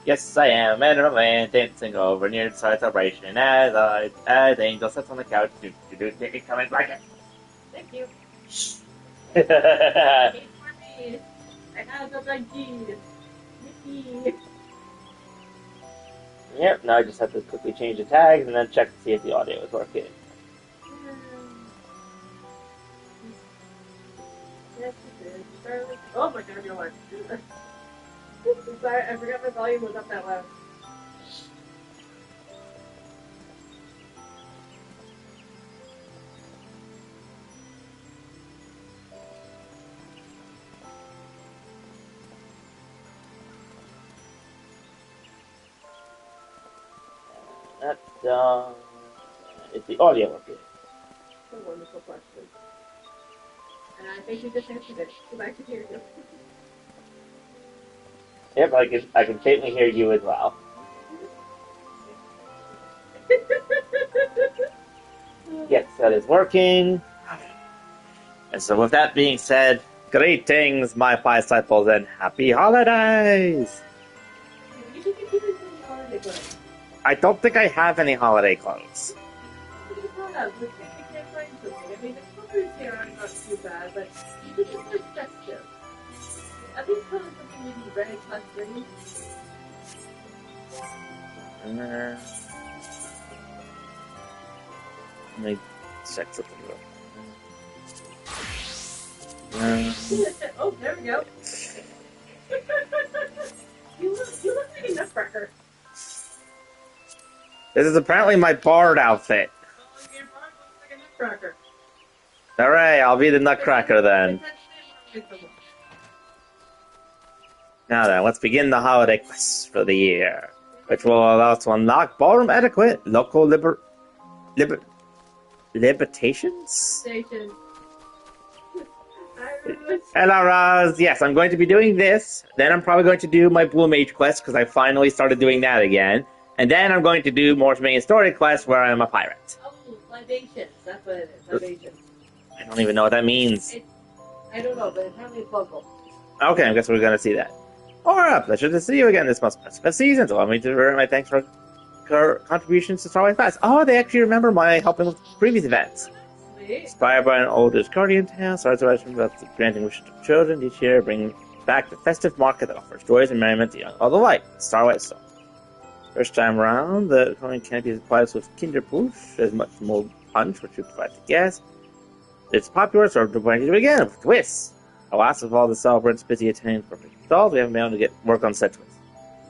Yes, I am. Man of man dancing over near the celebration as Angel sits on the couch to take a comment blanket. Thank you. Yep, Wait for me. I have the blankie. Mickey. now I just have to quickly change the tags and then check to see if the audio is working. Yes, it is. Starlight. Oh my god, you're live. Sorry, I forgot my volume was up that loud. That's done. Is the audio working? That's a wonderful question. And I think you just answered it, because I can hear you. Yep, I can faintly hear you as well. Yes, that is working. And so with that being said, greetings, my disciples, and happy holidays! I don't think I have any holiday clothes. I mean, the colors here are not too bad, but you could just like festive. At least colors something maybe red plus green. Let me check something Oh, there we go. you look like a nutcracker. This is apparently my bard outfit. Oh, your bard looks like a nutcracker. Alright, I'll be the nutcracker then. Now then, let's begin the holiday quests for the year, which will allow us to unlock ballroom etiquette, local limitations? Station. Hello, Roz. Yes, I'm going to be doing this. Then I'm probably going to do my Blue Mage quest, because I finally started doing that again. And then I'm going to do more main story quests where I'm a pirate. Oh, libations. That's what it is. Libations. I don't even know what that means. I don't know, but apparently it's local. Okay, I guess we're going to see that. Alright, pleasure to see you again this month's Christmas season. Allow me to return my thanks for contributions to Starlight Class. Oh, they actually remember my helping with previous events. Sweet. Inspired by an older Guardian tale, Starlight Event about the granting wishes to children each year, bringing back the festive market that offers joys and merriment to young all the light. Starlight Storm. First time around, the coin canopy supplies with Kinderpush, as much more punch, which you provide to guests. It's popular, so we're going to do it again with twists. Alas, of all the celebrants busy attending perfect dolls, we haven't been able to get work on said twists.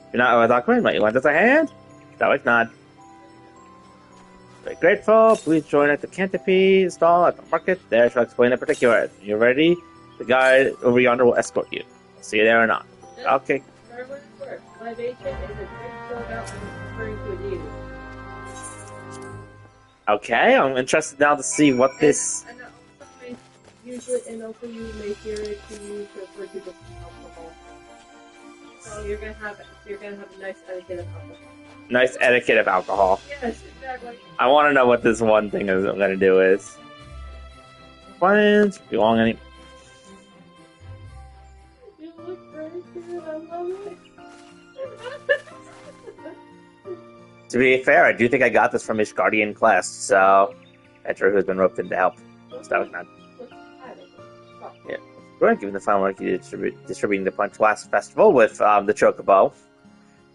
If you're not a document, might you lend us a hand? Starlight nod. Very grateful. Please join at the canopy stall at the market. There, she'll explain in particular. When you're ready, the guide over yonder will escort you. I'll see you there or not. Okay. For what it's worth, libation is a drink filled out and referring to you. Okay, I'm interested now to see what this. And also you may hear it to use for people alcohol. So you're gonna have a nice etiquette of alcohol. Nice etiquette of alcohol. Yes, exactly. I want to know what this one thing is I'm going to do is. Plans belong any. You look very good. I love it. To be fair, I do think I got this from his Guardian class, so Edgar has been roped in to help. So that was not. Yeah. We're going to give the final mark you distributing the punch last festival with the Chocobo.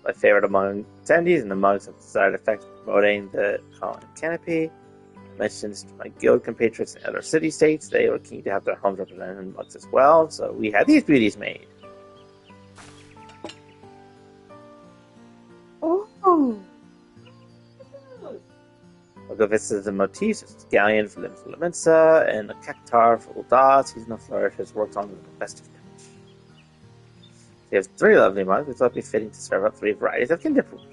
My favorite among attendees and among some desired effects promoting the colony canopy. I mentioned this to my guild compatriots in other city-states. They were keen to have their homes represented in mugs as well, so we had these beauties made. Oh! Look at this is the motifs. It's Galleon for Limensa and a Cactar for Ulda. Seasonal Flourish has worked on the festive patch. We have 3 lovely mugs, which will be fitting to serve up 3 varieties of Kinderpunch.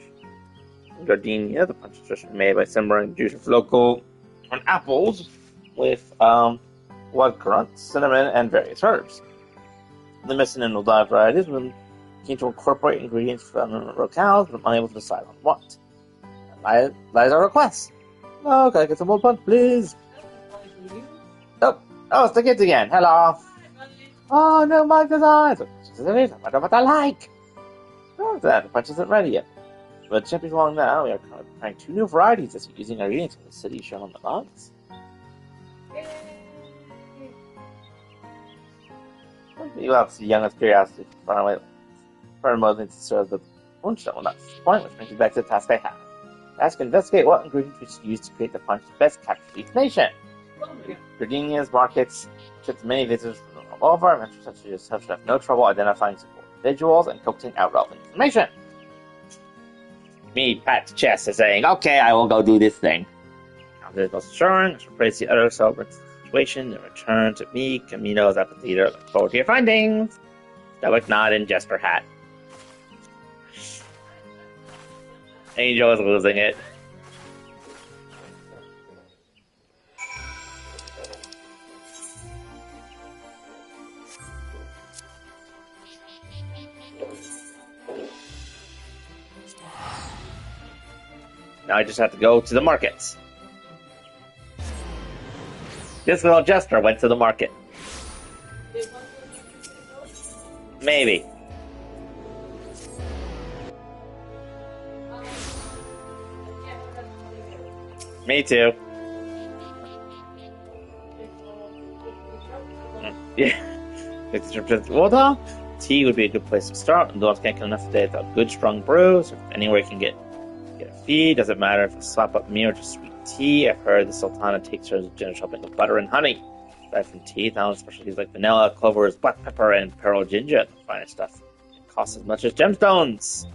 Gardenia, the punch is just made by simmering juice of local apples with blood currant, cinnamon, and various herbs. The missing and Ulda varieties were keen to incorporate ingredients from locales, but unable to decide on what. That is our request. Oh, can I get some more punch, please? Oh, it's the kids again. Hello. Oh, no, my designs. I don't know what I like. Oh, wrong with that? The punch isn't ready yet. But champions along now, we are trying 2 new varieties this week using our ingredients from the city shown on the box. You have the youngest curiosity to find a way for modeling to serve the moonstone. That's the point, which brings you back to the task I have. Ask to investigate what ingredients we should use to create the punch to best capture each nation. Gardenia's markets attract many visitors from all over, and such as yourself should have no trouble identifying support individuals and coaxing out relevant information. Me pat chest is saying, okay, I will go do this thing. After the most assuring, let's replace the other celebrant situation and return to me, Camino, as the leader. Look forward to your findings. Stoic nod and Jesper hat. Angel is losing it. Now I just have to go to the markets. This little Jesper went to the market. Maybe. Me too. Yeah. Well, tea would be a good place to start. And dogs can't kill enough today without good strong brews. So anywhere you can get a feed. Doesn't matter if it's swap up me or just sweet tea. I've heard the Sultana takes her generous helping of butter and honey. Aside from tea, found specialties like vanilla, clovers, black pepper, and pearl ginger. The finest stuff. It costs as much as gemstones.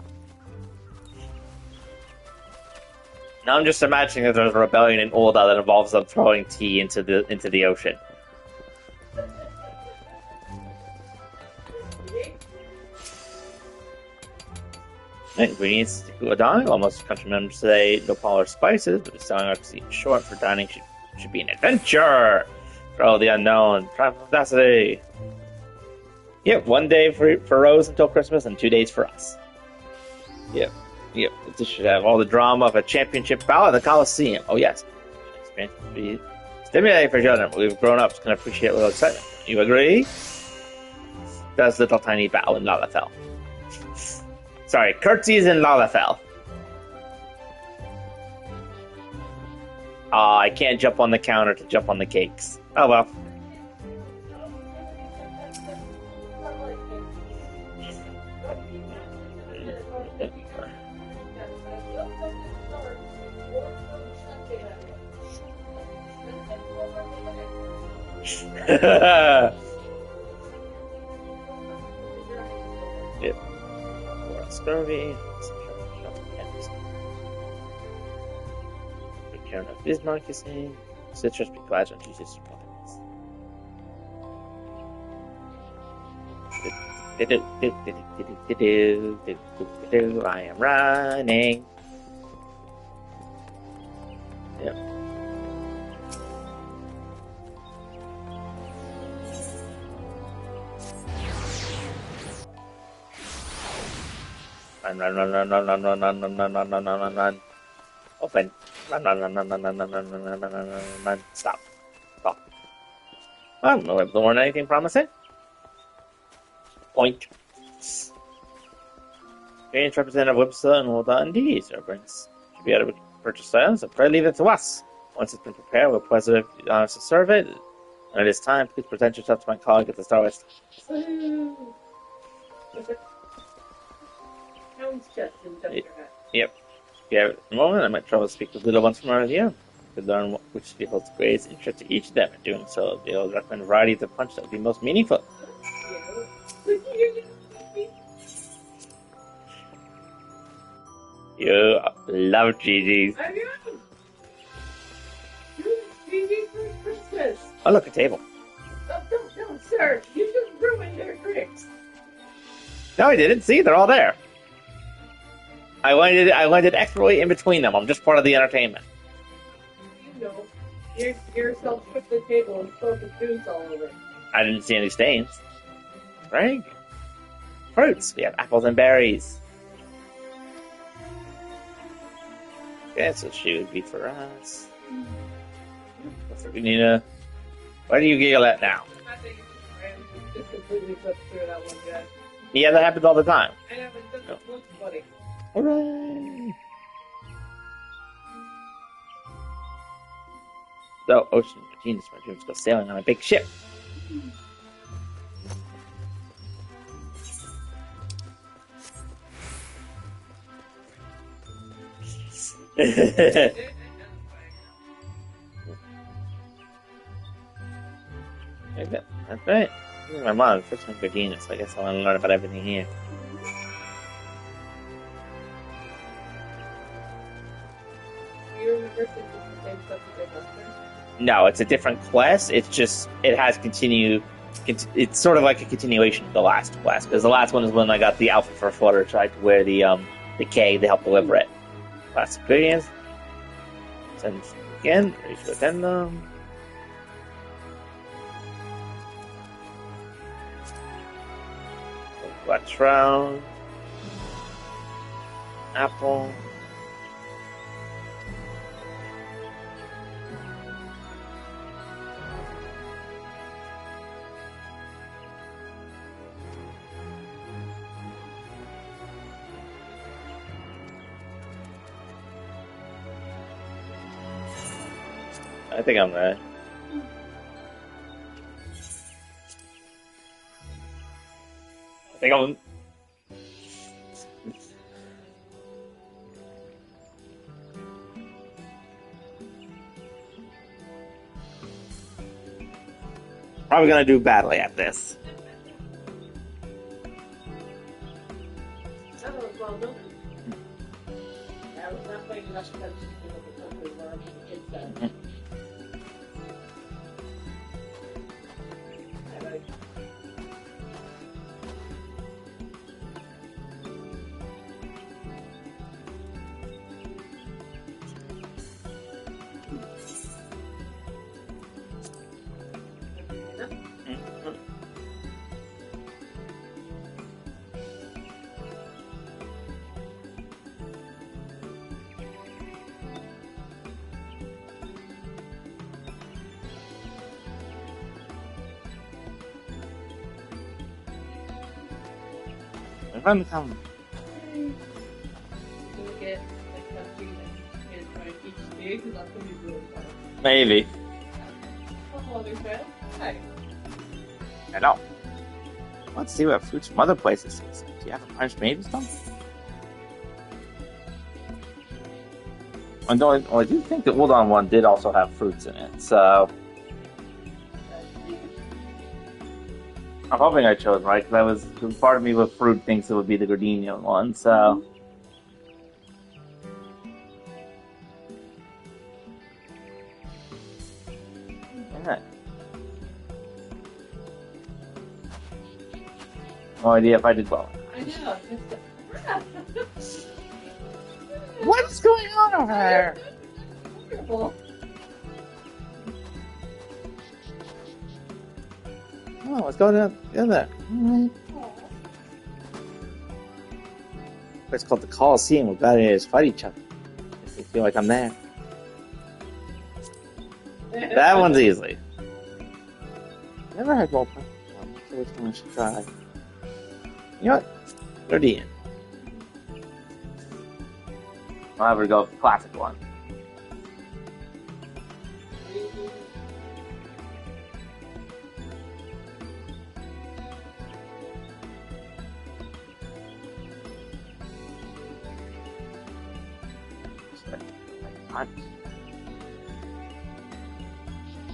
Now I'm just imagining that there's a rebellion in Ul'dah that involves them throwing tea into the ocean. Ingredients to cool a dining. While most country members say no polished spices, but the selling article is short for dining should be an adventure. Travel the unknown. Try Fantasy. Yep, 1 day for Rose until Christmas and 2 days for us. Yep. This should have all the drama of a championship bout at the Coliseum. Oh yes. Experience would be stimulating for children. We've grown ups can appreciate a little excitement. You agree? Does little tiny bow in Lalafell. Sorry, curtsies in Lalafell. I can't jump on the counter to jump on the cakes. Oh well. Yep. Scurvy. Return of Bismarck is saying. Citrus be glad on Jesus. I am running. Yep. Run. Open. Run. Stop. I don't know if there weren't anything promising. Point. Experience Representative Webster and Ul'dah indeed, Sir Prince. Should be able to purchase items, so pray leave it to us. Once it's been prepared, we'll pleasure the honors to serve it. When it is time, please present yourself to my colleague at the Starlight Yep. Yeah, at the moment, I might try to speak with little ones from around here to learn which vehicles the greatest interest to each of them. In doing so, they'll recommend a variety of the punch that would be most meaningful. You love Gigi's. I know! Gigi's for Christmas! Oh, look, a table. Oh, no, sir! You just ruined their tricks! No, I didn't. See, they're all there. I landed expertly in between them. I'm just part of the entertainment. You know, yourself took the table and spilled the juice all over it. I didn't see any stains. Right? Fruits. We have apples and berries. Okay, so she would be for us. We need a... Why do you giggle at now? I think it's just completely flipped through that one guy. Yeah, that happens all the time. I know, but it doesn't look funny. Hooray! So, Ocean Genius, my dreams go sailing on a big ship. That's right. This is my mom, first time for Genius, so I guess I want to learn about everything here. Do you remember if it's the same stuff as your husband? No, it's a different class. It's just, it has it's sort of like a continuation of the last class, because the last one is when I got the Alpha First Water, tried to wear the K to help deliver it. Class experience. Send again, ready to attend them. Black Shroud. Apple. I think I'm ready. I think I'm... Probably gonna do badly at this. That was well done. I was not playing much attention to the country where the kids said. Run, come. You get like something that is trying to teach you because that's going to be really fun. Maybe. Couple other friends. Hi. I know. Let's see what fruits from other places is. Do you have a punch made or something? I do think the Uldon one did also have fruits in it, so... I'm hoping I chose right, because part of me with fruit thinks it would be the gardenia one, so... Yeah. No idea if I did well. I know. What's going on over there? Wonderful. Oh, what's going on in there? It's called the Coliseum, where gladiators fight each other. Makes me feel like I'm there. That one's easy. Never had more fun. So which one I should try? You know what? Guardian. I'll have her go with the classic one. What?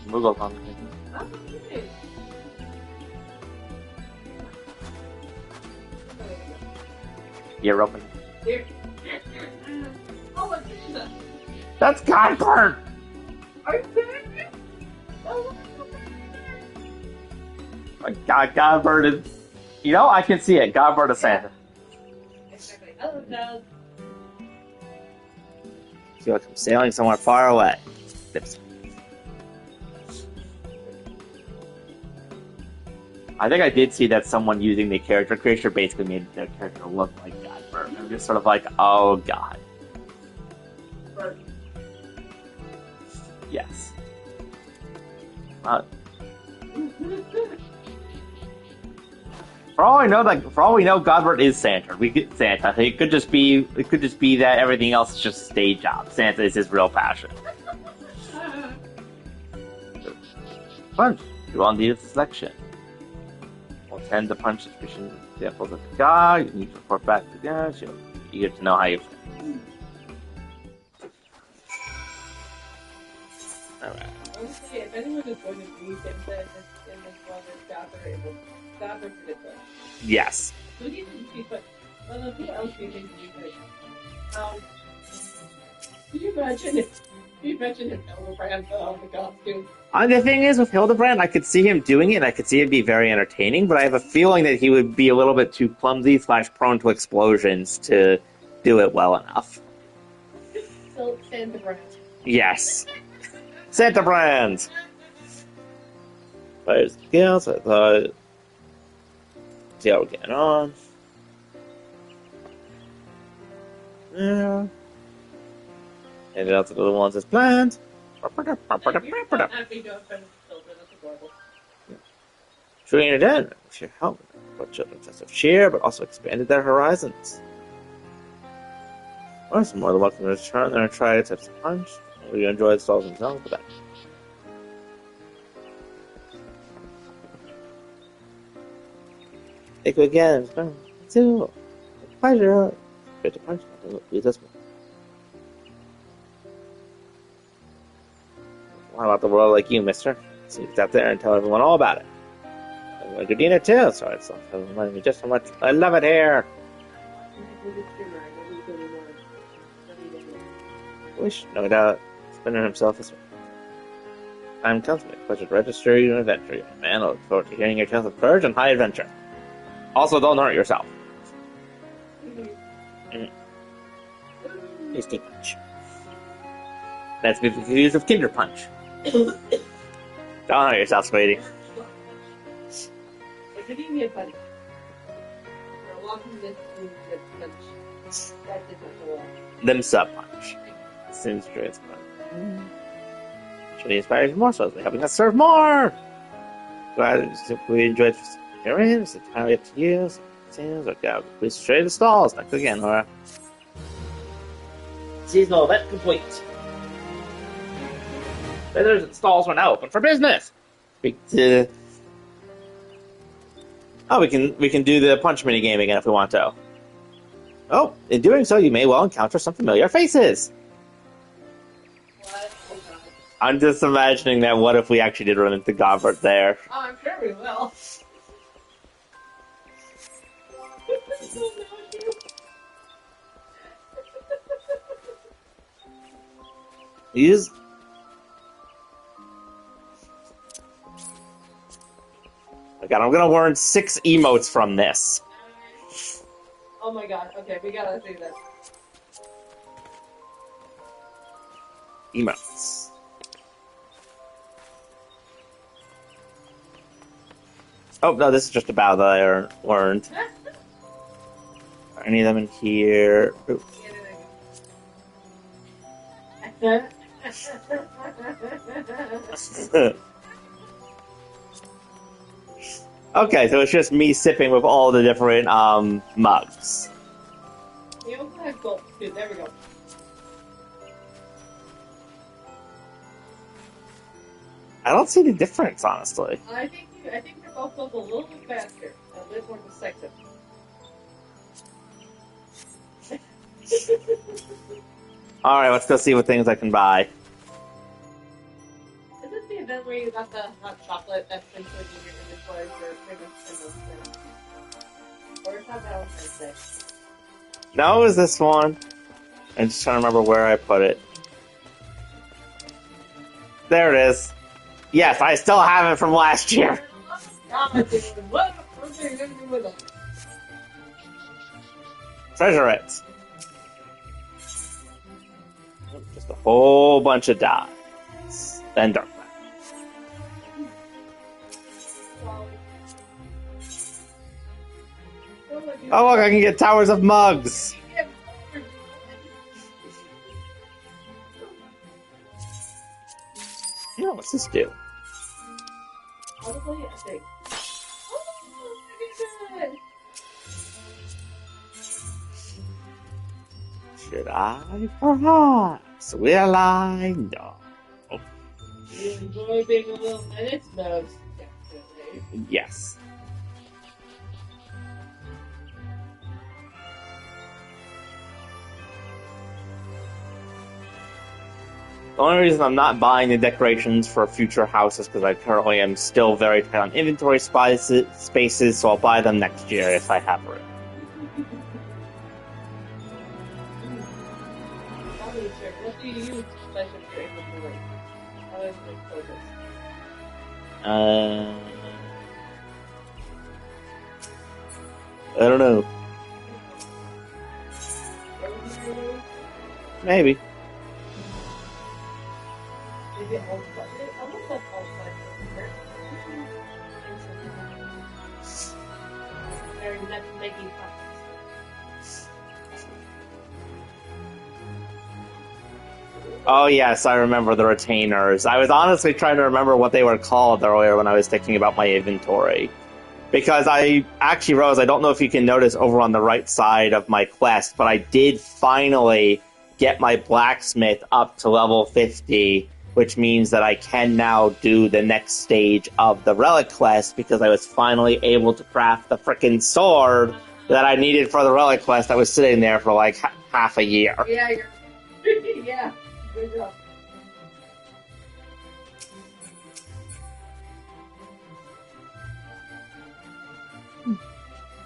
Moogle conversation. That's okay. You're open. Here. Oh, what's this? That's Godbird! Are you serious? Oh, My God, Godbird is... You know, I can see it. Godbird is Santa. exactly. Hello, Dad. I feel like I'm sailing somewhere far away. Oops. I think I did see that someone using the character creator basically made their character look like Godbird. I'm just sort of like, oh god. Bird. Yes. For all I know, Godbert is Santa. We get Santa. It could just be that everything else is just a stage job. Santa is his real passion. Punch. You on the selection. We'll tend to punch suspicion examples of the god. You need to report back to the god. You're eager to know how you feel. Alright. Honestly, if anyone is going to be Santa in this one, it's Godbert. It will Godbert for this one. Yes. Who do you think you put? Well, who else do you think you could? Can you imagine if Hildebrand put on the costume? The thing is, with Hildebrand, I could see him doing it, and I could see it be very entertaining, but I have a feeling that he would be a little bit too clumsy / prone to explosions to do it well enough. So, Santa Brand. Yes. Santa Brand! There's the girls, I thought. See how we're getting on. Yeah. Headed out to the little ones as planned. Shooting it in, with your help, brought children sense of cheer, but also expanded their horizons. Or some more than welcome to return there and try tips of punch. We enjoy the stalls themselves, but that. Thank you again. It's a pleasure. Good to punch. Do this one. What about the world like you, mister? So you get out there and tell everyone all about it. And like Gardena too, so it's reminding me just how much I love it here. Wish, no doubt, Spinner himself is. Time comes, my pleasure to register you an adventure, young man. I look forward to hearing your tales of courage and high adventure. Also, don't hurt yourself. Tasty punch. That's been confused with Kinder Punch. Don't hurt yourself, sweetie. Academia Punch. We're walking this punch. That did not go well. Them sub punch. Seems true, it's fun. Should be inspired more, so helping us serve more! Glad we enjoyed your in. It's entirely up to you. Seems like please straight to the stalls. Thanks again, Laura. Seasonal event complete. Visitors and stalls are now open for business. We can do the punch mini game again if we want to. Oh, in doing so, you may well encounter some familiar faces. What? I'm just imagining that. What if we actually did run into Godbert there? Oh, I'm sure we will. He's. Oh God, I'm gonna learn 6 emotes from this. Oh my god, okay, we gotta see this. Emotes. Oh, no, this is just a battle that I learned. Are any of them in here? Ooh. Okay, so it's just me sipping with all the different mugs. You also have gold too, there we go. I don't see the difference, honestly. I think they're both a little bit faster, a bit more decisive. Alright, let's go see what things I can buy. Is this the event where you got the hot chocolate that's been put in your inventory for pretty much endless things? Or is that Valentine's Day? No, it was this one. I'm just trying to remember where I put it. There it is. Yes, I still have it from last year. What are you gonna do with it? Treasure it. Just a whole bunch of dies. And dark matter. Oh look, I can get towers of mugs. Yeah, what's this do? Honestly, I think. Oh, look at that! Should I? Perhaps. Will I? No. You enjoy being a little menace? No, definitely. Yes. The only reason I'm not buying the decorations for future houses because I currently am still very tight on inventory spaces, so I'll buy them next year if I have room. What do you use to measure your inventory? How is it focused? I don't know. Maybe. Maybe all budget? I wonder if that's all budget. They're not making profits. Oh yes, I remember the retainers. I was honestly trying to remember what they were called earlier when I was thinking about my inventory. Because I actually, Rose, I don't know if you can notice over on the right side of my quest, but I did finally get my blacksmith up to level 50, which means that I can now do the next stage of the relic quest because I was finally able to craft the frickin' sword that I needed for the relic quest that was sitting there for like half a year. Yeah, yeah, good job.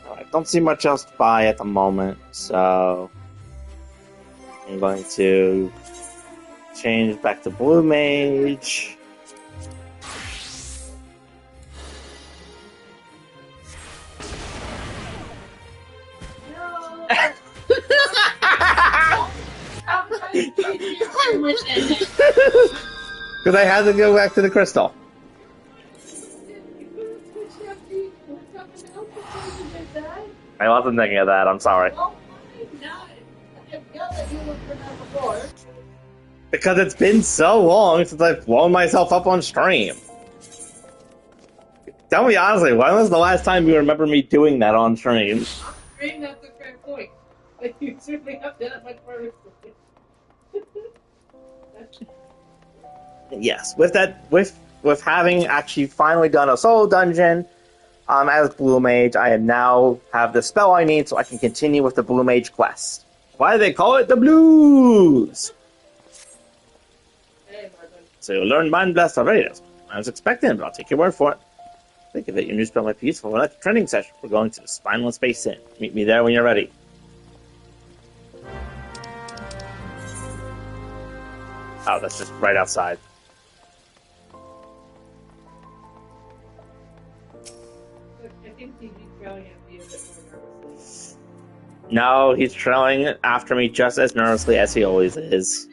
I don't see much else to buy at the moment, so I'm going to change back to Blue Mage. No! Because I had to go back to the crystal. I wasn't thinking of that, I'm sorry. Oh, not. I feel that you looked for that before. Because it's been so long since I've blown myself up on stream. Tell me honestly, when was the last time you remember me doing that on stream? Stream, that's a fair point. But you certainly have done it much more recently. Yes, with having actually finally done a solo dungeon, as Blue Mage, I now have the spell I need so I can continue with the Blue Mage quest. Why do they call it the Blues? Hey, Marvin. So you learned Mind Blast already. That's what I was expecting, but I'll take your word for it. Think of it, your new spell might be useful for that training session. We're going to the Spinal Space Inn. Meet me there when you're ready. Oh, that's just right outside. I think he's trailing at me a bit more nervously. No, he's trailing after me just as nervously as he always is.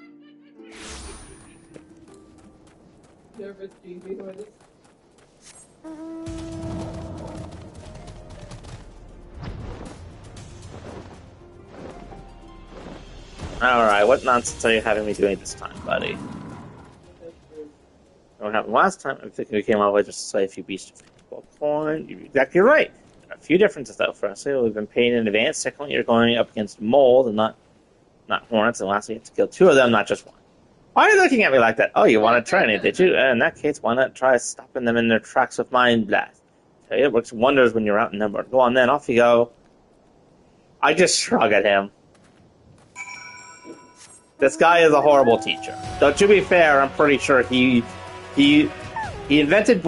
Nervous baby horse. Alright, what nonsense are you having me doing this time, buddy? What happened last time? I'm thinking we came all the way just to slay a few beasts of football corn. You're exactly right. There are a few differences, though. Firstly, we've been paying in advance. Secondly, you're going up against moles and not hornets. And lastly, you have to kill two of them, not just one. Why are you looking at me like that? Oh, you want to try it, did you? In that case, why not try stopping them in their tracks with Mind Blast? Tell you, it works wonders when you're outnumbered. Go on then, off you go. I just shrug at him. This guy is a horrible teacher. Though to be fair, I'm pretty sure he invented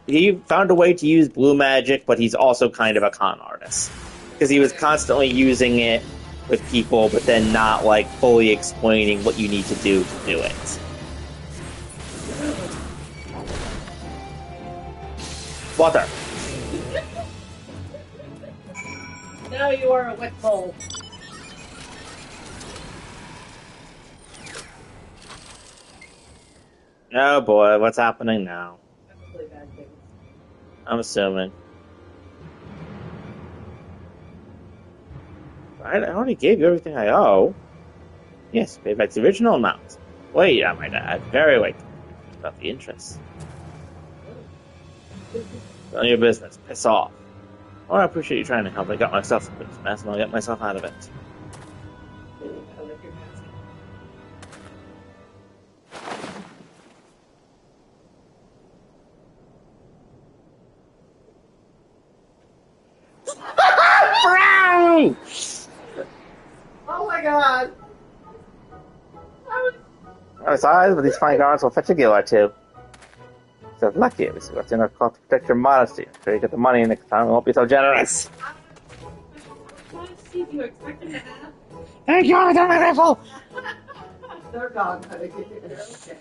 he found a way to use blue magic, but he's also kind of a con artist. Because he was constantly using it with people, but then not, like, fully explaining what you need to do it. Water. Now you are a wet bowl. Oh boy, what's happening now? Probably bad things. I'm assuming. I already gave you everything I owe. Yes, pay back the original amount. Wait, I might add. Very wait. About the interest. None of your business. Piss off. Oh, I appreciate you trying to help. I got myself into this mess and I'll get myself out of it. your mask. Brown! Oh my god! Besides, but these fine garments will fetch a gill or two. So lucky, we see what's in our cloth to protect your modesty. Sure you get the money next time, we won't be so generous. What seed do you expect him to have? Thank you, I'm my rifle! They're gone, honey. Okay.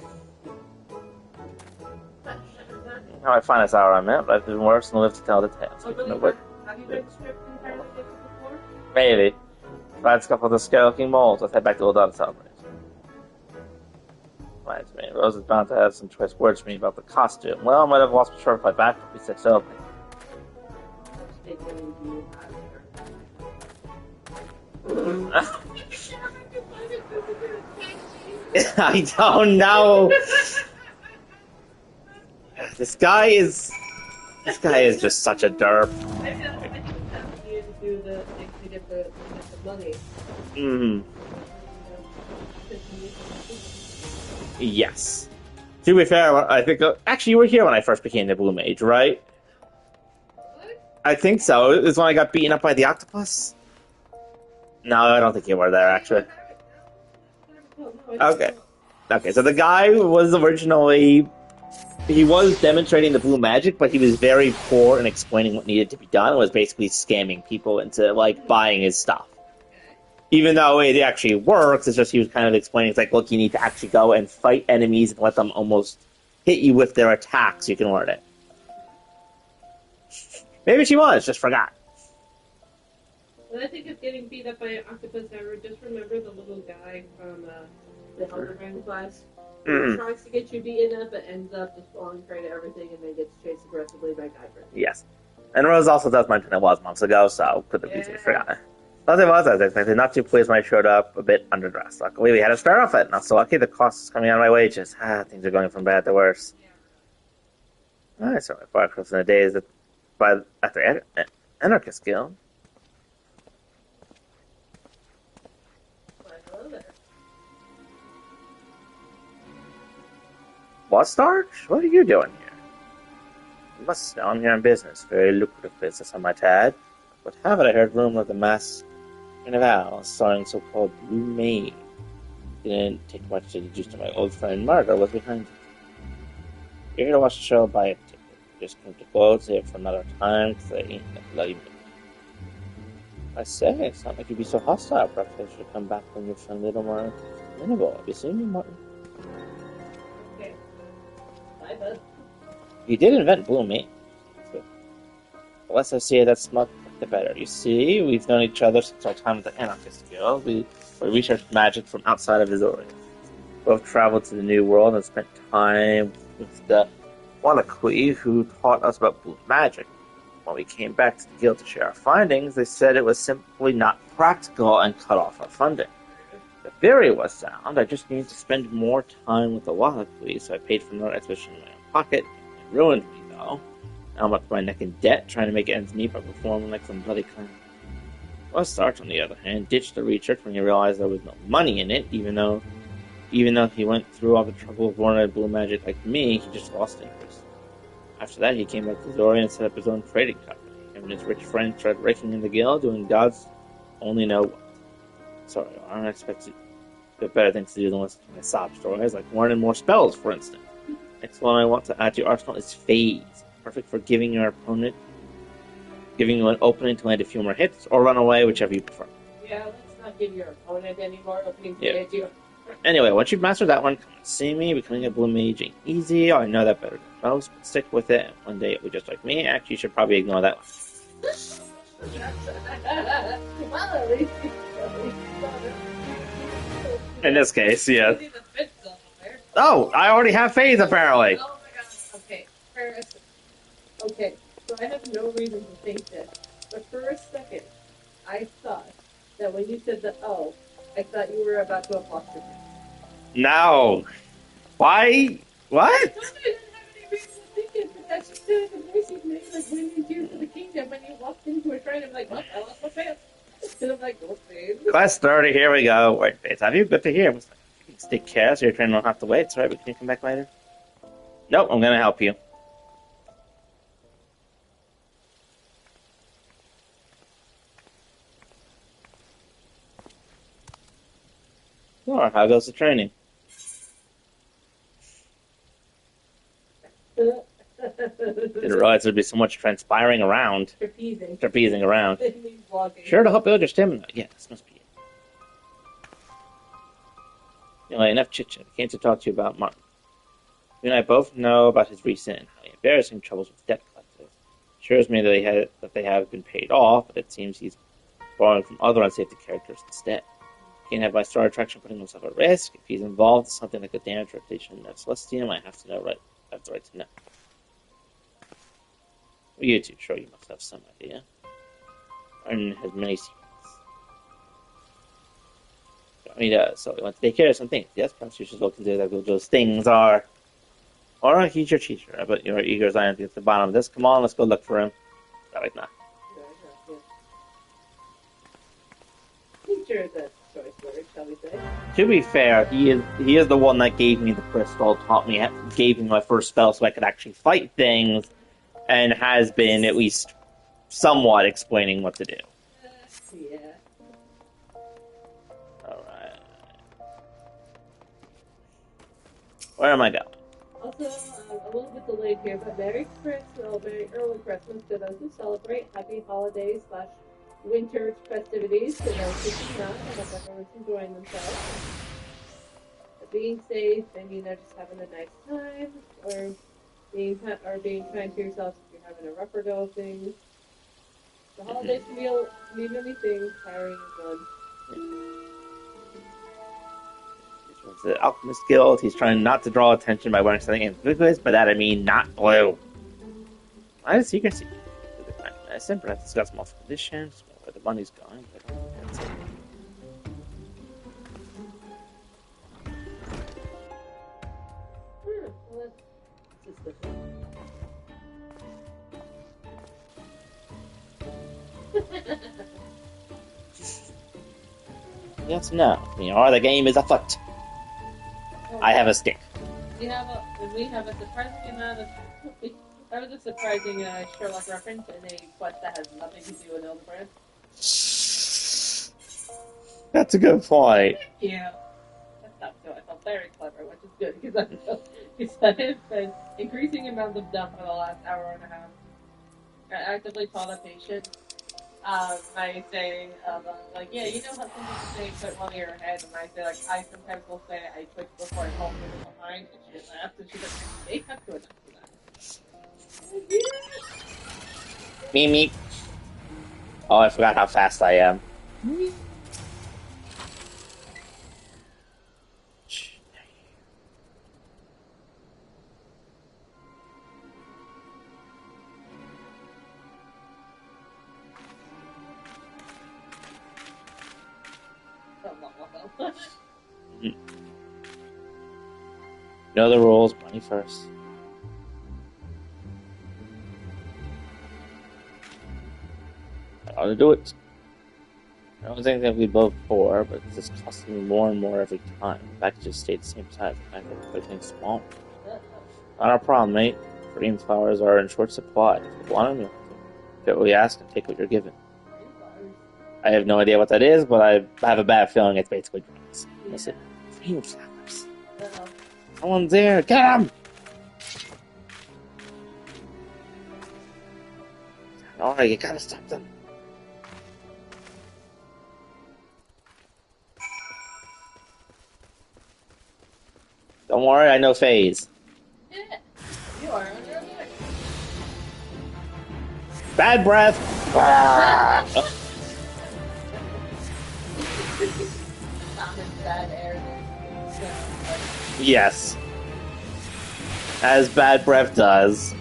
How I find this hour I meant, but I've been worse and live to tell the tale. Oh, really? Have you been stripped entirely before? Maybe. If I had scuffled the scary-looking moles, let's head back to Old Dog Celebration. Reminds me, Rose is bound to have some choice words for me about the costume. Well, I might have lost my short fight back if we said so. I don't know. This guy is just such a derp. I think it's time for you to do the thing to get the money. Yes. To be fair, I think actually you were here when I first became the Blue Mage, right? What? I think so. It was when I got beaten up by the octopus. No, I don't think you were there actually. Okay. Okay, so the guy was originally... He was demonstrating the blue magic, but he was very poor in explaining what needed to be done and was basically scamming people into, like, buying his stuff. Even though it actually works, it's just he was kind of explaining, it's like, look, you need to actually go and fight enemies and let them almost hit you with their attacks so you can learn it. Maybe she was, just forgot. When I think of getting beat up by an octopus, I just remember the little guy from the Helderman class. He tries to get you beaten up, but ends up just falling prey to everything and then gets chased aggressively by Guyver. Yes. And Rose also does mention it was months ago, so could have easily forgotten. As it was, as I expected, not too pleased when I showed up a bit underdressed. Luckily, we had to start off it. Not so lucky, the cost is coming out of my wages. Things are going from bad to worse. I saw my far closer in the days at the Anarchist Guild. Hello there. What, Starch? What are you doing here? You must know I'm here on business. Very lucrative business, I might add. But have it, I heard rumor of the mass carnival starring so-called Blue Mage. Didn't take much to deduce to my old friend Margot was behind it. You're here to watch the show, buy a ticket. Just come to go, save it for another time, because I ain't gonna bloody minute. I say, it's not like you'd be so hostile. Perhaps I should come back when you're feeling a little more amenable. Have you seen me, Martin? Okay. Bye, bud. You did invent Blue Mage. The less I see of that smug, the better. You see, we've known each other since our time at the Anarchist Guild. We researched magic from outside of Azorius. Both traveled to the New World and spent time with the Wallachui who taught us about blue magic. When we came back to the guild to share our findings, they said it was simply not practical and cut off our funding. The theory was sound. I just needed to spend more time with the Wallachui, so I paid for another exhibition in my own pocket. It ruined me, though. Now I'm up to my neck in debt, trying to make ends meet by performing like some bloody clown. Well, Starch, on the other hand, ditched the research when he realized there was no money in it, even though he went through all the trouble of learning blue magic like me, he just lost interest. After that, he came back to Zoria and set up his own trading company. Him and his rich friends started raking in the guild, doing gods only know what. Sorry, I don't expect to better things to do than listen to my sob stories, like learning more spells, for instance. Next one I want to add to your arsenal is Phase. Perfect for giving you an opening to land a few more hits, or run away, whichever you prefer. Yeah, let's not give your opponent any more openings to hit you. Anyway, once you've mastered that one, come and see me. Becoming a blue mage ain't easy. I know that better than most, but stick with it. One day it'll be just like me. Actually, you should probably ignore that one. Well, at least In this case, yeah. Oh, I already have Phase, apparently. Oh my god. Okay, Paris. Okay, so I have no reason to think this, but for a second, I thought that when you said the O, I thought you were about to apostrophe. No. Why? What? I told you I didn't have any reason to think it, but that's just like a voice you made, like when you do for the kingdom, when you walked into a shrine, I'm like, oh, I lost my pants. Class 30, here we go. Wait, Faith, have you? Good to hear. Take care, so your train won't have to wait. Sorry, but can you come back later? Nope, I'm gonna help you. Oh, how goes the training? Didn't realize there'd be so much transpiring around. Trapezing around. Sure to help build your stamina. Yeah, this must be it. Anyway, enough chit-chat. I came to talk to you about Martin. You and I both know about his recent and highly embarrassing troubles with debt collectors. Assures me that they have been paid off, but it seems he's borrowing from other unsafety characters instead. Can't have my star attraction putting himself at risk. If he's involved in something like a damaged reputation of Celestium, I have to know right. I have the right to know. Well, you two, sure you must have some idea. Martin has many secrets. So we want to take care of some things. Yes, perhaps you should look into what those things are. Or he's your teacher. I bet you're eager as I am to get to the bottom of this. Come on, let's go look for him. Right now. Teacher is a choice word, shall we say. To be fair, he is the one that gave me the crystal, gave me my first spell so I could actually fight things, and has been at least somewhat explaining what to do. Yeah. Alright. Where am I going? Also, a little bit delayed here, but Merry Christmas, very early Christmas to those who celebrate. Happy holidays / winter festivities to those who do not. I hope everyone's enjoying themselves. Being safe, maybe just having a nice time, or being kind to yourself if you're having a rougher go of things. The holidays can be many things, tiring and fun. The Alchemist Guild. He's trying not to draw attention by wearing something ambiguous. By that I mean not blue. Why is secrecy? Medicine, perhaps it's got some awful conditions. Where the money's going, but that's it. Well, that's suspicious. Yes, no. The game is afoot. I have a stick. We have a surprising amount of. That was a surprising Sherlock reference in a quest that has nothing to do with Ildebrand. That's a good point. Yeah. I felt very clever, which is good because it's been increasing amounts of dump for the last hour and a half. I actively taught a patient by saying, yeah, you know how sometimes you say put one in your head, and I say, I sometimes will say I switch before I hold it behind, and she laughs, and she's like, they have to enough for that. Me. Oh, I forgot how fast I am. Know the rules, money first. I ought to do it. I don't think that we both poor, but it's just costing me more and more every time. In fact, it just stayed the same size. I think everything's small. Not our problem, mate. Green flowers are in short supply. If you want them, you'll get what we ask and take what you're given. I have no idea what that is, but I have a bad feeling it's basically drinks. Listen, green flowers. Someone's there. Get him! Alright, you gotta stop them. Don't worry, I know phase. Yeah, you are on your way. Bad breath! Bad air. Yes. As bad breath does.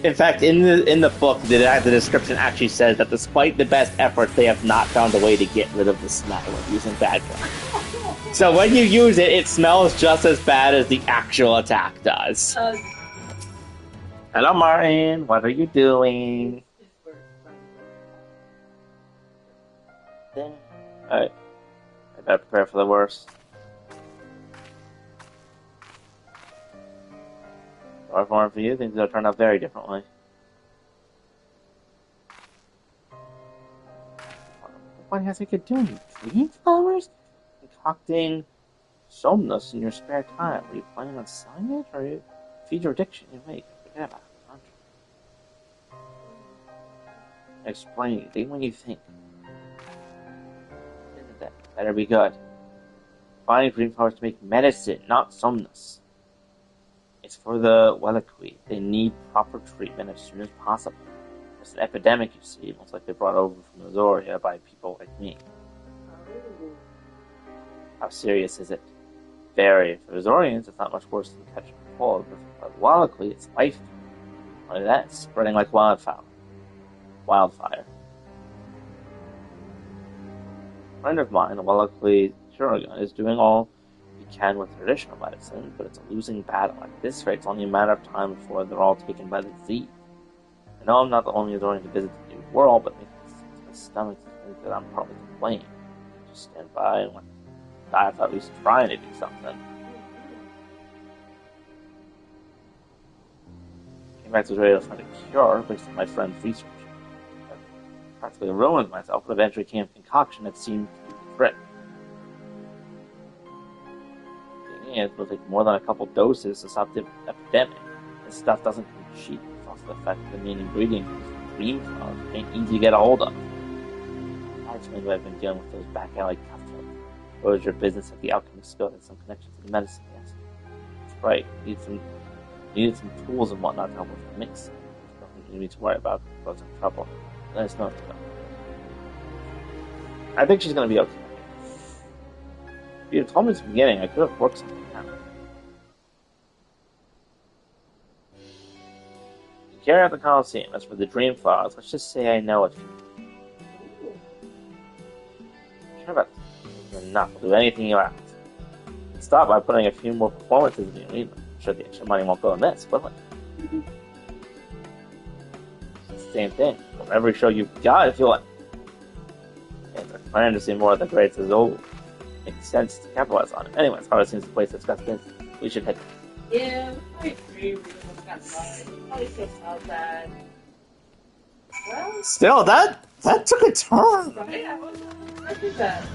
In fact, in the book, the description actually says that despite the best efforts, they have not found a way to get rid of the smell of using bad breath. So when you use it, it smells just as bad as the actual attack does. Hello, Martin. What are you doing? Alright. I better prepare for the worst. Or for you, things will turn out very differently. What has you could doing? Dream flowers? Concocting somnus in your spare time. Are you planning on selling it, or you feed your addiction? Wait, forget about it, aren't you? Explain. Think when you think. That better be good. Buying green flowers to make medicine, not somnus. It's for the Wellaqui. They need proper treatment as soon as possible. It's an epidemic, you see, most likely brought over from Azoria by people like me. How serious is it? Very. For Azorians, it's not much worse than catching a cold, but for the Wellaqui, it's life. Like that, it's spreading like wildfire. A friend of mine, a Wellaqui Shurigan, is doing all he can with traditional medicine, but it's a losing battle. At this rate, it's only a matter of time before they're all taken by the disease. I know I'm not the only Azorian to visit the new world, but it makes my stomach to think that I'm partly to blame. Just stand by and die without at least trying to do something. Came back to Australia to find a cure based on my friend's research. I practically ruined myself, but eventually came a concoction that seemed to be correct. It will take more than a couple doses to stop the epidemic. This stuff doesn't come cheap. It's also the fact that the main ingredient is green flowers. It ain't easy to get a hold of. I explained why I've been dealing with those back alley customers. What was your business at the alchemist skill has some connection to the medicine? Yes. That's right. Needed some tools and whatnot to help with the mix. There's nothing you need to worry about. Cause some trouble. Let us know. I think she's gonna be okay. If you had told me at the beginning, I could have worked something out. You carry out the Colosseum. As for the dream flowers, let's just say I know it. Sure about this. Enough. I'll do anything you ask. Stop by putting a few more performances in your lead. I'm sure the extra money won't go in this, will it? It's the same thing. From every show you've got, if you want. It's a plan to see more of the greats as old. Makes sense to capitalize on it. Anyway, as far as seems the place that's got business, we should head. Yeah, I agree. We almost got by. Probably still sounds bad. Well, Still, that took a turn. right? I wasn't expecting that.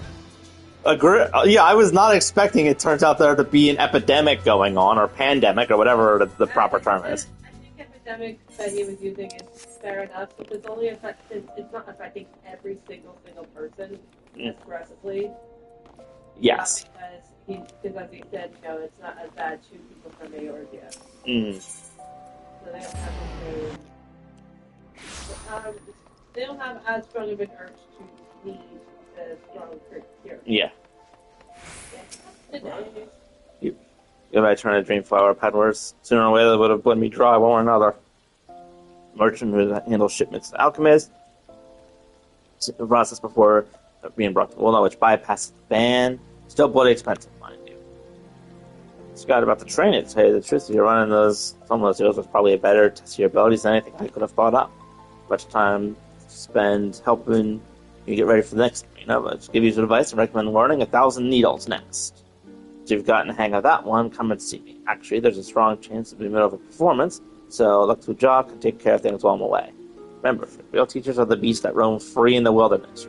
Yeah, I was not expecting it. Turns out there to be an epidemic going on, or pandemic, or whatever the proper term is. I think epidemic that he was using is fair enough, because it's not affecting every single person aggressively. Yes. Because as he said, it's not as bad to people from Mayor's yet. So they don't have they don't have as strong of an urge to need a strong cure. Yeah. If I turn a dream flower peddlers, sooner or later they would have let me dry one or another. Merchant who handles shipments to alchemists. The process before being brought to Willow, which bypasses the ban. Still bloody expensive, mind you. Scott about the training, to tell you the truth, if you're running some of those deals was probably a better test of your abilities than anything I could have thought up. Much time spend helping you get ready for the next arena, but to give you some advice, I recommend learning 1,000 needles next. If you've gotten the hang of that one, come and see me. Actually, there's a strong chance to be in the middle of a performance, so look to Jock and take care of things while I'm away. Remember, real teachers are the beasts that roam free in the wilderness.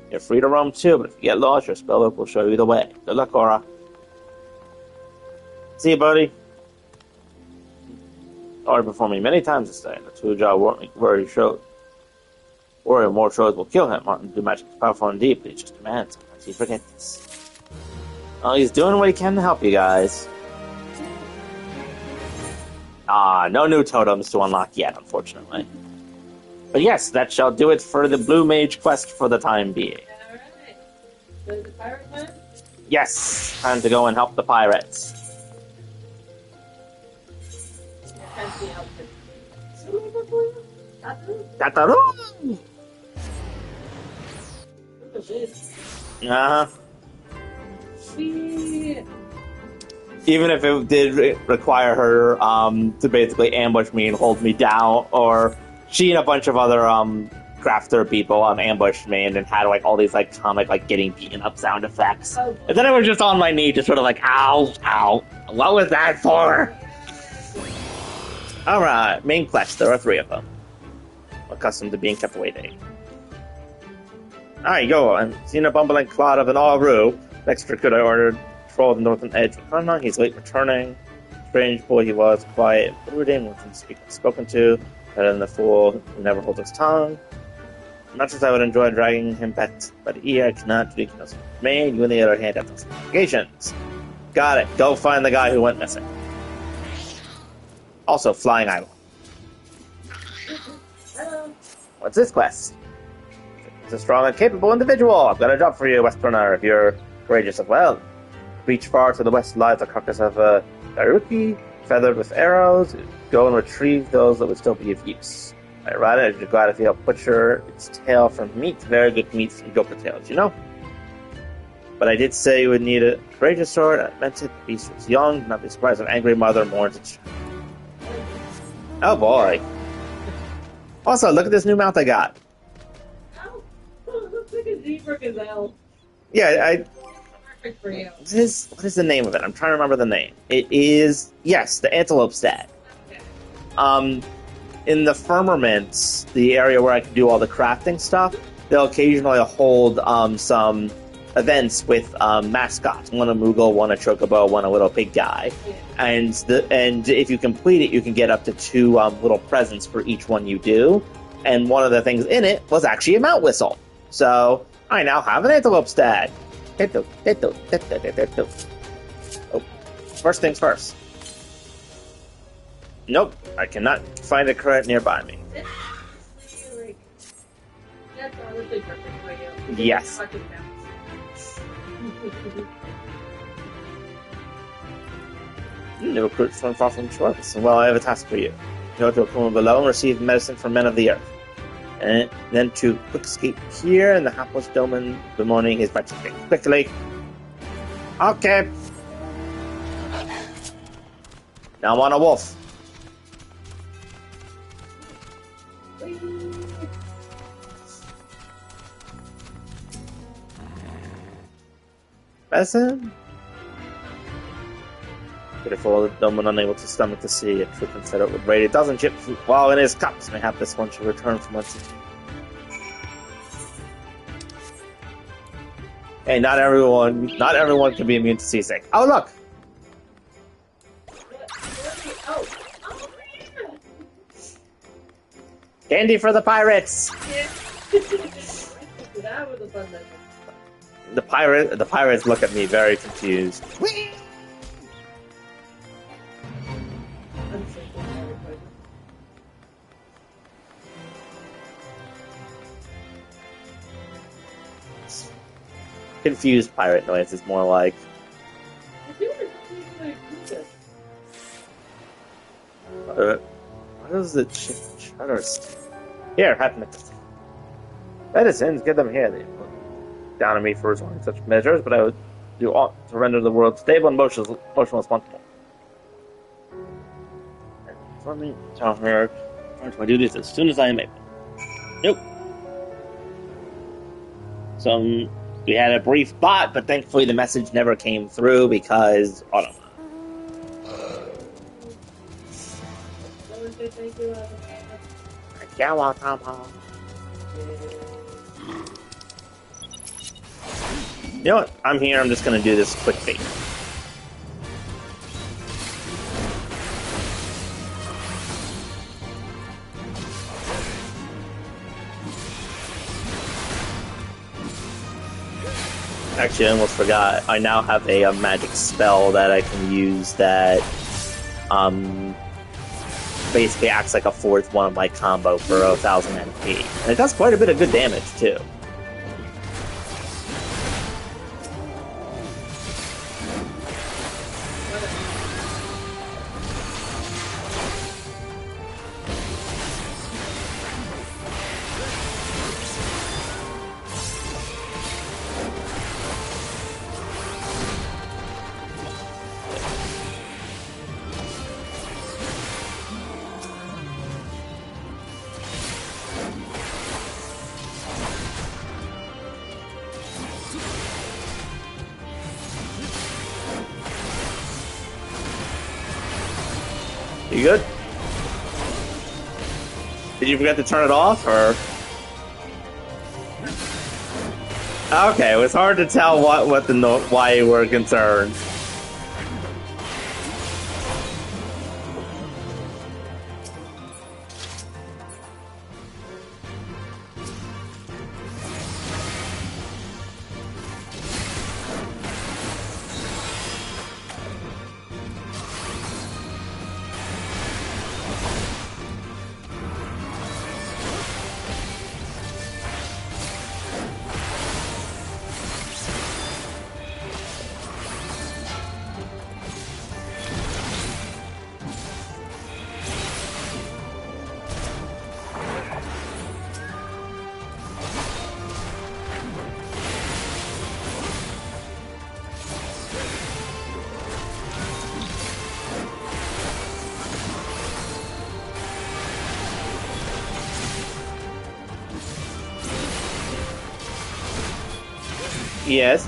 You're free to roam too, but if you get lost, your spellbook will show you the way. Good luck, Aura. See you, buddy. Already performed me many times this day. The two-jaw warrior showed. Warrior more shows will kill him. Martin do magic is powerful indeed, but he's just a man. Sometimes he forgets. Oh, he's doing what he can to help you guys. No new totems to unlock yet, unfortunately. But yes, that shall do it for the Blue Mage quest for the time being. Alright. So the pirate one? Yes, time to go and help the pirates. Tataru! Look at this. Uh-huh. Sweet. Even if it did require her to basically ambush me and hold me down, or she and a bunch of other crafter people ambushed me and then had like all these like comic like getting beaten up sound effects. Oh. And then I was just on my knee, just sort of like, ow, ow. What was that for? Alright, main quest. There are 3 of them. Accustomed to being kept waiting. Alright, go. I'm seeing a bumbling clod of an Auru. Next recruit I ordered patrol the northern edge. He's late returning. Strange boy he was, quiet, brooding, with him spoken to, better than the fool who never holds his tongue. Much as I would enjoy dragging him back by the ear, I cannot do it. Man, you on the other hand have those obligations. Got it. Go find the guy who went missing. Also, flying idol. Hello. What's this quest? It's a strong and capable individual. I've got a job for you, Westerner, if you're courageous as well. Reach far to the west lies the carcass of a Daruki, feathered with arrows. Go and retrieve those that would still be of use. I ride it, you're glad if you help butcher its tail from meat. Very good meat from gopher tails, you know? But I did say you would need a courageous sword. I meant it. The beast was young. Do not be surprised an angry mother mourns its child. Oh boy. Also, look at this new mount I got. Oh, it looks like a zebra gazelle. Yeah, Perfect for you. What is the name of it? I'm trying to remember the name. It is, yes, the antelope stag. Okay. In the firmaments, the area where I can do all the crafting stuff, they'll occasionally hold some events with mascots. One a Moogle, one a Chocobo, one a little big guy. Yeah. And if you complete it, you can get up to 2 little presents for each one you do. And one of the things in it was actually a mount whistle. So I now have an antelope stag. Oh, first things first. Nope, I cannot find a current nearby me. That's honestly perfect for you. Yes. New recruits from far from shore. Well, I have a task for you. Go to a room below and receive medicine from men of the earth. And then to quick escape here in the hapless domain bemoaning his majestic. Quickly. Okay. Now I'm on a wolf. Medicine? Pitiful, the domain unable to stomach the sea, a truth and said it would raid a dozen ships while in his cups. Mayhap this one shall return from whence it came. Hey, not everyone can be immune to seasick. Oh, look! Candy for the pirates! That was a fun night. The pirates look at me very confused. Whee! Confused pirate noise is more like. What is it? Shutters. Here, have medicines. Get them here. They look down on me for resorting such measures, but I would do aught to render the world stable and motionless once more. For me, tell her to my duties as soon as I am able. Nope. So we had a brief bot, but thankfully the message never came through because I don't know. You know what? I'm here. I'm just going to do this quick feat. Actually, I almost forgot. I now have a magic spell that I can use that basically acts like a 4th one of my combo for 1,000 MP. And it does quite a bit of good damage, too. You good? Did you forget to turn it off, or? Okay, it was hard to tell why you were concerned. Yes.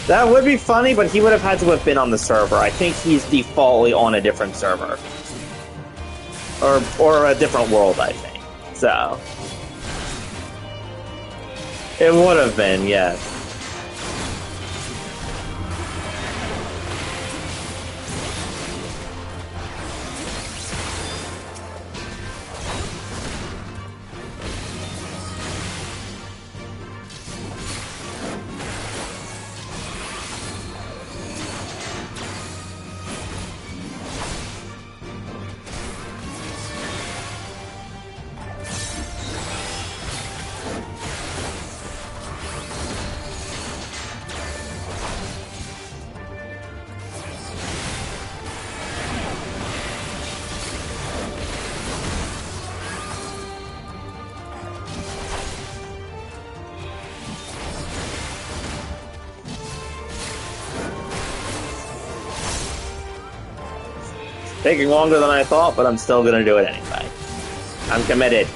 That would be funny, but he would have had to have been on the server. I think he's defaultly on a different server. Or a different world, I think. So. It would have been, yes. Taking longer than I thought, but I'm still gonna do it anyway. I'm committed.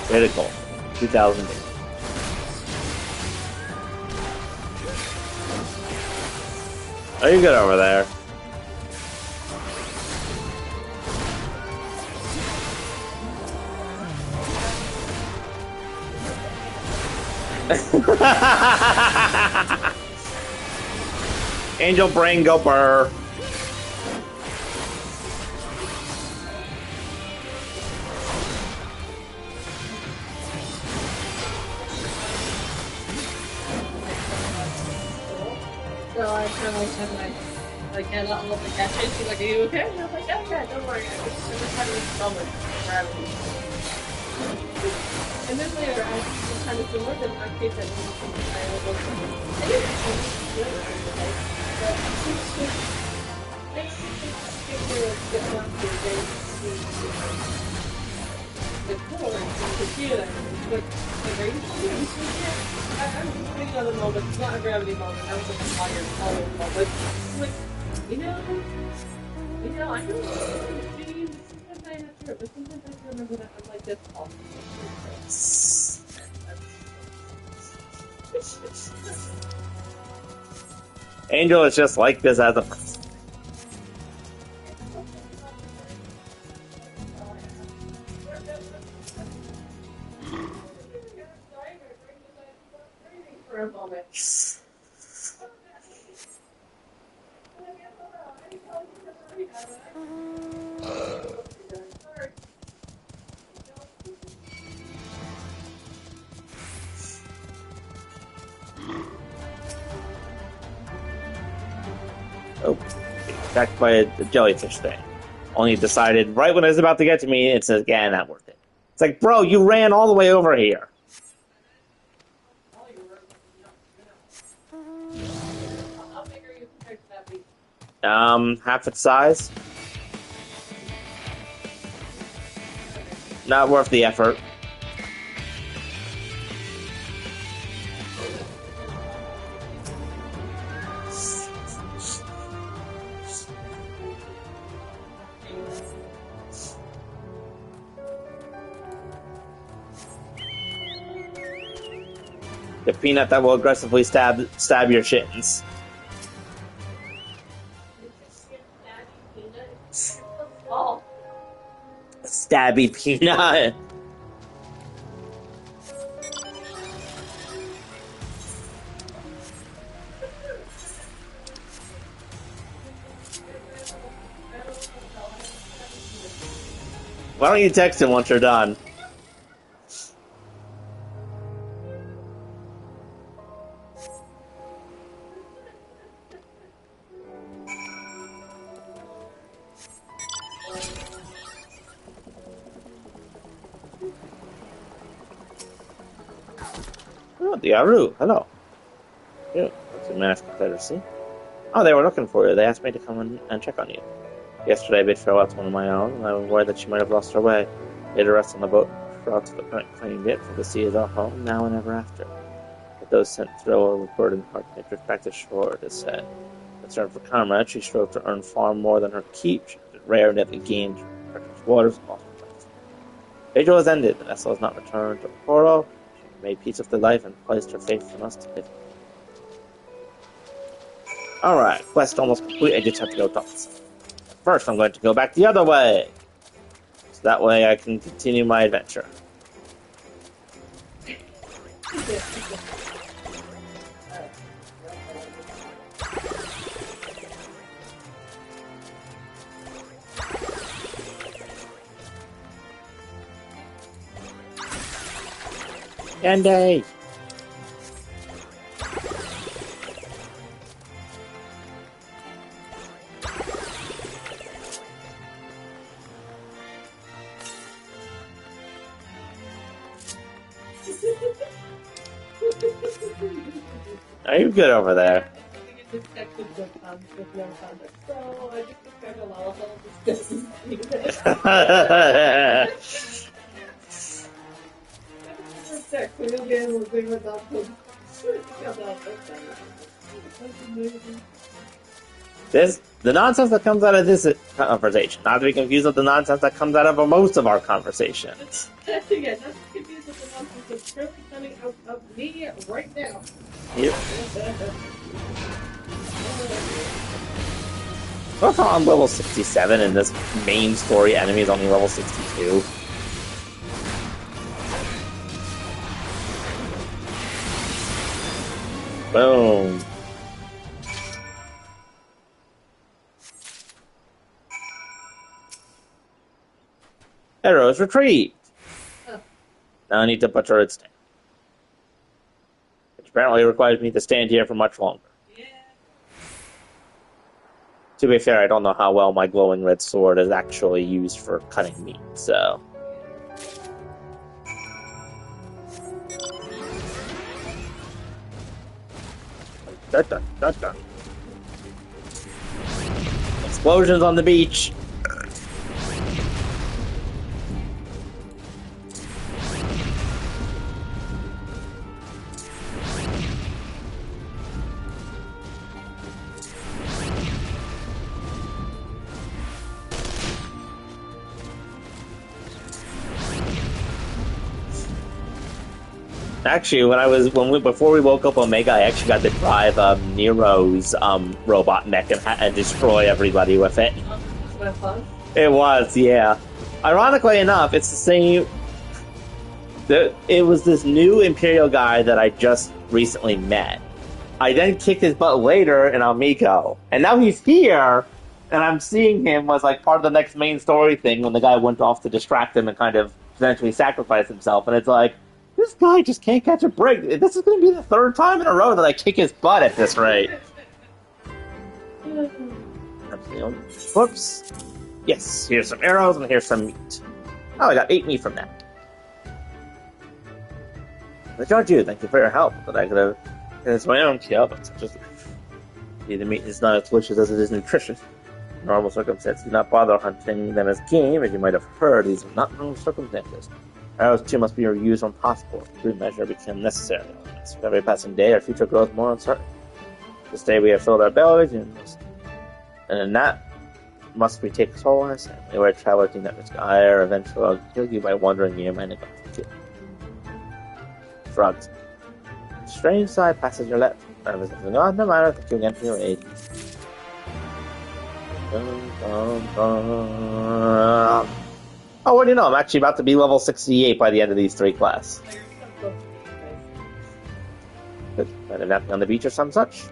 Critical. 2008. Are you good over there? Angel brain go burr. So I kind of had my hand out of the catch it. She's like, "Are you okay?" And I was like, "Yeah, don't worry. I'm just having a stomach gravity." And then later, I was kind of similar to my case that I was I'm just putting on a moment. It's not a gravity moment. That was a higher moment. Like, you know, I know sometimes I have to, but sometimes I have to remember that I'm like this all. Angel is just like this as a Oh, attacked by a jellyfish thing. Only decided right when it was about to get to me, it says, yeah, not worth it. It's like, bro, you ran all the way over here. How big are you compared to that beast? Half its size. Not worth the effort. The peanut that will aggressively stab your shins. Oh. Stabby peanut. Why don't you text him once you're done? Oh, the Aru. Hello. Yeah, that's a mask confederacy. Oh, they were looking for you. They asked me to come in and check on you. Yesterday I bid farewell to one of my own, and I was worried that she might have lost her way. Laid her rest on the boat, brought to the point claimed it, for the sea is our home, now and ever after. But those sent through with burdened heart may drift back to shore, it is said. Concerned for comrade, she strove to earn far more than her keep. She did rare and yet gained precious waters, lost her place. Vigil has ended, the vessel has not returned to Poro. She made peace with her life and placed her faith in us to live. Alright, quest almost complete, I just have to go talk to someone. First, I'm going to go back the other way. So that way I can continue my adventure. Candy! Are you good over there? The nonsense that comes out of this conversation, not to be confused with the nonsense that comes out of most of our conversations. Yeah, not to be confused with the nonsense that's currently coming out of me right now. Yep. We're on level 67 and this main story enemy is only level 62. Boom. Arrows retrieved. Oh. Now I need to butcher its stand. Which apparently requires me to stand here for much longer. Yeah. To be fair, I don't know how well my glowing red sword is actually used for cutting meat, so... Dun, dun, dun, dun. Explosions on the beach! Actually, before we woke up Omega, I actually got to drive Nero's robot mech and destroy everybody with it. Was that fun? It was, yeah. Ironically enough, it's the same. It was this new Imperial guy that I just recently met. I then kicked his butt later in Amico, and now he's here, And I'm seeing him was like part of the next main story thing when the guy went off to distract him and kind of eventually sacrifice himself. And it's like, this guy just can't catch a break. This is going to be the third time in a row that I kick his butt at this rate. Whoops. Yes, here's some arrows and here's some meat. Oh, I got 8 meat from that. I charge you. Thank you for your help. But I could have. It's my own kill, but just the meat is not as delicious as it is nutritious. In normal circumstances, do not bother hunting them as game, as you might have heard. These are not normal circumstances. Arrows too must be reused when possible. If good measure become necessary. With every passing day, our future grows more uncertain. This day we have filled our bellies, and in that must we take solace. And we were travelers do not risk ire. Eventually, I'll kill you by wandering near my neglect. Frogs. Strange side passes your left. I was nothing on, no matter. Thank you again for your aid. Oh, what do you know? I'm actually about to be level 68 by the end of these 3 classes. Good. Might have napping on the beach or some such.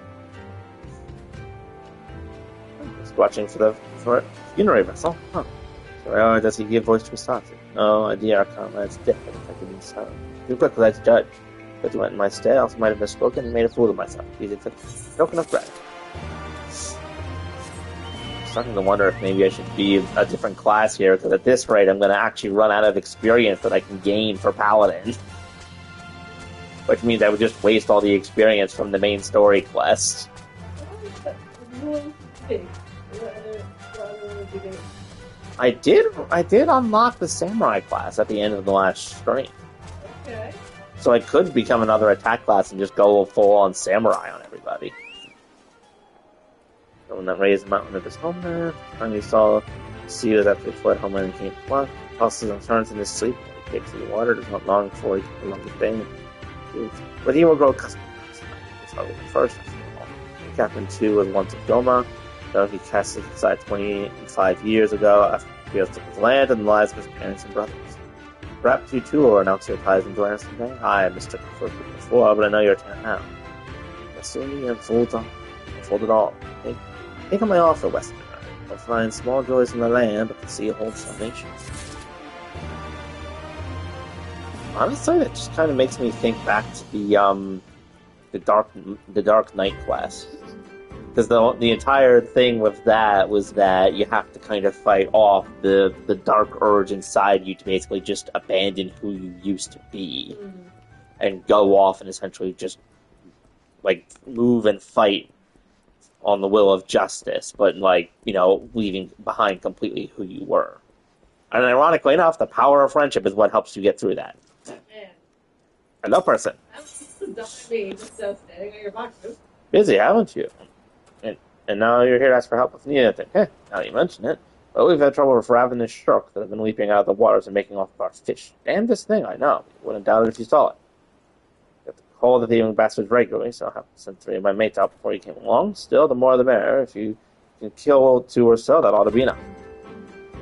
Just watching for the funerary vessel. Huh. So does he give voice to his thoughts? No idea, our comrade's death. If I could be silent. Too quick, let's judge. But you went in my stead, I also might have misspoken and made a fool of myself. These are token of gratitude. I'm starting to wonder if maybe I should be a different class here, because at this rate I'm going to actually run out of experience that I can gain for Paladin. Which means I would just waste all the experience from the main story quest. I did unlock the samurai class at the end of the last stream. Okay. So I could become another attack class and just go full-on samurai on everybody. The one that raised the mountain of his homeland. Finally saw the sea was after he fled homeland and came to flood. Tosses and turns in his sleep. He takes to the water, does not long before he can along the bay. But he will grow accustomed to this. It's probably the first after all. Captain 2 was once of Goma, though he cast it aside 25 years ago after he took his land and the lives of his parents and brothers. Perhaps you too will announce your ties and join us today. I mistook you for before, but I know you're 10 now. Soon unfold it all. Think of my offer, Westerner. You'll find small joys in the land, but the sea holds salvation. Honestly, that just kind of makes me think back to the Dark Knight class. Because the entire thing with that was that you have to kind of fight off the dark urge inside you to basically just abandon who you used to be. And go off and essentially just like move and fight on the will of justice, but like, you know, leaving behind completely who you were. And ironically enough, the power of friendship is what helps you get through that. Man. Hello, person. Busy, haven't you? And now you're here to ask for help if you need anything. Now you mention it. Well, we've had trouble with ravenous sharks that have been leaping out of the waters and making off with our fish. Damnedest thing, I know. You wouldn't doubt it if you saw it. You have to call the thieving bastards regularly, so I'll have to send 3 of my mates out before you came along. Still, the more the merrier. If you can kill 2 or so, that ought to be enough.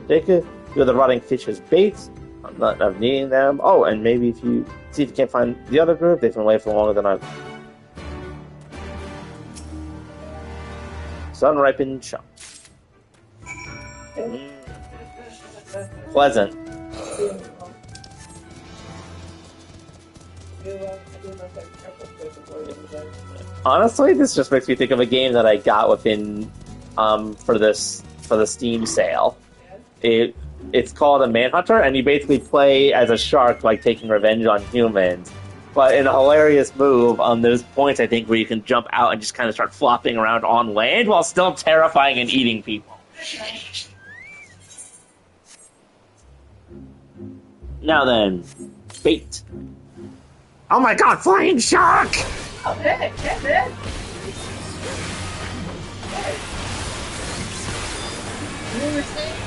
Take a few of the rotting fish as baits. I'm not of needing them. Oh, and maybe if you see if you can't find the other group, they've been away for longer than I've... Sun-ripened chunk. Pleasant. Honestly, this just makes me think of a game that I got within for the Steam sale. It's called a Manhunter, and you basically play as a shark, like taking revenge on humans. But in a hilarious move, there's points, I think, where you can jump out and just kind of start flopping around on land while still terrifying and eating people. Now then, bait. Oh my god, flying shark! Oh, man, get it! You were saying?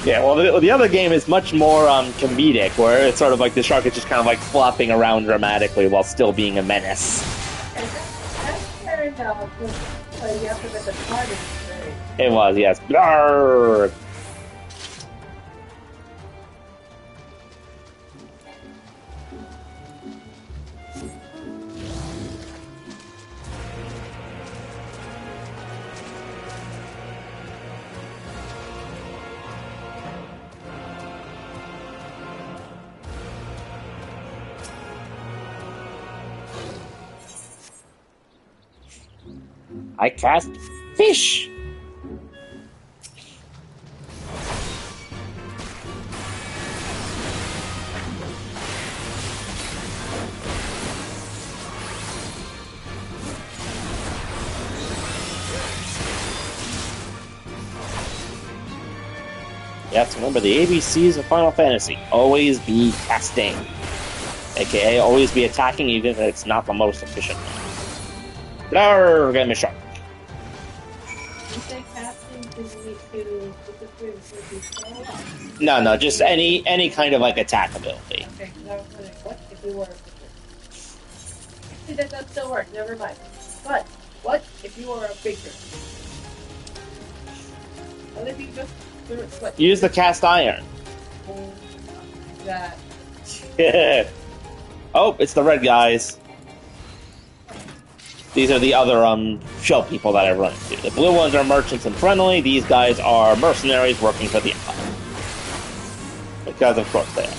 Yeah, well, the other game is much more comedic, where it's sort of like the shark is just kind of like flopping around dramatically while still being a menace. It was, yes. Blarg! I cast fish. You have to remember the ABCs of Final Fantasy. Always be casting. AKA, always be attacking even if it's not the most efficient one. Blarr, get me shot. You say casting, do you need to specifically refer to No, just any kind of like attack ability. Okay, because I was wondering, what if we were a creature? See, that still works, never mind. But, what if you were a creature? What if you just what? Use the cast iron. That. Oh, it's the red guys. These are the other shell people that I run into. The blue ones are merchants and friendly. These guys are mercenaries working for the Empire. Because of course they are.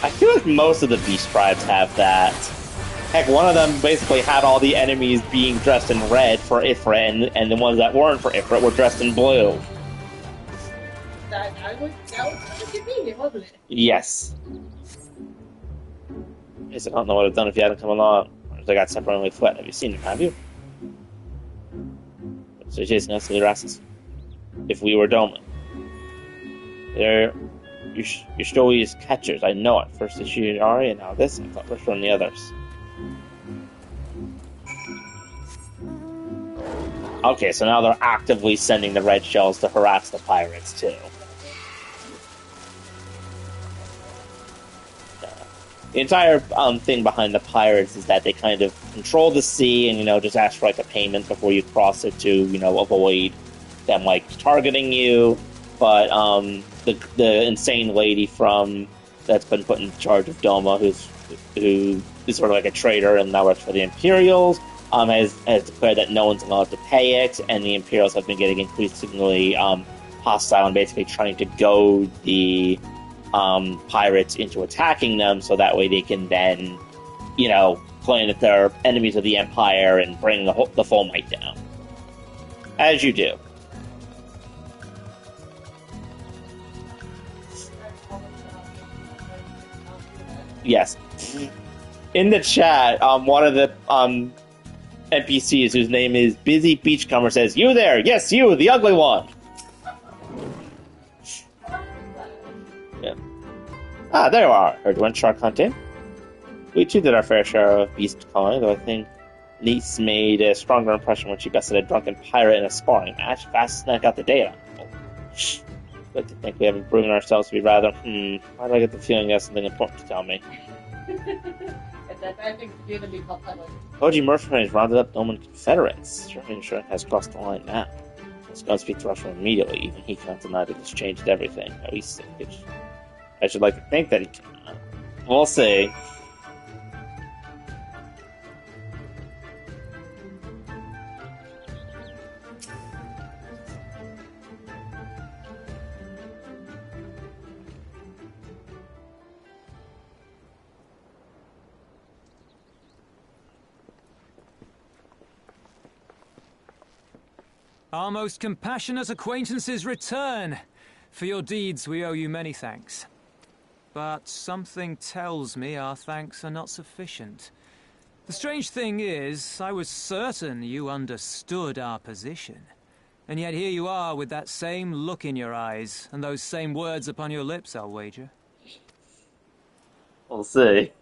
I feel like most of the beast tribes have that. Heck, one of them basically had all the enemies being dressed in red for Ifrit, and the ones that weren't for Ifrit were dressed in blue. That was kind of convenient, wasn't it? Yes. I guess I don't know what I've done if you hadn't come along. They got separated with Flet. Have you seen him, have you? So chasing us to the Rassus. If we were Doman. You should always catchers, I know it. First the Shiori and now this, I thought first from the others. Okay, so now they're actively sending the red shells to harass the pirates, too. The entire thing behind the pirates is that they kind of control the sea and, just ask for, like, a payment before you cross it to, avoid them, like, targeting you. But the insane lady that's been put in charge of Doma, who is sort of like a traitor and now works for the Imperials, has declared that no one's allowed to pay it, and the Imperials have been getting increasingly hostile and basically trying to goad the pirates into attacking them, so that way they can then, claim that they're enemies of the Empire and bring the full might down. As you do. Yes. In the chat, one of the NPCs whose name is Busy Beachcomber says, "You there? Yes, you, the ugly one." Yeah. Ah, there you are. Heard you went shark hunting. We too did our fair share of beast calling, though I think Niece made a stronger impression when she bested a drunken pirate in a sparring match. Fast as I got the data. Good to think we haven't proven ourselves to be rather, why do I get the feeling you have something important to tell me? Koji mercenaries rounded up Doman Confederates. Sure has crossed the line now. Let's go and speak to Russell immediately. Even he can't deny that it's changed everything. At least I should like to think that he cannot. We'll see. Our most compassionate acquaintances return. For your deeds we owe you many thanks. But something tells me our thanks are not sufficient. The strange thing is, I was certain you understood our position. And yet here you are with that same look in your eyes, and those same words upon your lips, I'll wager. We'll see.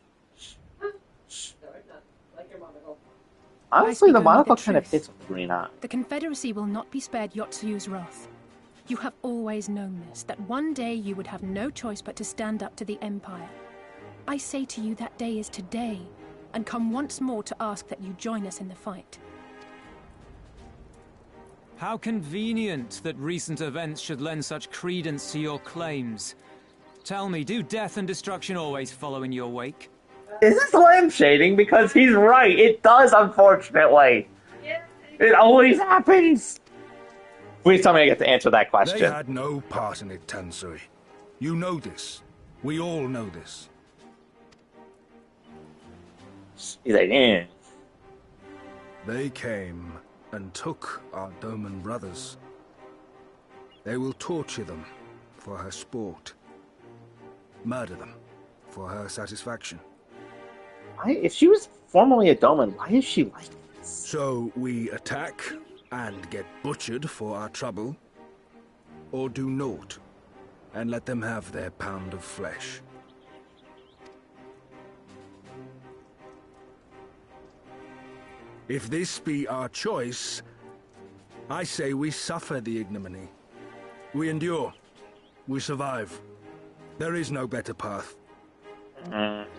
Honestly, the monocle kind of fits with Green Eye. The Confederacy will not be spared Yotsu's wrath. You have always known this, that one day you would have no choice but to stand up to the Empire. I say to you that day is today, and come once more to ask that you join us in the fight. How convenient that recent events should lend such credence to your claims. Tell me, do death and destruction always follow in your wake? Is this lamp shading? Because he's right. It does, unfortunately. Yeah. It always happens. Please tell me I get to answer that question. They had no part in it, Tansui. You know this. We all know this. He's like, eh. They came and took our Doman brothers. They will torture them for her sport. Murder them for her satisfaction. Why, if she was formerly a Doman, why is she like this? So we attack and get butchered for our trouble, or do naught and let them have their pound of flesh. If this be our choice, I say we suffer the ignominy. We endure. We survive. There is no better path.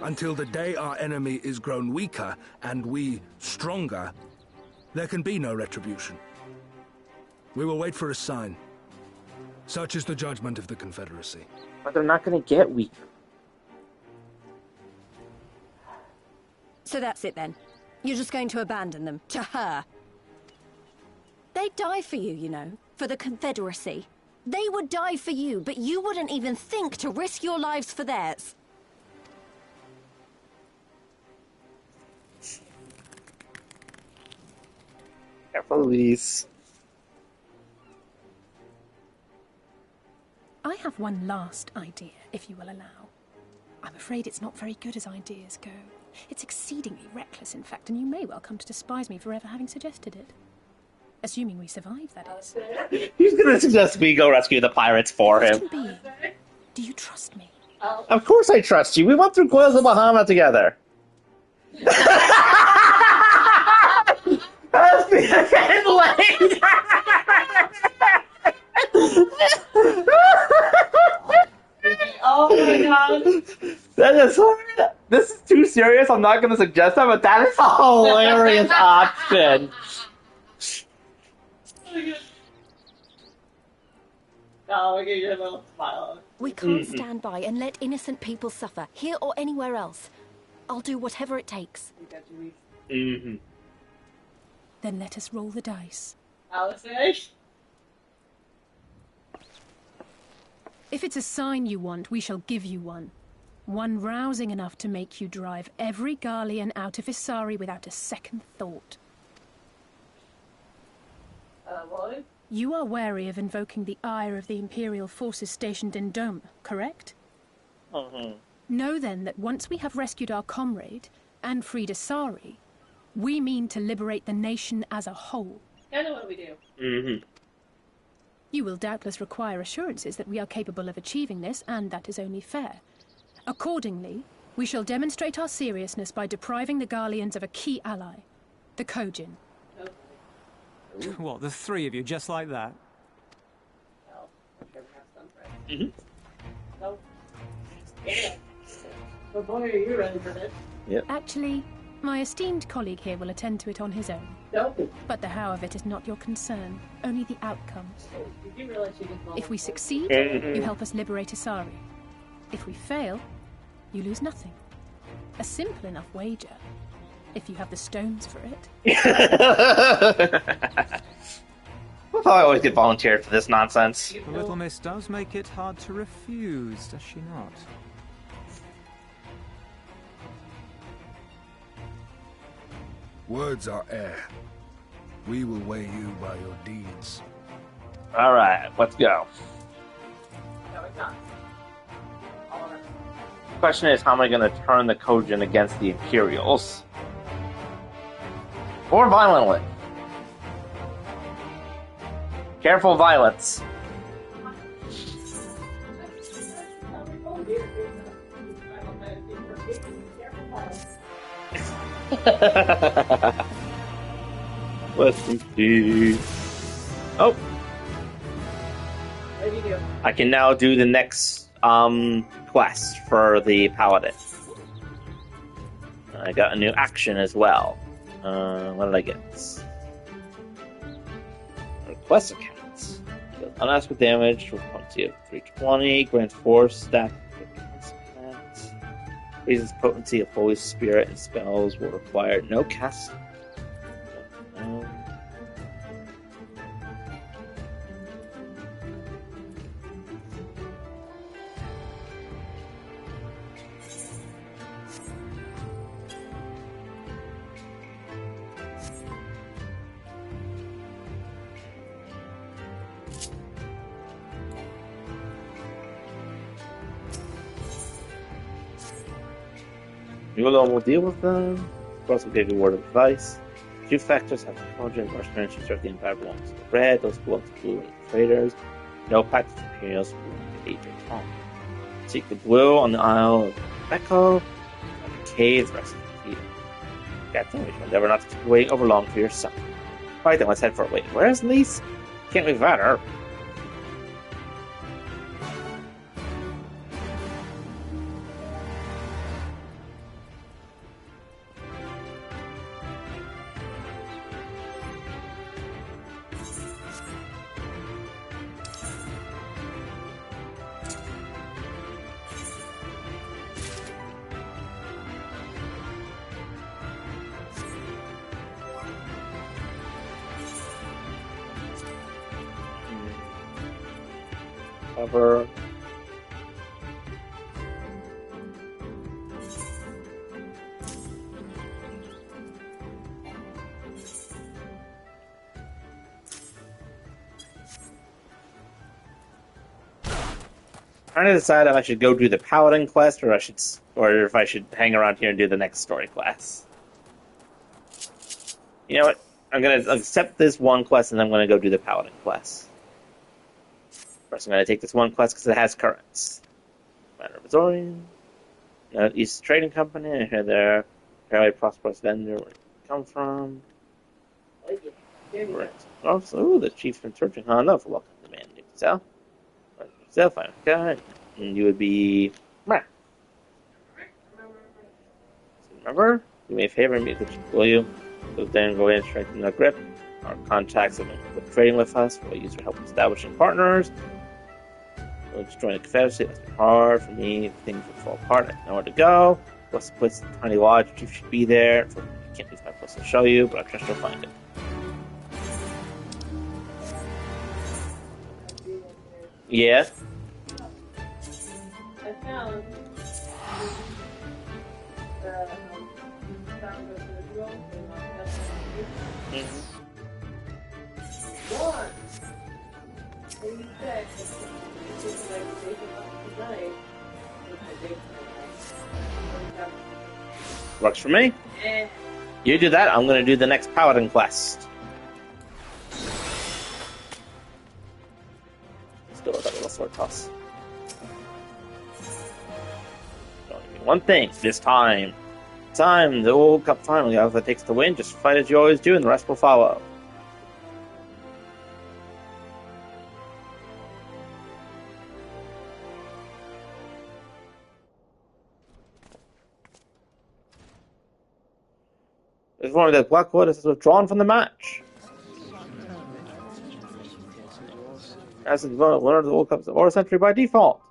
Until the day our enemy is grown weaker and we stronger, there can be no retribution. We will wait for a sign. Such is the judgment of the Confederacy. But they're not going to get weaker. So that's it then. You're just going to abandon them to her. They'd die for you, you know, for the Confederacy. They would die for you, but you wouldn't even think to risk your lives for theirs. Careful, Elise. I have one last idea, if you will allow. I'm afraid it's not very good as ideas go. It's exceedingly reckless, in fact, and you may well come to despise me for ever having suggested it. Assuming we survive, that is. He's going to suggest we go rescue the pirates for him. Can be. Do you trust me? Of course I trust you. We went through Coils of Bahama together. Let's be again late. Oh my god. That is hard. This is too serious. I'm not going to suggest that, but that is a hilarious option. Oh, look at your little smile. We can't stand by and let innocent people suffer, here or anywhere else. I'll do whatever it takes. Mm-hmm. Then let us roll the dice. Alice? If it's a sign you want, we shall give you one. One rousing enough to make you drive every Garlean out of Isari without a second thought. What? You are wary of invoking the ire of the Imperial forces stationed in Dome, correct? Know then that once we have rescued our comrade and freed Isari, we mean to liberate the nation as a whole. Kind of what we do. Mm-hmm. You will doubtless require assurances that we are capable of achieving this, and that is only fair. Accordingly, we shall demonstrate our seriousness by depriving the Garleans of a key ally, the Kojin. What, the three of you, just like that? Well, I'm sure we have some friends. So, yeah. But boy, are you ready for this? Yep. Actually, my esteemed colleague here will attend to it on his own. Nope. But the how of it is not your concern, only the outcome. Did you realize you just If we succeed, you help us liberate Isari. If we fail, you lose nothing. A simple enough wager, if you have the stones for it. We'll probably always get volunteered for this nonsense. The little miss does make it hard to refuse, does she not? Words are air. We will weigh you by your deeds. Alright, let's go. No, it's not. The question is, how am I going to turn the Kojin against the Imperials? Or violently? Careful violence. Let's see. Oh! What do you do? I can now do the next quest for the Paladin. I got a new action as well. What did I get? Quest accounts. Unasked with damage for potency of 320, grants 4 stack. Raises potency of Holy Spirit and spells will require no cast. Mulo will deal with them. Of course, we'll give you a word of advice. Two factors have technology and mercenaries who serve the Empire belong to the red, those belong to blue and traders. No pact with Imperials belong to 8 or Tom. Seek the blue on the Isle of Echo, and the cave the rest of the fleet. Captain, we shall endeavor not to keep you waiting over long for your son. Right then, let's head for it. Wait, where's Lise? Can't leave without her. Cover. Trying to decide if I should go do the Paladin quest or if I should hang around here and do the next story class. You know what? I'm gonna accept this one quest and then I'm gonna go do the Paladin quest. First, I'm gonna take this one quest because it has currents. Matter of Azorian. East Trading Company. I hear they're a fairly prosperous vendor. Where did it come from? Right. Also, the chief's been searching hard enough for welcome to man. You can tell. Yourself, I'm okay. And you would be. Remember? Do me a favor and meet the chief, will you? So then go in and strengthen the grip. Our contacts have been trading with us. We'll use your help in establishing partners. We'll just join the Confederacy. That's been hard for me. Things will fall apart. I know where to go. What's the place? Tiny Lodge. The chief should be there. I can't leave my place to show you, but I trust you'll find it. Yeah. I found one. And you check tonight. Works for me. You do that. I'm going to do the next Paladin quest. Let's go with that little sword toss. Only one thing this time. The World Cup final. If it takes the win, just fight as you always do, and the rest will follow. It's warned that Blackwood is withdrawn from the match. As the winner of the World Cup of Century by default.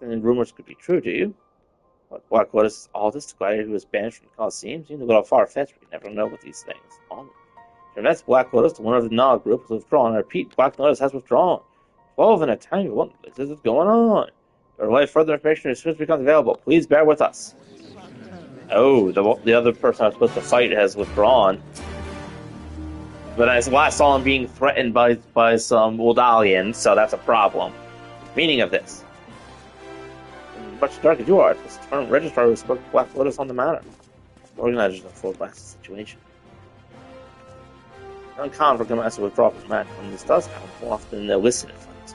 And rumors could be true, do you? But Blackwood is all this gladiator who was banished from the Coliseum. Seems a little far-fetched, but you never know with these things. That's Black Lotus, the winner of the Nile group, has withdrawn. I repeat, Black Lotus has withdrawn. 12 in a tangle. What is going on? We'll relay further information as soon as it becomes available. Please bear with us. Oh, the other person I was supposed to fight has withdrawn. But I last saw him being threatened by some Uldalians, so that's a problem. Meaning of this. Much dark as you are, this current registrar who spoke to Black Lotus on the matter. Organizers of full blast situation. Uncommon for Gomez to withdraw from the match. When this does happen, more often than illicit fights.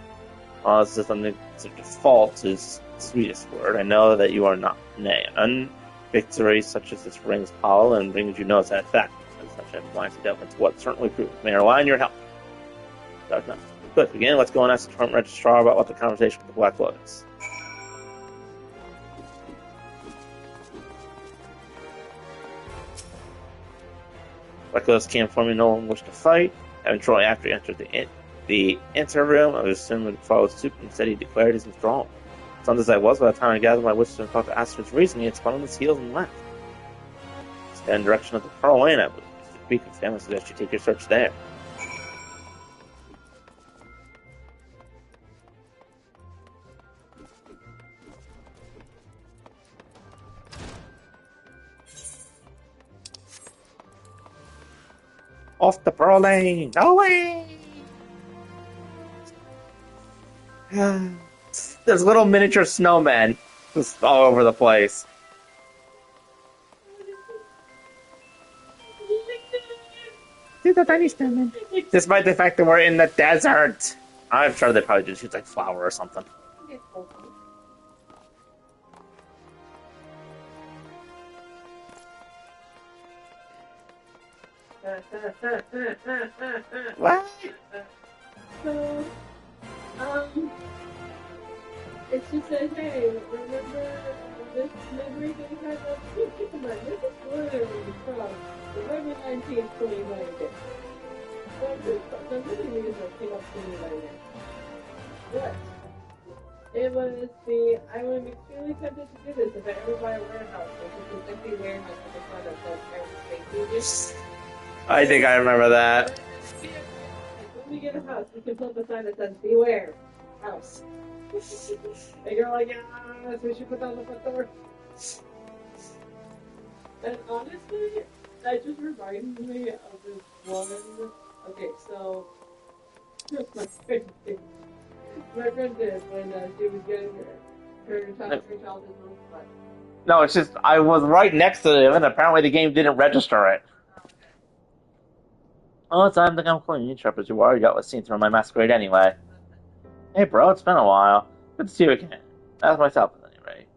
This is something to default is the sweetest word. I know that you are not. Nay, an victory such as this rings hollow and brings you no satisfaction. As such, I have blind to delve into what certainly proves. May I rely on your help? Dark enough. Good. Begin. Let's go and ask the current registrar about what the conversation with the Black Lotus. Black Lotus came for me, no one wished to fight. Having shortly after he entered the ante room, I was assuming to follow suit, and said he declared his withdrawal. Stunned as I was, by the time I gathered my wits and thought to ask his reason, he had spun on his heels and left. Stand in the direction of the Pearl Lane, I believe. To speak of family, suggest you take your search there. Off the Pearl Lane! Away! There's little miniature snowmen just all over the place. See the tiny snowman. Despite the fact that we're in the desert. I'm sure they probably just use like flour or something. What? So, it just said, hey, remember this memory that we had last week? Keep in mind, this is literally from November 19th, 2019. The movie news that came up to me right now. What? It was the, I would be extremely tempted to do this if I ever buy a warehouse, which is an empty warehouse with a sign that says aerospace. I think I remember that. When we get a house, we can put the sign that says beware, house. And you're like, yeah, we should put that on the front door. And honestly, that just reminds me of this woman. Okay, so, my friend did when she was getting her child is notified. No, it's just, I was right next to them, and apparently the game didn't register it. Oh, it's time to come clean, Intrepid. You already got what's seen through my masquerade anyway. Hey, bro, it's been a while. Good to see you again. That's myself, at any rate.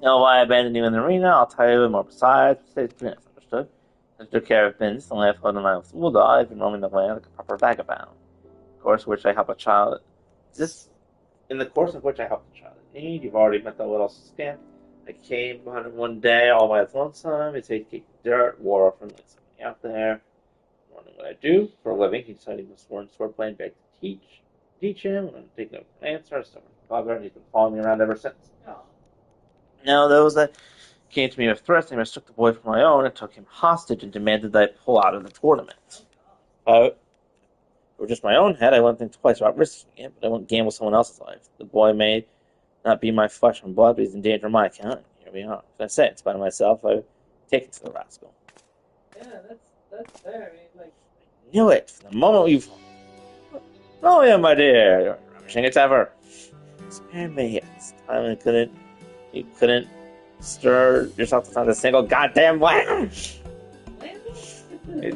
You know why I abandoned you in the arena? I'll tell you more besides. Understood? I took care of Vince, and left when I was old. I've been roaming the land like a proper vagabond. Of course, which I help a child. In the course of which I helped a child in need. You've already met the little scamp. I came one day all by its lonesome. It's a dirt, war from like something out there. Wondering what I do for a living. He decided he was sworn sword playing back to teach him. I'm taking up an answer. So and he's been following me around ever since. Oh. Now those that came to me with threats, I mistook the boy for my own and took him hostage and demanded that I pull out of the tournament. For just my own head, I wouldn't think twice about risking it, but I wouldn't gamble someone else's life. The boy may not be my flesh and blood, but he's in danger of my account. Here we are. As I say, in spite of myself, I've taken to the rascal. Yeah, that's fair. I mean, like, I knew it from the moment you've. Oh yeah, my dear, you're ravishing as ever. Spare me. It's time you couldn't stir yourself to sound a single goddamn lamb. It's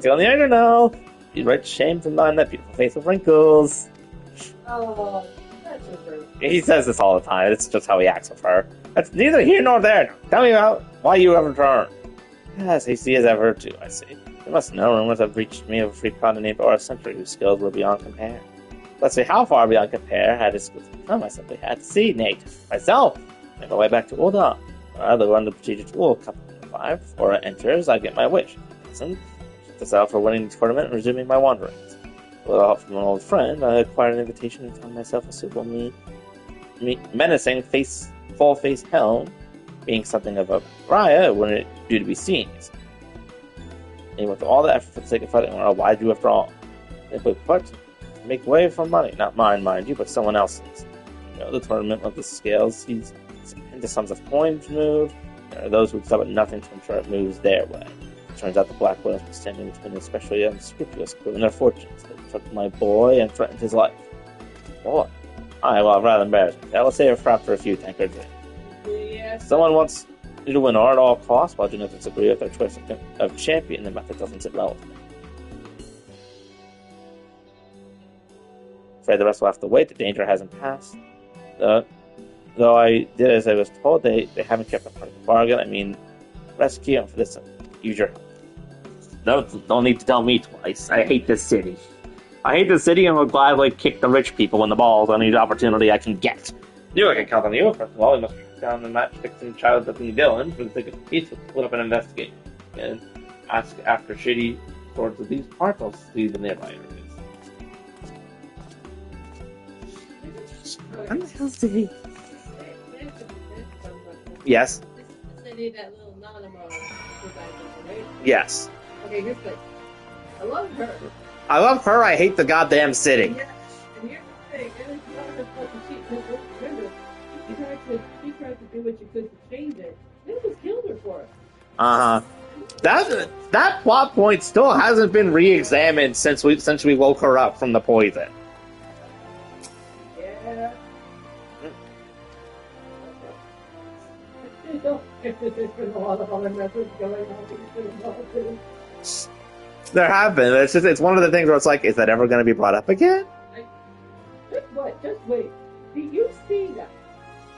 the only I don't know. You'd right shame to mind that beautiful face with wrinkles. oh, that's a bird. He says this all the time. It's just how he acts with her. That's neither here nor there. Tell me about why you have returned. Yes, hasty as ever, too, I see. You must know rumors have reached me of a free prodigy named or a century whose skills were beyond compare. Let's see how far beyond compare had his skills become. I simply had to see Nate myself. Make my way back to Ulda. I run the procedure to Ul Cup 5. Before it enters, I get my wish. Listen, this out for winning the tournament and resuming my wanderings. With a help from an old friend, I acquired an invitation and found myself a suitable menacing full-face helm, being something of a pariah, wouldn't it do to be seen? And with all the effort for the sake of fighting, why do you after all? Simply put, make way for money. Not mine, mind you, but someone else's. You know, the tournament of the scales sees into sums of coins moved. There are those who stop at nothing to ensure it moves their way. Turns out the Black Whales were standing between the especially unscrupulous crew and their fortunes. They took my boy and threatened his life. Boy. Well, rather embarrassing. Let's save it for after a few tankards in. Yeah. Someone wants you to win or at all costs, while I do not disagree with their choice of champion. The method doesn't sit well with me. Afraid the rest will have to wait. The danger hasn't passed. Though I did as I was told, they haven't kept a part of the bargain. I mean, rescue and for this, use your help. No, don't need to tell me twice. I hate this city. I hate this city and will gladly kick the rich people in the balls on any opportunity I can get. I can count on you. First of all, we must track down the match-fixing child-looking villain for the sake of peace. We'll split up and investigate. And ask after shady swords of these parts. I'll see the nearby areas. What the hell's the city? Yes. This city that little Nanamo right? Yes. Okay, here's the thing. I love her. I love her. I hate the goddamn city. Yeah, and here's the thing. And it's not her fault that she remember, she tried to do what she could to change it. They just killed her for it. That plot point still hasn't been re-examined since we woke her up from the poison. Yeah. don't think that there's been a lot of other methods going on that you've been involved in. There have been. It's one of the things where it's like, is that ever going to be brought up again? Just wait. Do you see that?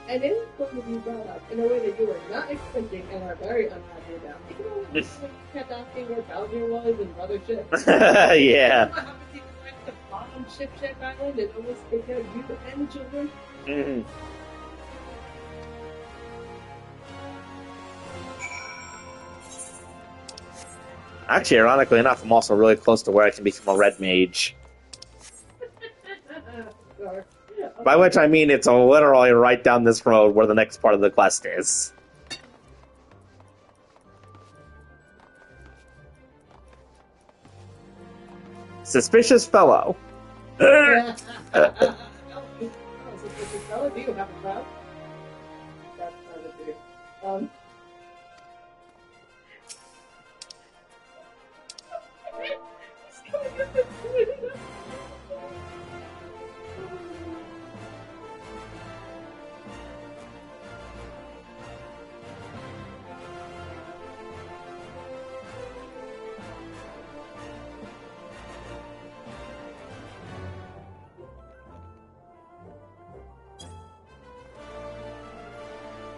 And it is going to be brought up in a way that you were not expecting and are very unhappy about. You know, when you kept asking where Bowser was and other shit. Yeah. How was he going to bottom Ship Island and almost take out you and children? Mm-hmm. Actually, ironically enough, I'm also really close to where I can become a red mage. Sure. By which I mean it's literally right down this road where the next part of the quest is. Suspicious fellow. Suspicious fellow, do you have a crowd? That's not a big.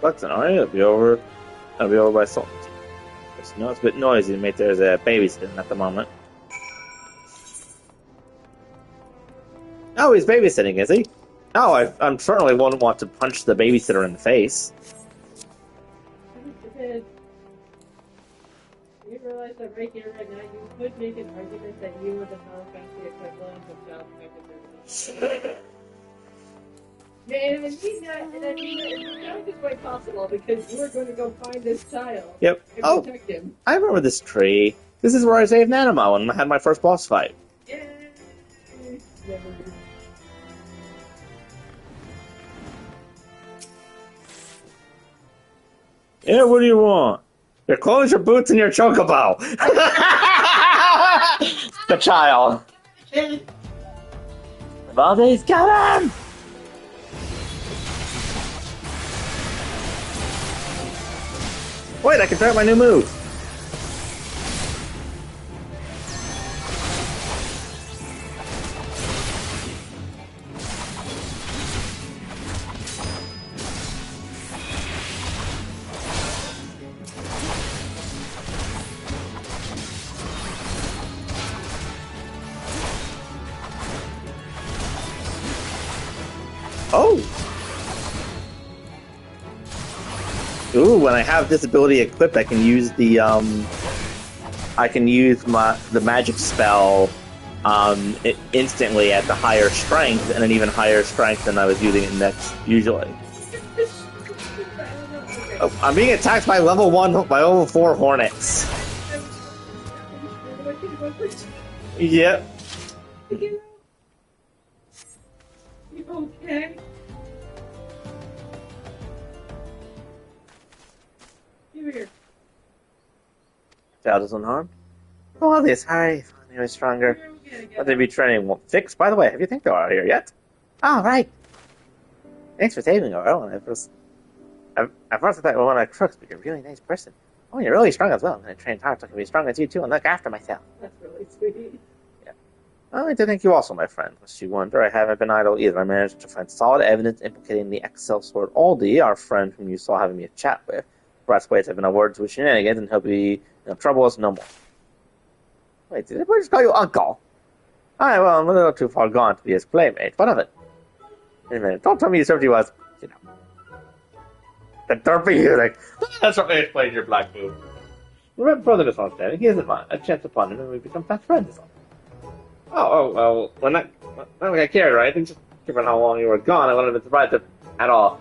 What's an eye? I'll be over by Sultan. Just know it's a bit noisy, mate. There's a babysitting at the moment. Oh, he's babysitting, is he? Oh, I certainly wouldn't want to punch the babysitter in the face. You realize that right here, right now, you could make an argument that you were the Final Fantasy equivalent of child protective services. Yeah, and I mean that is quite possible because you were going to go find this child Yep. and protect him. I remember this tree. This is where I saved Nanamo and I had my first boss fight. Yay! Memories. Yeah, what do you want? Your clothes, your boots, and your chocobo. The child. Valdez, got him! Wait, I can try out my new move. Oh! Ooh, when I have this ability equipped, I can use the the magic spell instantly at the higher strength, and an even higher strength than I was using it next usually. Oh, I'm being attacked by level 4 hornets. Yep. You okay? Give here. Child is unharmed. Oh, this high. Finally, was stronger. Let there be training 6. By the way, have you think they're out here yet? Oh, right. Thanks for saving her, Earl. At first I thought you were one of the crooks, but you're a really nice person. Oh, you're really strong as well. I'm going to train hard so I can be strong as you too and look after myself. That's really sweet. Yeah. I'd like to thank you also, my friend. Lest you wonder, I haven't been idle either. I managed to find solid evidence implicating the Excel Sword Aldi, our friend whom you saw having me a chat with. Brass ways have been a word to shenanigans and hope he trouble us no more. Wait, did everybody just call you Uncle? Alright, well, I'm a little too far gone to be his playmate. What of it? Wait a minute, don't tell me you served you as, the derpy you like. That's what explains your black move. Remember brother is outstanding. He isn't mine. A chance upon him and we become fast friends. Well, when that got carried, right? I think just given how long you were gone, I wouldn't have been surprised at all.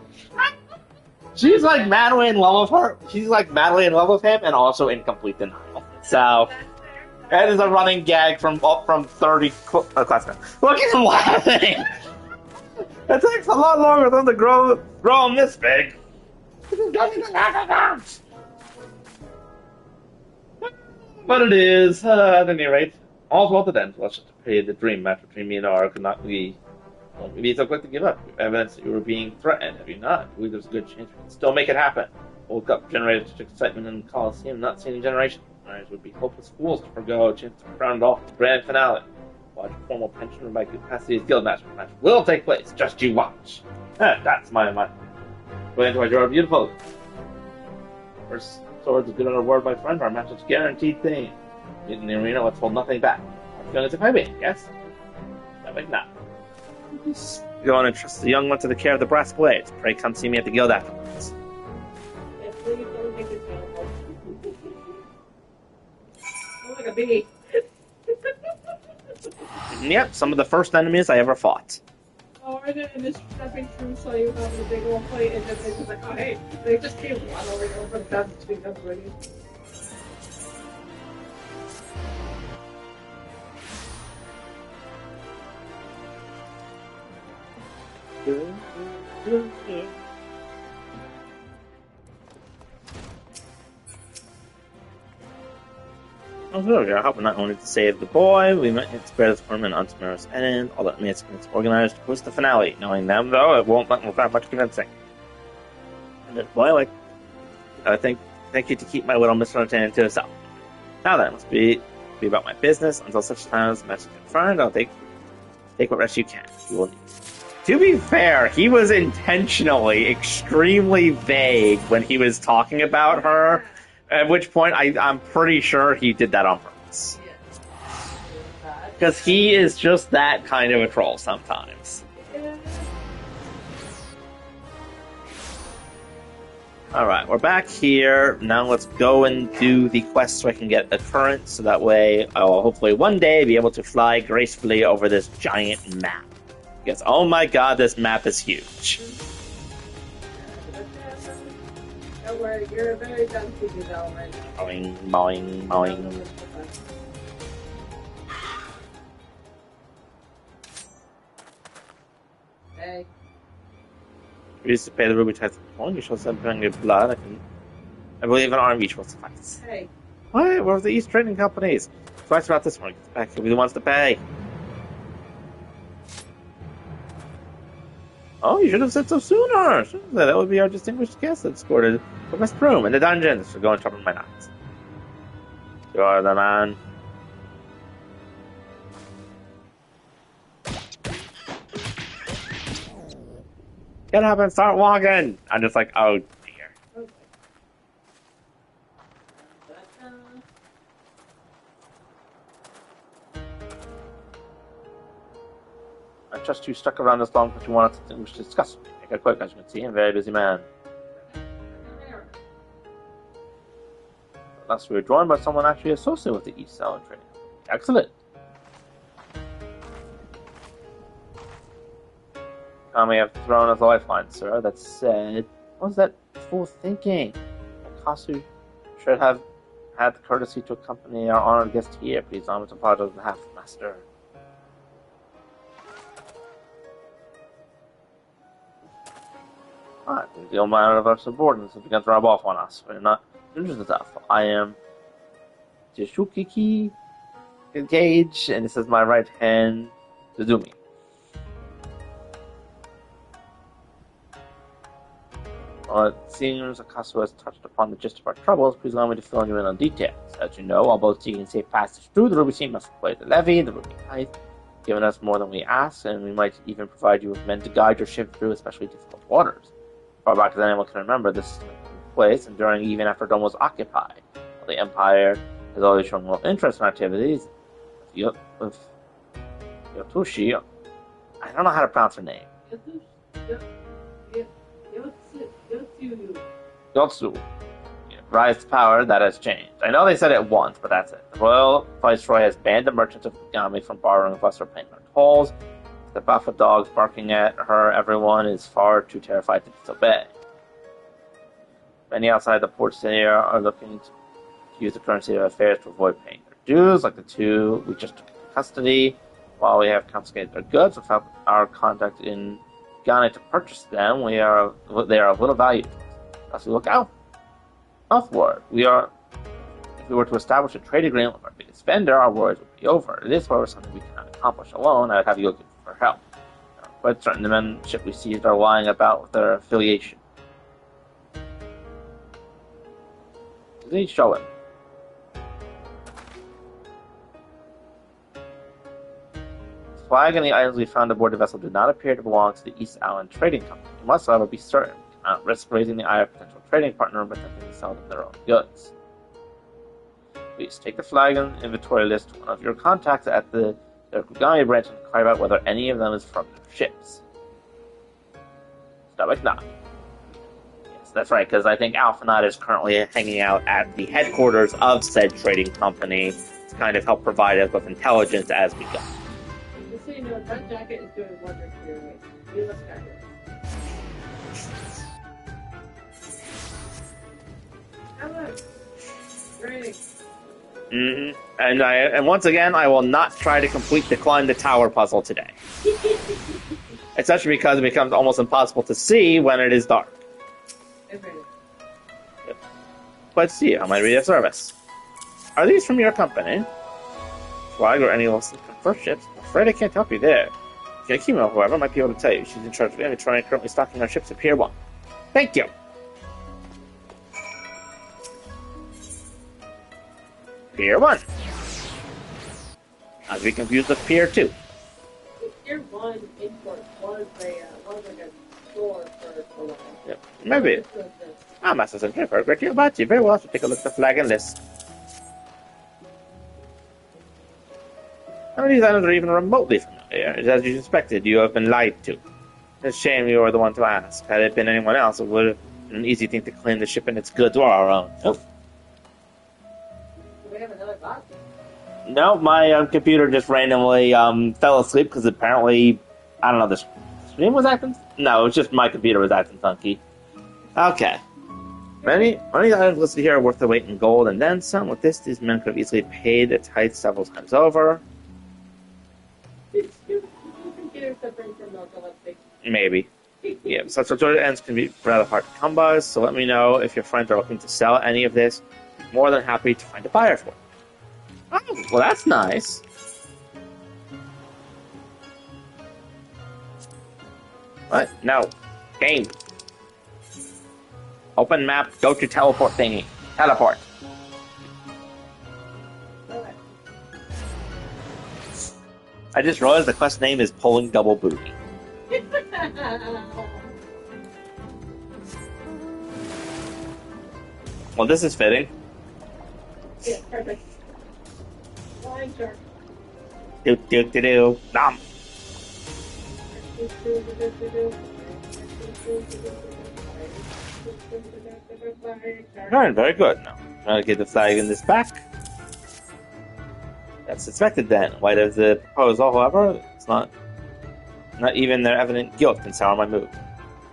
She's like madly in love with her. She's like madly in love with him and also in complete denial. So, that is a running gag from 30 classmates. Look at him laughing! It takes a lot longer for them to grow them this big. But it is, at any rate, all's well that ends. Let's just pay the dream match between me and Ara could not be so quick to give up. Evidence that you were being threatened, have you not? I believe there's a good chance we can still make it happen. woke up, generated such excitement in the Coliseum not seen in generations. Miners would be hopeless fools to forgo a chance to round off the grand finale. Watch a formal pension by capacity as guild master match will take place. Just you watch. That's my way into your beautiful. First swords a good reward, my friend. Our match is guaranteed thing. In the arena, let's hold nothing back. I'm feeling as if I win, yes? I think not. You want to trust the young one to the care of the brass blades. Pray come see me at the guild afterwards. Yes, please don't take this terrible. Oh, like a bee. Yep, some of the first enemies I ever fought. Oh, and then this stepping through saw you having a big old fight, and then they just like, oh hey, they just came one over and over and between us already. Oh, good. We are helping not only to save the boy, we might spare this tournament on tomorrow's end. All that means it's organized to host the finale. Knowing them, though, it won't require much convincing. And this boy, thank you to keep my little misunderstanding to himself. Now then, let's be about my business. Until such time as the message is confirmed, I'll take what rest you can. You will need. To be fair, he was intentionally extremely vague when he was talking about her. At which point, I'm pretty sure he did that on purpose. Because he is just that kind of a troll sometimes. Alright, we're back here. Now let's go and do the quest so I can get a current, so that way I will hopefully one day be able to fly gracefully over this giant map. Because, oh my god, this map is huge. Don't worry, you're very done to development. Boing. Hey. We used to pay the ruby tax on. You shall send your blood. I believe an arm each will suffice. Hey. What? Where are the East trading companies? Twice about this one. Get back. You'll be the ones to pay. Oh, you should have said so sooner. That would be our distinguished guest that escorted the best room in the dungeons for going top of my knots. You're the man. Get up and start walking. I'm just like, oh dear. Okay. I trust you stuck around this long because you wanted something we should discuss with me. Make it quick, as you can see. I'm a very busy man. Unless we were joined by someone actually associated with the East Cell and Trading. Excellent. Kami have thrown us a lifeline, sir. That said, what was that fool thinking? Kasu should have had the courtesy to accompany our honored guest here. Please allow me to apologize on behalf of the master. Alright, the old matter of our subordinates have begun to rub off on us. We're not interested enough. I am Jishukiki Gage, and this is my right hand, Zuzumi. Well, it seems Akasu has touched upon the gist of our troubles. Please allow me to fill you in on details. As you know, although seeking safe passage through the Ruby Sea must play the levy, the Ruby Tithe, given us more than we ask, and we might even provide you with men to guide your ship through especially difficult waters. Far back as anyone can remember, this place, enduring even after Dome was occupied. While the Empire has always shown more interest in activities with Yotushi, I don't know how to pronounce her name. Yotsu. Rise to power, that has changed. I know they said it once, but that's it. The Royal Viceroy has banned the merchants of Kagami from borrowing with us or paying their tolls. The Buffa dogs barking at her, everyone is far too terrified to disobey. Many outside the port city are looking to use the current state of affairs to avoid paying their dues, like the two we just took into custody. While we have confiscated their goods without our contact in Ghana to purchase them, they are of little value to us. As we look outward, if we were to establish a trade agreement with our biggest vendor, our worries would be over. It is, however, something we cannot accomplish alone. I would have you looking for help. I'm quite certain the men ship we seized are lying about with their affiliation. He's showing. The flag and the items we found aboard the vessel do not appear to belong to the East Island Trading Company. We must, however, be certain. We cannot risk raising the ire of a potential trading partner by attempting to sell them their own goods. Please take the flag and inventory list to one of your contacts at the Kugami branch and inquire about whether any of them is from your ships. Stomach nod. Yes, that's right, because I think Alphanot is currently hanging out at the headquarters of said trading company to kind of help provide us with intelligence as we go. Just so you know, that jacket is doing wonders for your waist. You look fabulous. How much? Great. And once again, I will not try to complete the climb the tower puzzle today. Especially because it becomes almost impossible to see when it is dark. But see, how might be of service? Are these from your company? Flag or any lessons from first ships? I'm afraid I can't help you there. Yakimo, however, might be able to tell you. She's in charge of inventory and currently stocking our ships at Pier 1. Thank you! Pier 1. Not to be confused with Pier 2. Pier 1 import was like a store for a while. Yep, maybe. Master Sentry, for a great deal about you. Very well, so take a look at the flag and list. None of these items are even remotely familiar. As you suspected, you have been lied to. It's a shame you were the one to ask. Had it been anyone else, it would have been an easy thing to claim the ship and its goods were our own. Nope. Do we have another box? No, my computer just randomly fell asleep because apparently, I don't know, the screen was acting? No, it was just my computer was acting funky. Okay. Many of the items listed here are worth the weight in gold, and then some. With this, these men could have easily paid the tithe several times over. Maybe. Yeah, such sort of ends can be rather hard to come by, so let me know if your friends are looking to sell any of this. I'm more than happy to find a buyer for it. Oh, well, that's nice. What? No. Game. Open map, go to teleport thingy. Teleport. I just realized the quest name is Pulling Double Booty. Well, this is fitting. Yeah, perfect. Flying shark. Do. Nom. Alright, very good. Now, I'm going to get the flag in this back. That's suspected then. In light of the proposal, however, it's not even their evident guilt can sour my mood.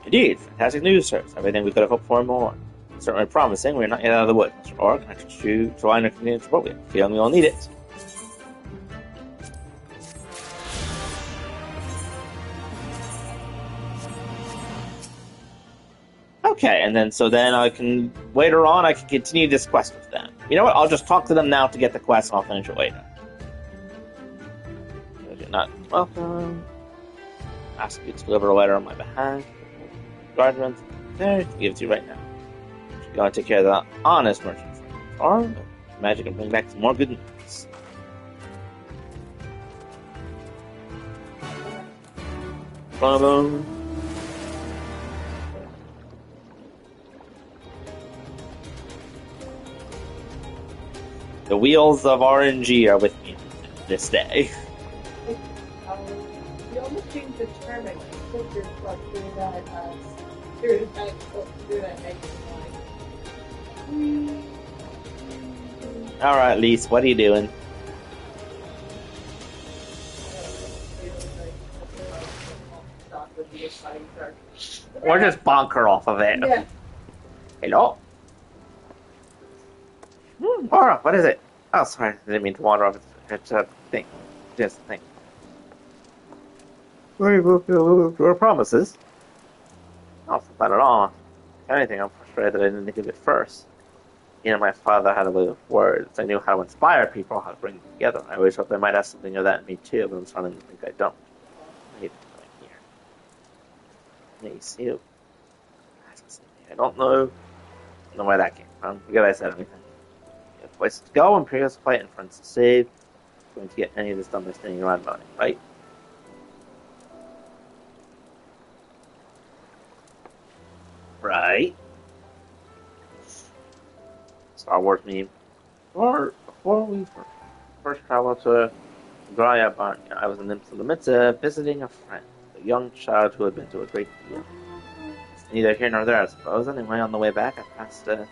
Indeed, fantastic news, sir. It's everything we could have hoped for and more. Certainly promising, we're not yet out of the woods, Mr. Orr. I trust you to line our convenience appropriate. Feeling we all need it. Okay, and then I can later on I can continue this quest with them. You know what? I'll just talk to them now to get the quest, and I'll finish it later. You're not welcome. Ask you to deliver a letter on my behalf. Guardian, there, give it to you right now. Should go and take care of the honest merchant or magic and bring back some more good news. Boom. The wheels of RNG are with me this day. You almost changed the term and put your truck through that exit line. Alright, Lise, what are you doing? Or just bonk her off of it. Yeah. Hello? Laura, what is it? Oh, sorry, I didn't mean to wander off. It's a thing. Just a thing. Your promises? Oh, not at all. If anything, I'm frustrated that I didn't think of it first. You know, my father had a way of words. I knew how to inspire people, how to bring them together. I always hoped they might have something of that in me too, but I'm starting to think I don't. I hate coming here. Me too. I don't know where that came from. Forget I said anything. places to go, Imperial fight, and friends to save. Going to get any of this done by standing around moaning, right? Right. Star Wars meme. Before we first traveled to Graya Barn, I was in the midst of visiting a friend, a young child who had been to a great deal. It's neither here nor there, I suppose. Anyway, on the way back, I passed a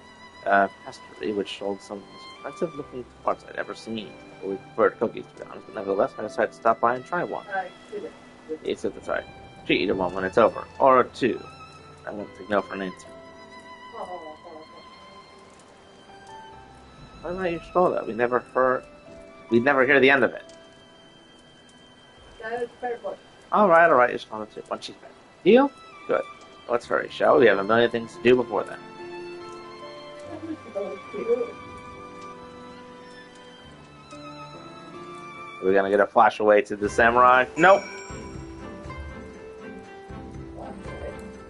pastry which sold some of the most expensive-looking tarts I'd ever seen. We preferred cookies, to be honest, but nevertheless, I decided to stop by and try one. It's at the time. Treat eat one when it's over, or two. I won't take no for an answer. Why might you scroll that? We never hear the end of it. That is fair point. Alright, you're scrolling too. Once she's back. Deal? Good. Let's hurry, shall we? We have a million things to do before then. Are we gonna get a flash away to the samurai? Nope.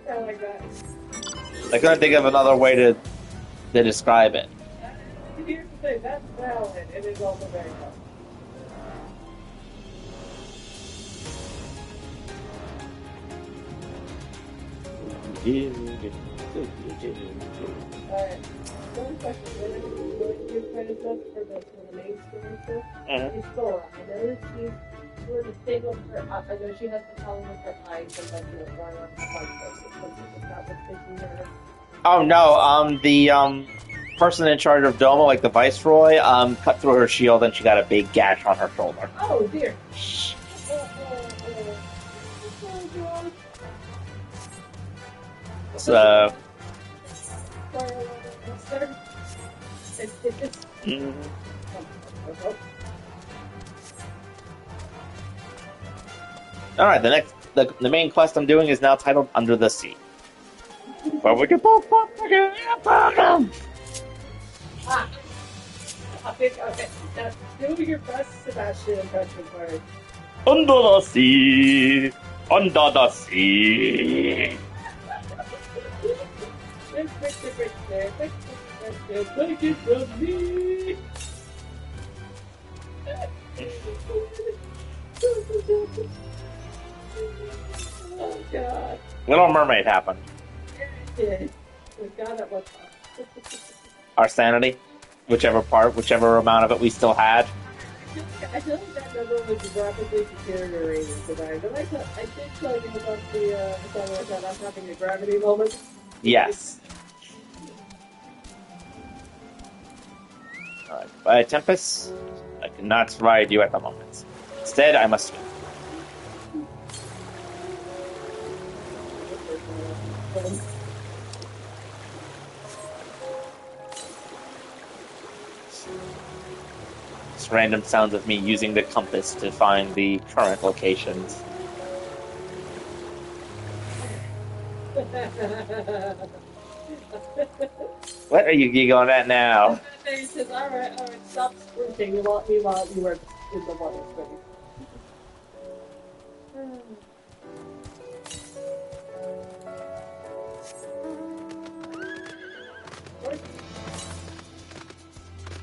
I like that. I couldn't think of another way to describe it. Here's the thing, that's valid, and it's also very valid. Alright, one question. When you kind of stuff for the main story stuff, it's Sora. I know that she's doing the thing with her. I know she has the problem with her eyes and like going on the podcast. Is that what's making her? Oh no, the person in charge of Doma, like the Viceroy, cut through her shield and she got a big gash on her shoulder. Oh dear. So. Alright, the main quest I'm doing is now titled Under the Sea. But we can Okay. Now do your best Sebastian impression part. Under the sea. Under the sea. Take it from me. Oh God. Little Mermaid happened. Yeah. God, that was Our sanity, whichever amount of it we still had. I feel like that number was rapidly deteriorating tonight. But I did tell you about the song like that. I'm having a gravity moment. Yes. Alright, by Tempest, I cannot ride you at the moment. Instead, I must swim. Just random sounds of me using the compass to find the current locations. What are you giggling at now? He says, alright, stop sprinting. You were in the water space.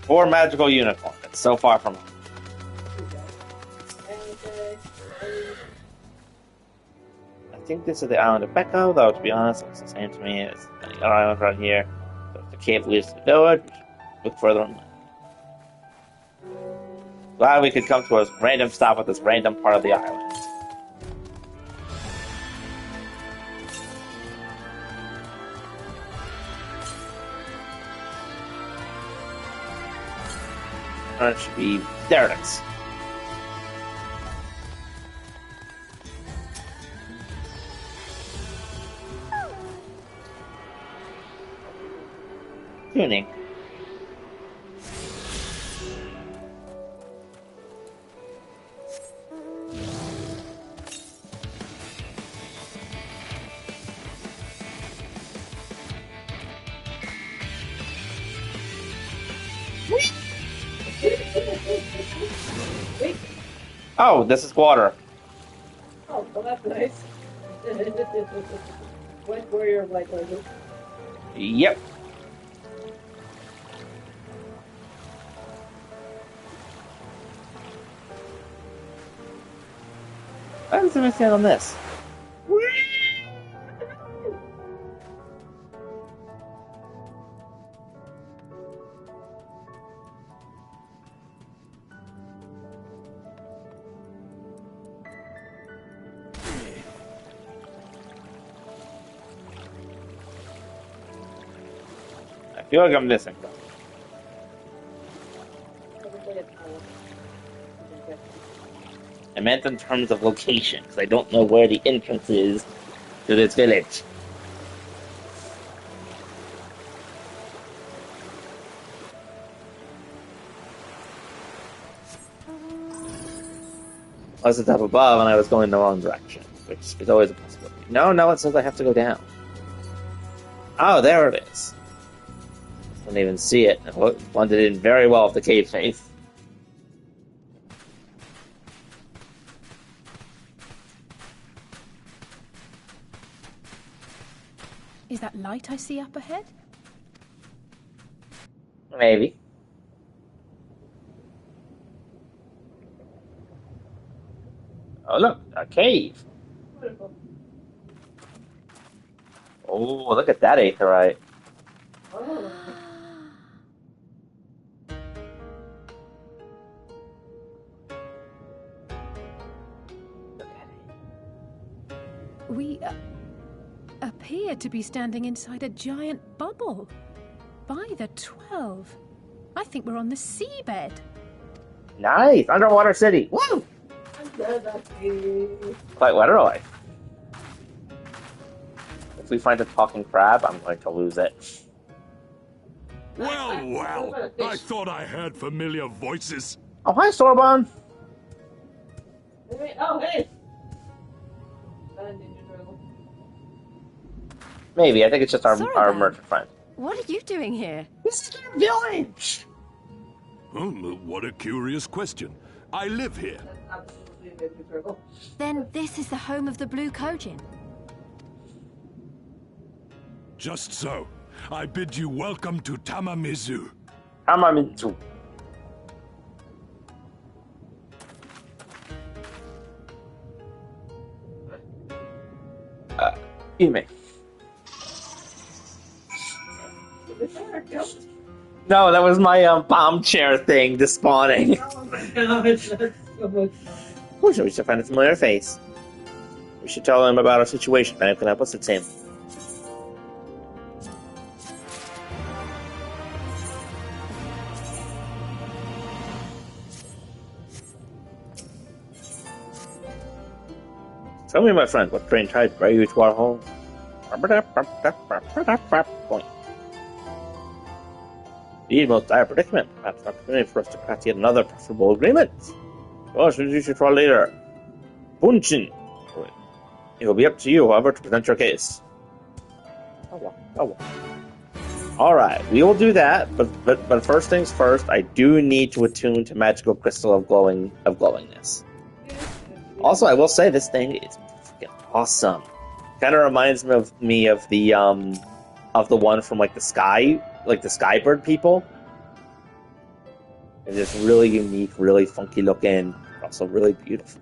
Or magical unicorn. It's so far from home. I think this is the island of Becco, though to be honest, it looks the same to me as any other island around here. So if the cave leads to the village, look further inland. Glad we could come to a random stop at this random part of the island. It should be... There it is. Tuning. Oh, this is water. Oh, well, that's nice. What warrior of light language? Yep. Why does it stand on this? I feel like I'm missing something. I meant in terms of location, because I don't know where the entrance is to this village. I was up above and I was going the wrong direction, which is always a possibility. No, it says I have to go down. Oh, there it is. I didn't even see it. It blended in very well with the cave face. Is that light I see up ahead? Maybe. Oh, look, a cave. Wonderful. Oh, look at that aetheryte. Oh. Look at it. We appear to be standing inside a giant bubble. By the 12. I think we're on the seabed. Nice! Underwater city! Woo! Quite literally. If we find a talking crab, I'm going to lose it. Well, I thought I heard familiar voices. Oh, hi, Sorbonne! Oh, hey! Maybe, I think it's just our Sorbonne. merchant friend. What are you doing here? This is our village! Oh, what a curious question. I live here. That's absolutely miserable. Then this is the home of the Blue Kojin. Just so. I bid you welcome to Tamamizu. Hamamitsu. Yume. No, that was my bomb chair thing despawning. Oh my god, that's so much. We should find a familiar face. We should tell him about our situation. Maybe can help us. It's him. Tell me, my friend, what train tried to bring you to our home? Point. The most dire predicament. Perhaps an opportunity for us to craft yet another preferable agreement. Well, you should try later. Bunshin. It will be up to you, however, to present your case. Alright, we will do that, but first things first, I do need to attune to magical crystal of glowingness. Also, I will say this thing is freaking awesome. Kind of reminds me of the one from like the Skybird people. It's just really unique, really funky looking, also really beautiful.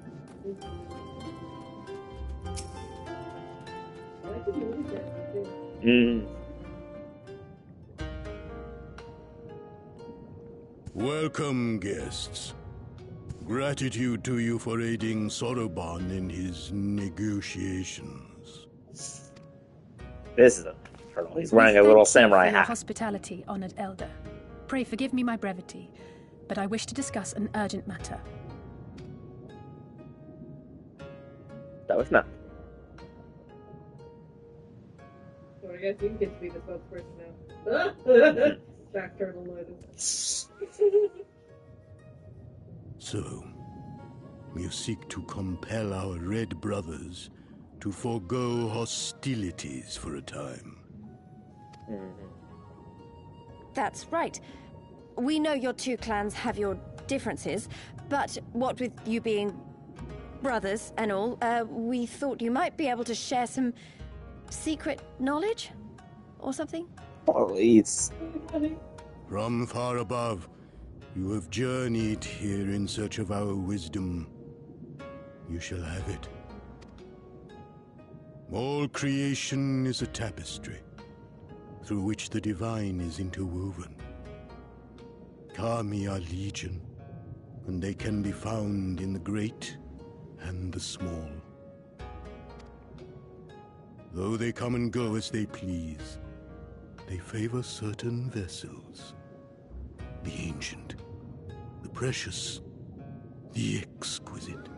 Welcome, guests. Gratitude to you for aiding Soroban in his negotiations. This is a turtle. He's wearing a little samurai For your hat. hospitality, honored elder. Pray forgive me my brevity, but I wish to discuss an urgent matter. That was not. So I guess you get to be the spokesperson now. Jack Turtle notice. So, you seek to compel our red brothers to forego hostilities for a time. That's right. We know your two clans have your differences, but what with you being brothers and all, we thought you might be able to share some secret knowledge or something? Please. From far above, you have journeyed here in search of our wisdom. You shall have it. All creation is a tapestry, through which the divine is interwoven. Kami are legion, and they can be found in the great and the small. Though they come and go as they please, they favor certain vessels. The ancient, the precious, the exquisite.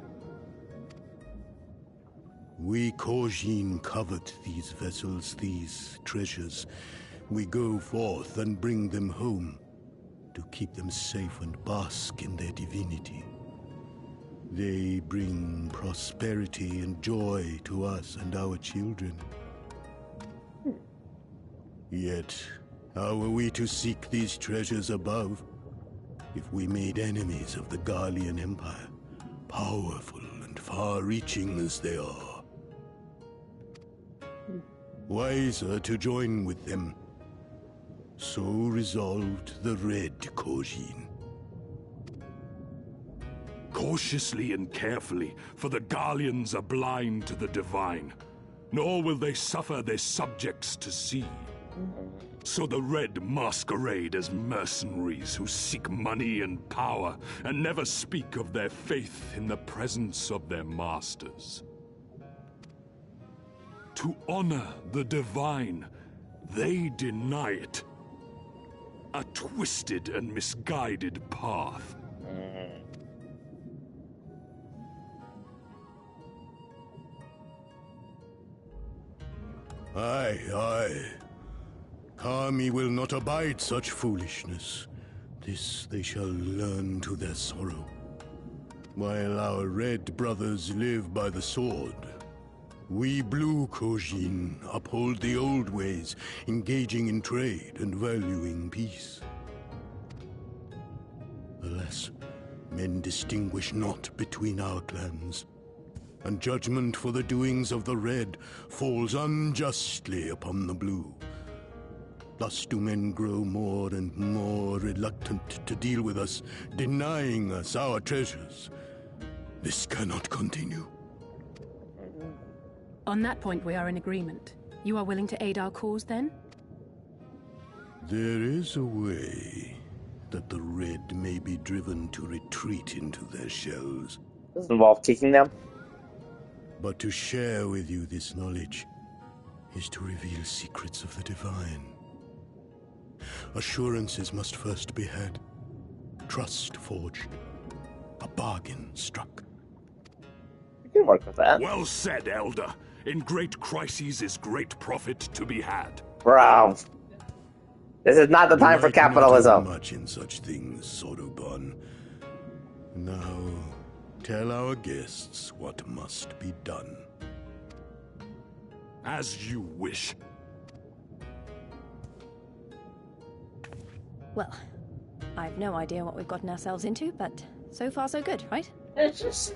We Kojin covet these vessels, these treasures. We go forth and bring them home to keep them safe and bask in their divinity. They bring prosperity and joy to us and our children. Yet, how are we to seek these treasures above if we made enemies of the Garlean Empire, powerful and far-reaching as they are? Wiser to join with them. So resolved the Red Kojin. Cautiously and carefully, for the Garleans are blind to the divine, nor will they suffer their subjects to see. So the Red masquerade as mercenaries who seek money and power, and never speak of their faith in the presence of their masters. To honor the divine, they deny it. A twisted and misguided path. Aye, aye. Kami will not abide such foolishness. This they shall learn to their sorrow. While our red brothers live by the sword, we blue Kojin uphold the old ways, engaging in trade and valuing peace. Alas, men distinguish not between our clans, and judgment for the doings of the red falls unjustly upon the blue. Thus do men grow more and more reluctant to deal with us, denying us our treasures. This cannot continue. On that point, we are in agreement. You are willing to aid our cause, then? There is a way that the red may be driven to retreat into their shells. Does it involve kicking them? But to share with you this knowledge is to reveal secrets of the divine. Assurances must first be had, trust forged, a bargain struck. We can work with that. Well said, Elder. In great crises is great profit to be had. Bro. This is not the time for capitalism. Not much in such things, Sodoban. Now, tell our guests what must be done. As you wish. Well, I've no idea what we've gotten ourselves into, but so far so good, right? It's just...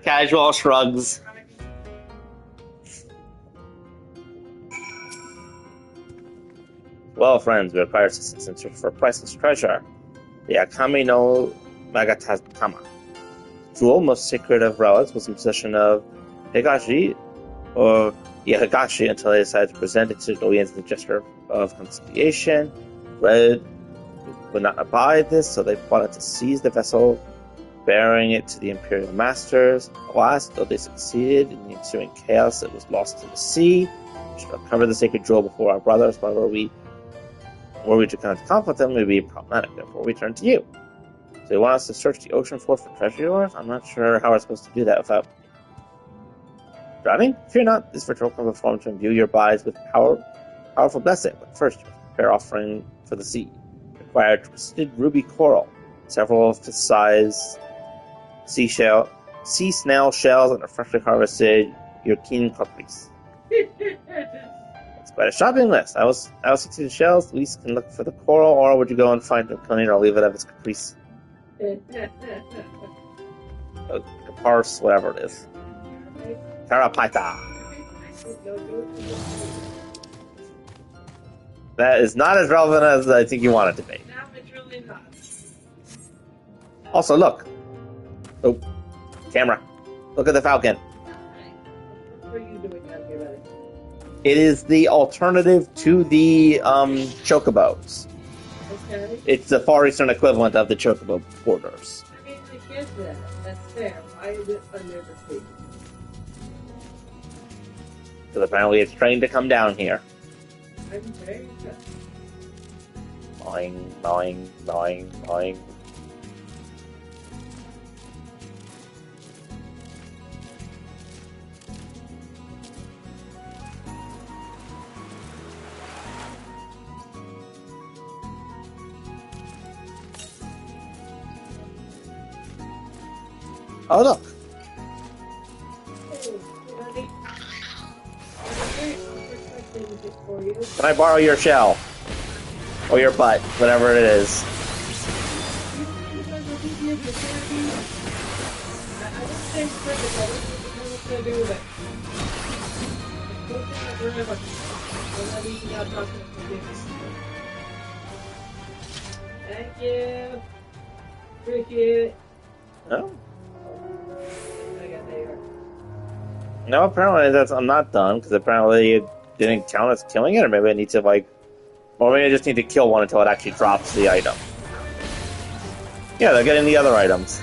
Casual shrugs. Well, friends, we require assistance for priceless treasure. The Akami no Magatatama. Jewel, most sacred of relics, was in possession of Higashi, or Higashi, until they decided to present it to Noyan as a gesture of conciliation. Red would not abide this, so they plotted to seize the vessel, bearing it to the Imperial Masters. Alas, though they succeeded in the ensuing chaos, it was lost to the sea. We should recover the sacred jewel before our brothers. However, were we to come into conflict with them, it would be problematic. Therefore, we turn to you. So you want us to search the ocean floor for treasure yours? I'm not sure how we're supposed to do that without drowning. Fear not, this ritual can be performed to imbue your bodies with powerful blessing. But first, you must prepare offering for the sea. Require twisted ruby coral, several fist-sized sea snail shells, and a freshly harvested European caprice. It's quite a shopping list. I will see the shells. Luis can look for the coral, or would you go and find the coney, or leave it at its caprice? Caparse, whatever it is. Carapaita. That is not as relevant as I think you want it to be. No, it's really not. Also, look. Oh, camera. Look at the Falcon. What are you doing down here, buddy? It is the alternative to the chocobos. Okay. It's the Far Eastern equivalent of the chocobo quarters. I mean, I get that. That's fair. Why is it under the sea? Because apparently it's trained to come down here. I'm very good. Boing, boing, boing, boing. Oh, look. Can I borrow your shell? Or your butt, whatever it is. Thank you. Appreciate it. No? I got there. No, apparently I'm not done, because apparently it didn't count as killing it, or maybe I need to, like... Or maybe I just need to kill one until it actually drops the item. Yeah, they're getting the other items.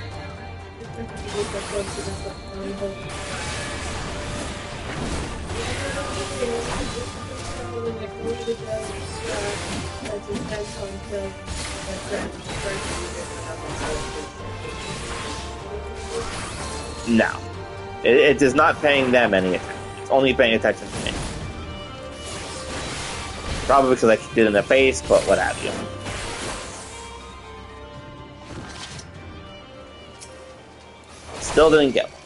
No. It is not paying them any attention. It's only paying attention to me. Probably because I kicked it in the face, but what have you. Still didn't get one.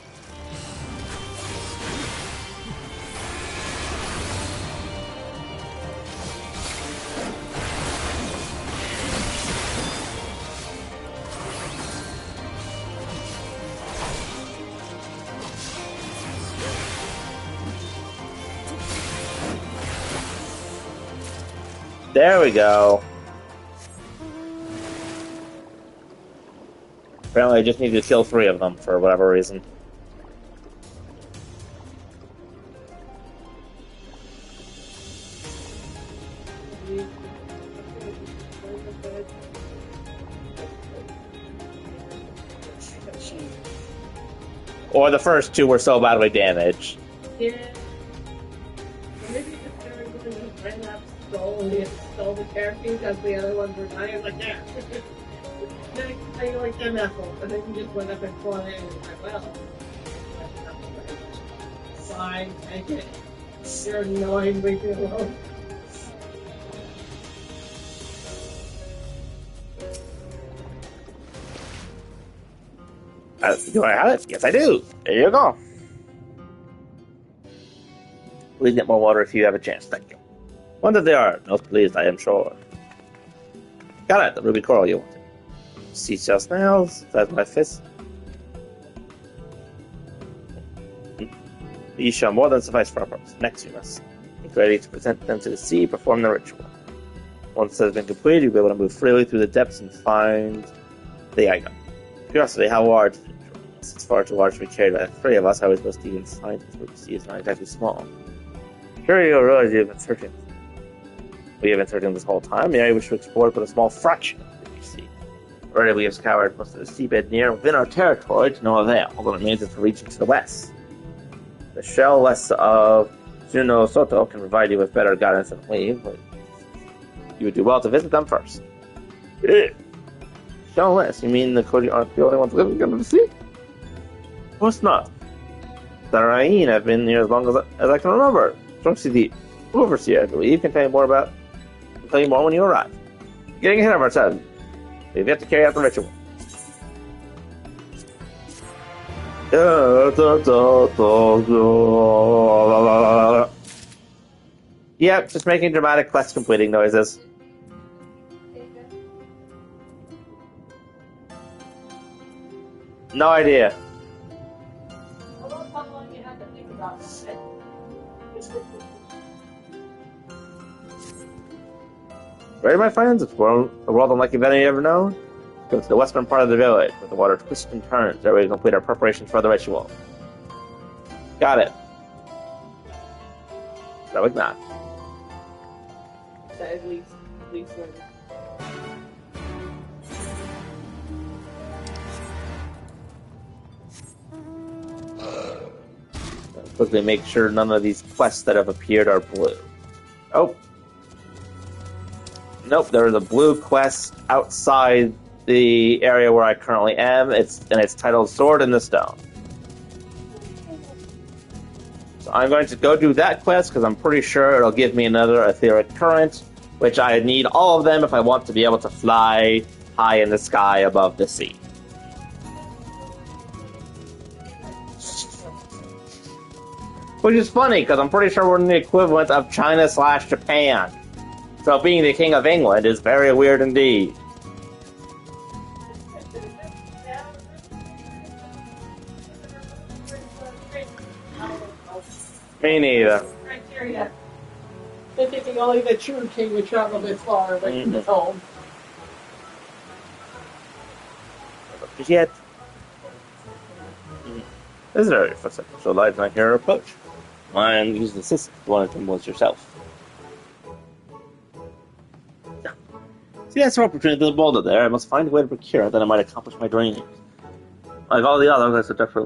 There we go. Apparently I just need to kill 3 of them for whatever reason. Or the first 2 were so badly damaged. Yeah. Maybe the third one just ran up, stole the characters as the other ones were dying. Like, yeah. Then I like them apples, and then you just went up and fought it, and was like, well, fine, take it. You're annoying, leave me alone. Do I have it? Yes, I do. There you go. Please get more water if you have a chance. Thank you. Wonder they are. Most pleased, I am sure. Got it. The ruby coral you wanted. Seashell snails. That's my fist. These shall more than suffice for our purpose. Next, you must get ready to present them to the sea, perform the ritual. Once it has been completed, you'll be able to move freely through the depths and find the item. Curiosity, how large? It's far too large to be carried by the 3 of us. How are we supposed to even find it? What you see is not exactly small. Sure, you'll realize you've been searching. We have been searching this whole time. The area we wish to explore but a small fraction of what you see. Already we have scoured most of the seabed near within our territory to no avail. All that remains is for reaching to the west. The shell west of Zuno Soto can provide you with better guidance than we, but you would do well to visit them first. Shell west? You mean the Koji aren't the only ones living under the sea? Of course not. The Rain have been here as long as I can remember. Trunksy the Overseer, I believe, can tell you more when you arrive. Getting ahead of ourselves. We've yet to carry out the ritual. Yep, just making dramatic quest completing noises. No idea. How long you had to think about it? Ready, my friends? Explore a world unlike you've ever known. Go to the western part of the village, where the water twists and turns. There we complete our preparations for the ritual. Got it. So like that. At least one. Quickly make sure none of these quests that have appeared are blue. Oh. Nope, there is a blue quest outside the area where I currently am. It's titled Sword in the Stone. So I'm going to go do that quest because I'm pretty sure it'll give me another etheric current, which I need all of them if I want to be able to fly high in the sky above the sea. Which is funny, because I'm pretty sure we're in the equivalent of China/Japan. So being the King of England is very weird indeed. Me neither. Criteria. They're thinking only the true king would travel this far away from his home. Yet. Visitor, your footsteps so light I hear approach. Mine use the assist. One of them was yourself. See that sword between the boulder there? I must find a way to procure it, then I might accomplish my dreams. Like all the others, I suggest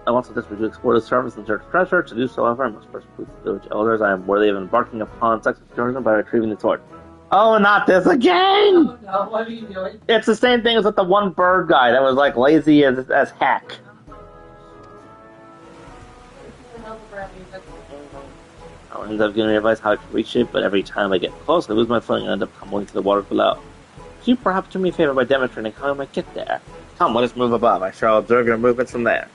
I want to desperately to explore the surface and search treasure. To do so, however, I must first prove to the village elders I am worthy of embarking upon such excursion by retrieving the sword. Oh, not this again! Oh, no, what are you doing? It's the same thing as with the one bird guy that was like lazy as heck. I'll end up giving me advice how I can reach it, but every time I get close, I lose my footing and end up tumbling to the water below. Could you perhaps do me a favor by demonstrating how I might get there? Come, let us move above. I shall observe your movements from there.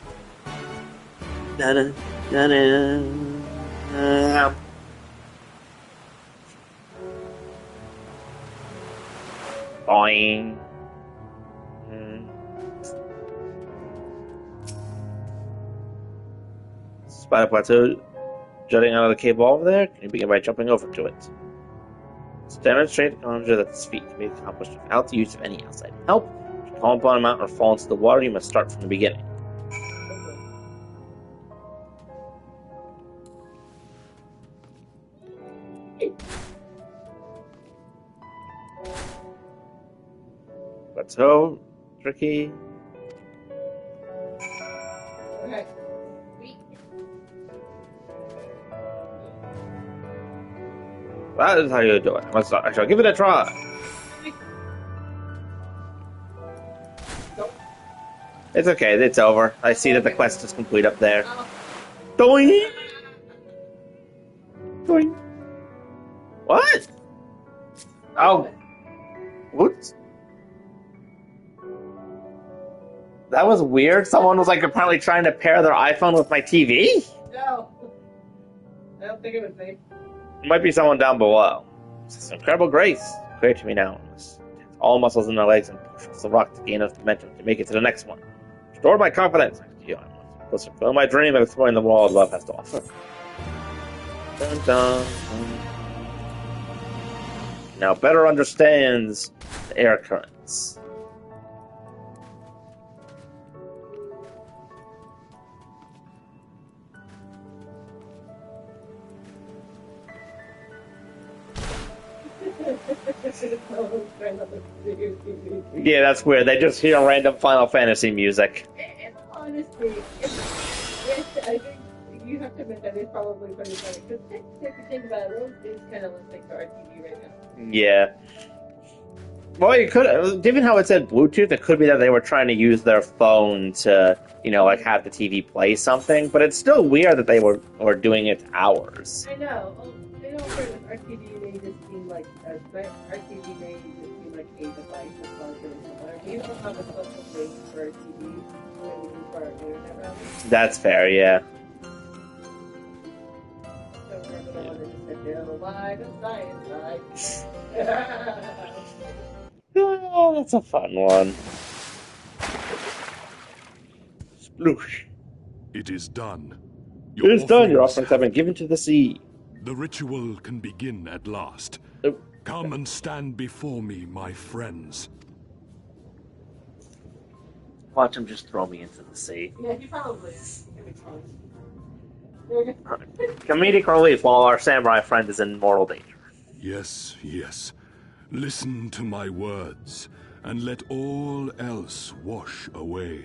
Boing. Spider plateau jutting out of the cave wall over there. Can you begin by jumping over to it? To demonstrate the conjure that this feat can be accomplished without the use of any outside help. If you call upon a mountain or fall into the water, you must start from the beginning. Plateau, tricky. Okay. That is how you do it. I shall give it a try. It's okay, it's over. I see that the quest is complete up there. Doing. Doing. What? Oh. What? That was weird. Someone was like apparently trying to pair their iPhone with my TV? No. I don't think it was me. It might be someone down below. It's incredible grace. Clear to me now. All muscles in my legs and push off the rock to gain enough momentum to make it to the next one. Restore my confidence. I'm closer to fulfill my dream of exploring the world love has to offer. Dun, dun, dun. Now better understands the air currents. Yeah, that's weird. They just hear random Final Fantasy music. Honestly, I think you have to admit that it's probably pretty funny. Because if you think about it, it's kind of listening to our TV right now. Yeah. Well, you could, given how it said Bluetooth, it could be that they were trying to use their phone to, like have the TV play something. But it's still weird that they were doing it to ours. I know. They don't for our TV, they just seem like our TV may just seem like a device as far as similar. We don't have a special thing for our TV that we use for our internet routing. That's fair, yeah. So we're the one that just said, "They'll lie to science, right?" Oh, that's a fun one. Sploosh. It is done. It is done. Your offerings have been given to the sea. The ritual can begin at last. Oh. Come and stand before me, my friends. Watch him just throw me into the sea. Yeah, he probably is. Comedic relief while our samurai friend is in mortal danger. Yes, yes. Listen to my words, and let all else wash away.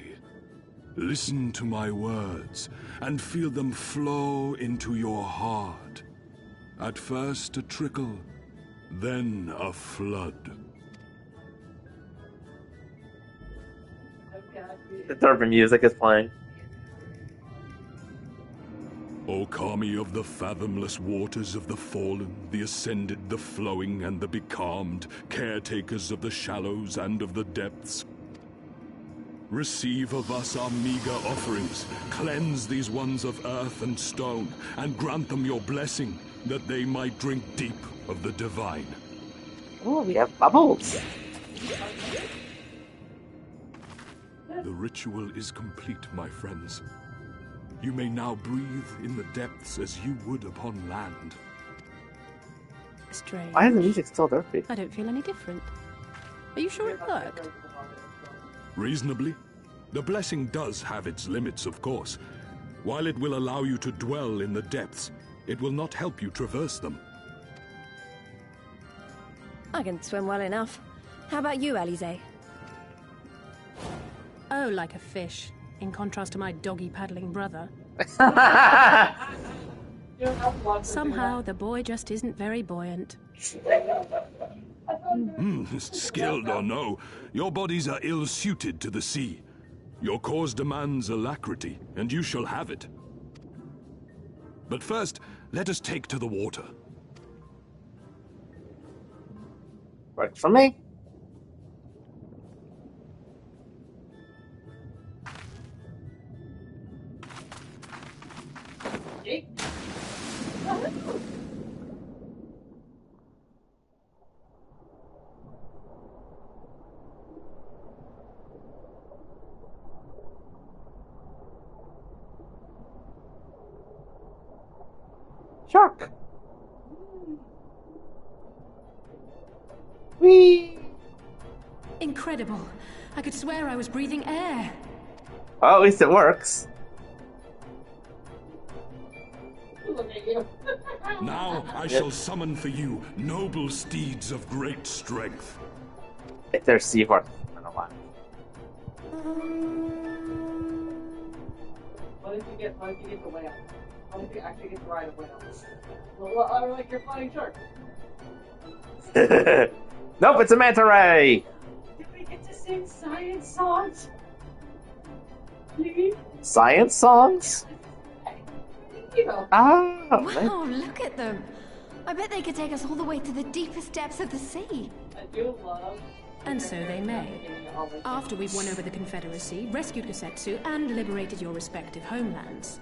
Listen to my words, and feel them flow into your heart. At first a trickle, then a flood. The turban music is playing. O Kami of the fathomless waters of the fallen, the ascended, the flowing, and the becalmed, caretakers of the shallows and of the depths. Receive of us our meager offerings, cleanse these ones of earth and stone, and grant them your blessing, that they might drink deep of the divine. Oh, we have bubbles. The ritual is complete, my friends. You may now breathe in the depths as you would upon land. Strange. Why is the music still dirty? I don't feel any different. Are you sure it worked? Reasonably. The blessing does have its limits, of course. While it will allow you to dwell in the depths, it will not help you traverse them. I can swim well enough. How about you, Alize? Oh, like a fish. In contrast to my doggy-paddling brother. Somehow, the boy just isn't very buoyant. Skilled or no, your bodies are ill-suited to the sea. Your cause demands alacrity, and you shall have it. But first, let us take to the water. Works for me. Shark. Whee! Incredible. I could swear I was breathing air. Well, at least it works. Look at you. Now I shall summon for you noble steeds of great strength. If there's seahorse, I don't know why. What if you get the whale? What if you actually get to ride a whale? Well, like you're flying shark. Nope, it's a manta ray. Did we get to sing science songs? Please? Science songs? You know. Oh, Wow, look at them. I bet they could take us all the way to the deepest depths of the sea. I do love. And so they may. After we've won over the Confederacy, rescued Kosetsu, and liberated your respective homelands.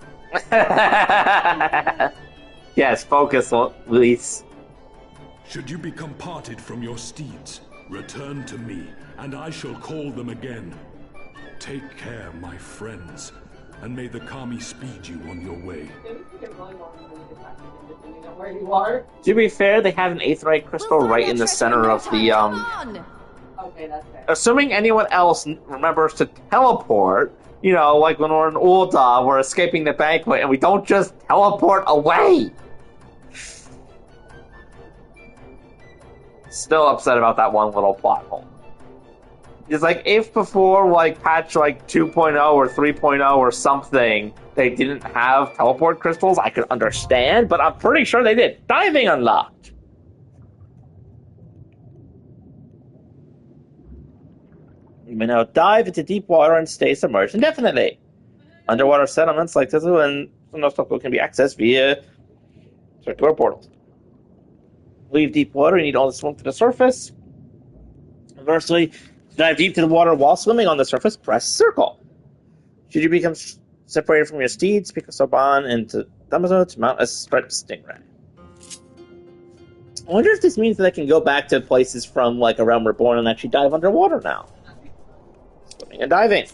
Yes, focus, Luis. Should you become parted from your steeds, return to me, and I shall call them again. Take care, my friends, and may the Kami speed you on your way. Where you are. To be fair, they have an aetheryte crystal right in the center of the, Okay, that's fair. Assuming anyone else remembers to teleport, you know, like when we're in Ul'dah, we're escaping the banquet, and we don't just teleport away! Still upset about that one little plot hole. It's like, if before, like, patch, like, 2.0 or 3.0 or something, they didn't have teleport crystals, I could understand, but I'm pretty sure they did. Diving unlocked! You may now dive into deep water and stay submerged indefinitely. Underwater settlements like Tizu and Sonostoku can be accessed via circular portals. Leave deep water, you need all to swim to the surface. Conversely, to dive deep to the water while swimming on the surface, press circle. Should you become separated from your steeds, pick a Soban into Damaso to mount a striped stingray. I wonder if this means that I can go back to places from, like, A Realm Reborn and actually dive underwater now. Swimming and diving.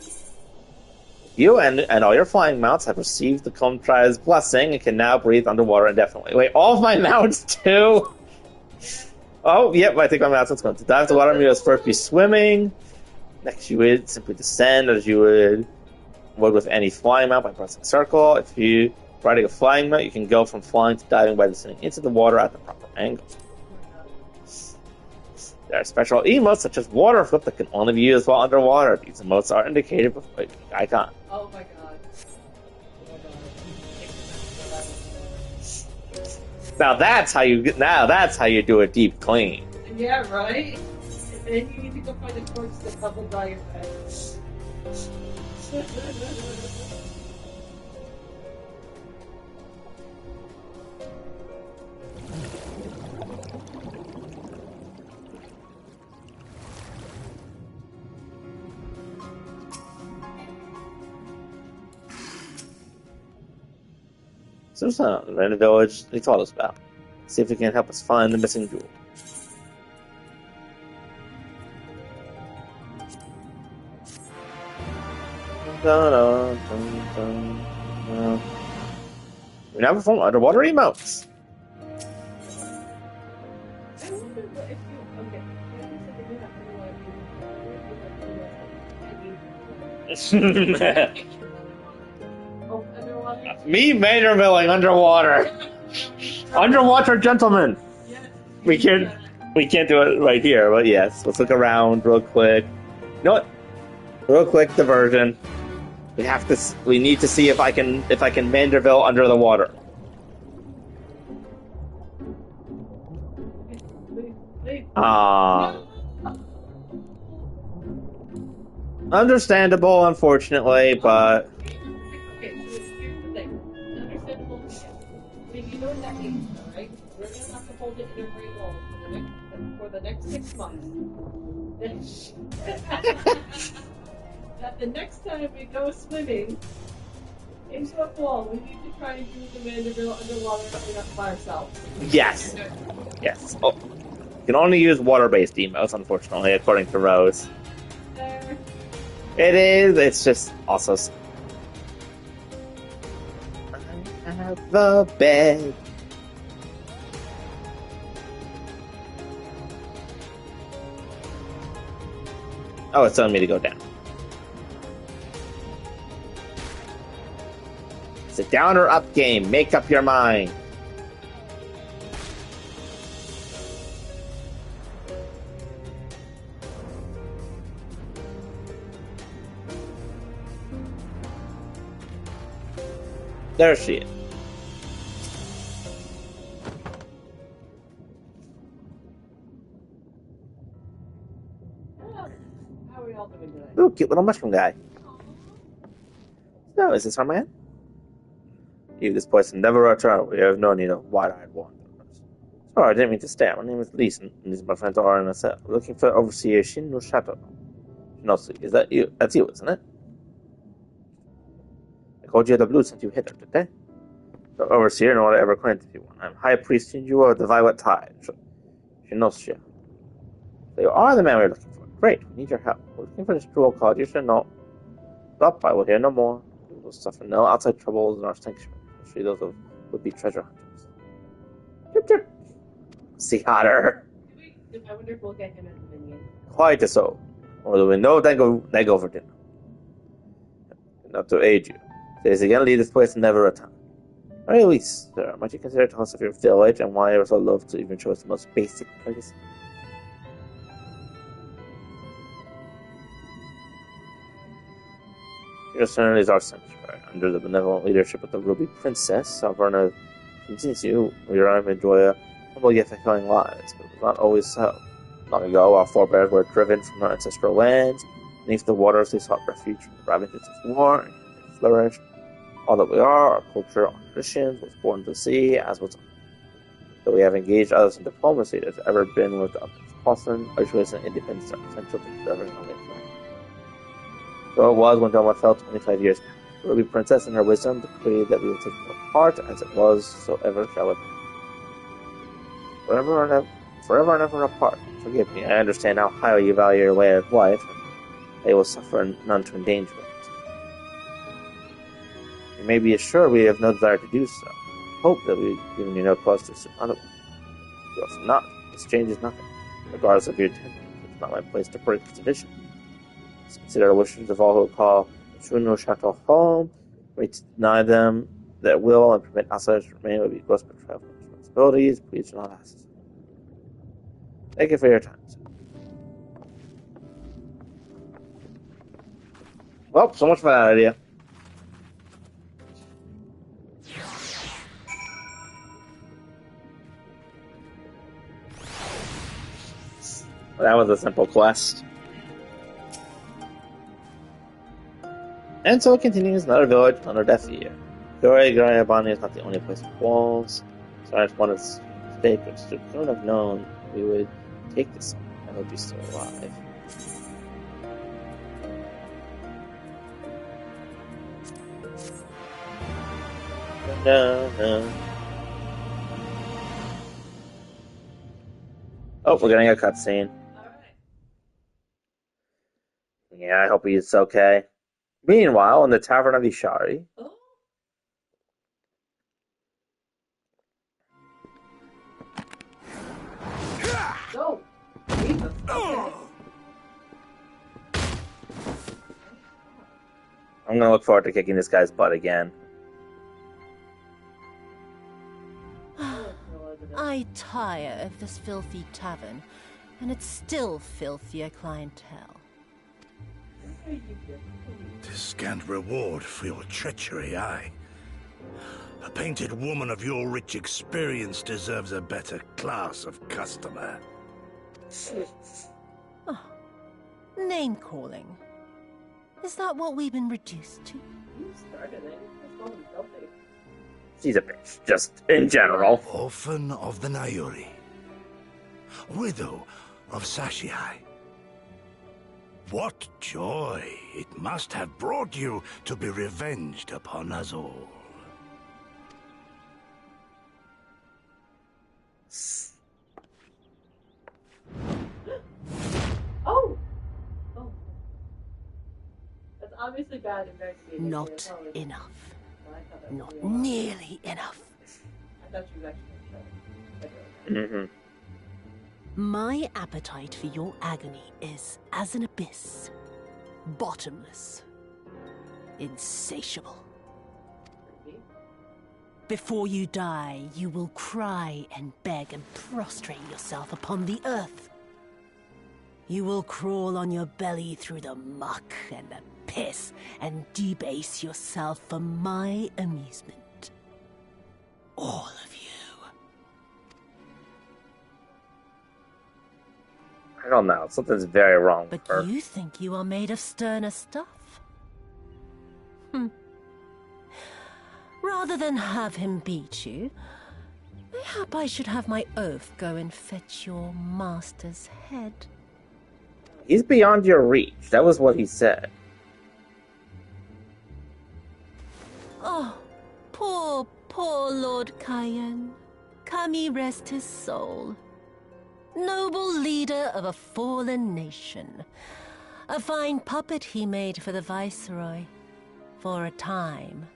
You and all your flying mounts have received the Comtri's blessing and can now breathe underwater indefinitely. Wait, all of my mounts too? Oh, yep, I think my mounts is going to dive to water. Must first be swimming. Next, you would simply descend as you would with any flying mount by pressing circle. If you riding a flying mount, you can go from flying to diving by descending into the water at the proper angle. There are special emotes such as water flip that can only be used while underwater. These emotes are indicated with a icon. Oh my god. Now that's how you do a deep clean. Yeah, right? And then you need to go find a torch to double dry your face. So there's a random village they told us about. See if they can help us find the missing jewel. We now perform underwater emotes. I wonder what if you... Okay. Oh, underwater? Me major milling underwater. Underwater gentlemen. Yes. We can't do it right here, but yes, let's look around real quick. You know what? Real quick diversion. We need to see if I can Manderville under the water. Wait. Understandable, unfortunately, but Okay, so here's the thing. Understandable, yes. I mean, you know what that means, though, right? We're going to have to hold it in a green bowl for the next 6 months. That the next time we go swimming into a pool, we need to try and do the Manderville underwater by ourselves. yes. Oh, you can only use water-based emotes, unfortunately, according to Rose. There. It is. It's just also. I have a bed. Oh, it's telling me to go down. It's a down or up game. Make up your mind. There she is. How are we all doing today? Ooh, cute little mushroom guy. So, is this our man? Leave this place and never return. We have no need of wide-eyed wanderers. Sorry, I didn't mean to stare. My name is Leeson, and these are my friends are in a cell. We're looking for Overseer Shin no Shadow. Shinosu, is that you? That's you, isn't it? I called you the blue since you hit her, did they? The Overseer, nor would I ever claim to be one. I'm High Priest Shinju of the Violet Tide. Shinosu. So you are the man we're looking for. Great, we need your help. We're looking for this jewel called Yushino. Stop, I will hear no more. We will suffer no outside troubles in our sanctuary, especially those of would-be treasure hunters. Chip, chip. See hotter. I wonder if we'll get him as a minion. Quite so. Or there will be no then go for dinner. Not to aid you. Say again, leave this place and never return. Very least, sir, might you consider to us of your village and why you are so loath to even show us the most basic courtesy? Your son is our sanctuary. Under the benevolent leadership of the Ruby Princess, Sovereign of Jinzu, we enjoy a humble yet fulfilling lives, but it was not always so. Long ago, our forebears were driven from their ancestral lands. Beneath the waters, they sought refuge from the ravages of war, and they flourished. All that we are, our culture, our traditions, was born to sea, as was though we have engaged others in diplomacy, there's ever been with the utmost caution, isolation, and independence are essential to preserving our nation. So it was when Doma fell 25 years ago. The Ruby Princess, in her wisdom, decreed that we would take no part, as it was, so ever shall it be. Forever and ever apart. Forgive me, I understand how highly you value your way of life, and they will suffer none to endanger it. You may be assured we have no desire to do so. Hope that we've given you no cause to assume otherwise. You also not. This changes nothing. Regardless of your intentions, it's not my place to break tradition. Consider the wishes of all who call Shuno Chateau home. We deny them their will and permit outsiders to remain would be gross betrayal of responsibilities. Please do not ask. Thank you for your time. Well, so much for that idea. That was a simple quest. And so it continues. Another village, another death year. Garabani is not the only place with walls. So I just wanted to stay, but couldn't have known we would take this one and would be still alive. No. Oh, we're getting a cutscene. Yeah, I hope he's okay. Meanwhile, in the Tavern of Ishari. Oh. Jesus. Okay. I'm gonna look forward to kicking this guy's butt again. I tire of this filthy tavern, and it's still filthier clientele. Tis scant reward for your treachery, aye. A painted woman of your rich experience deserves a better class of customer. Oh, name-calling. Is that what we've been reduced to? You started it. Just call him filthy. She's a bitch, just in general. Orphan of the Nayuri. Widow of Sashihai. What joy it must have brought you to be revenged upon us all. Oh! That's obviously bad investigating. Not enough. Not nearly enough. I thought you were actually going to show it. My appetite for your agony is as an abyss. Bottomless. Insatiable. Before you die, you will cry and beg and prostrate yourself upon the earth. You will crawl on your belly through the muck and the piss and debase yourself for my amusement. All of you. I don't know. Something's very wrong with her. But you think you are made of sterner stuff? Rather than have him beat you, mayhap I should have my oath go and fetch your master's head. He's beyond your reach. That was what he said. Oh, poor Lord Cayenne. Kami rest his soul. Noble leader of a fallen nation. A fine puppet he made for the Viceroy. For a time.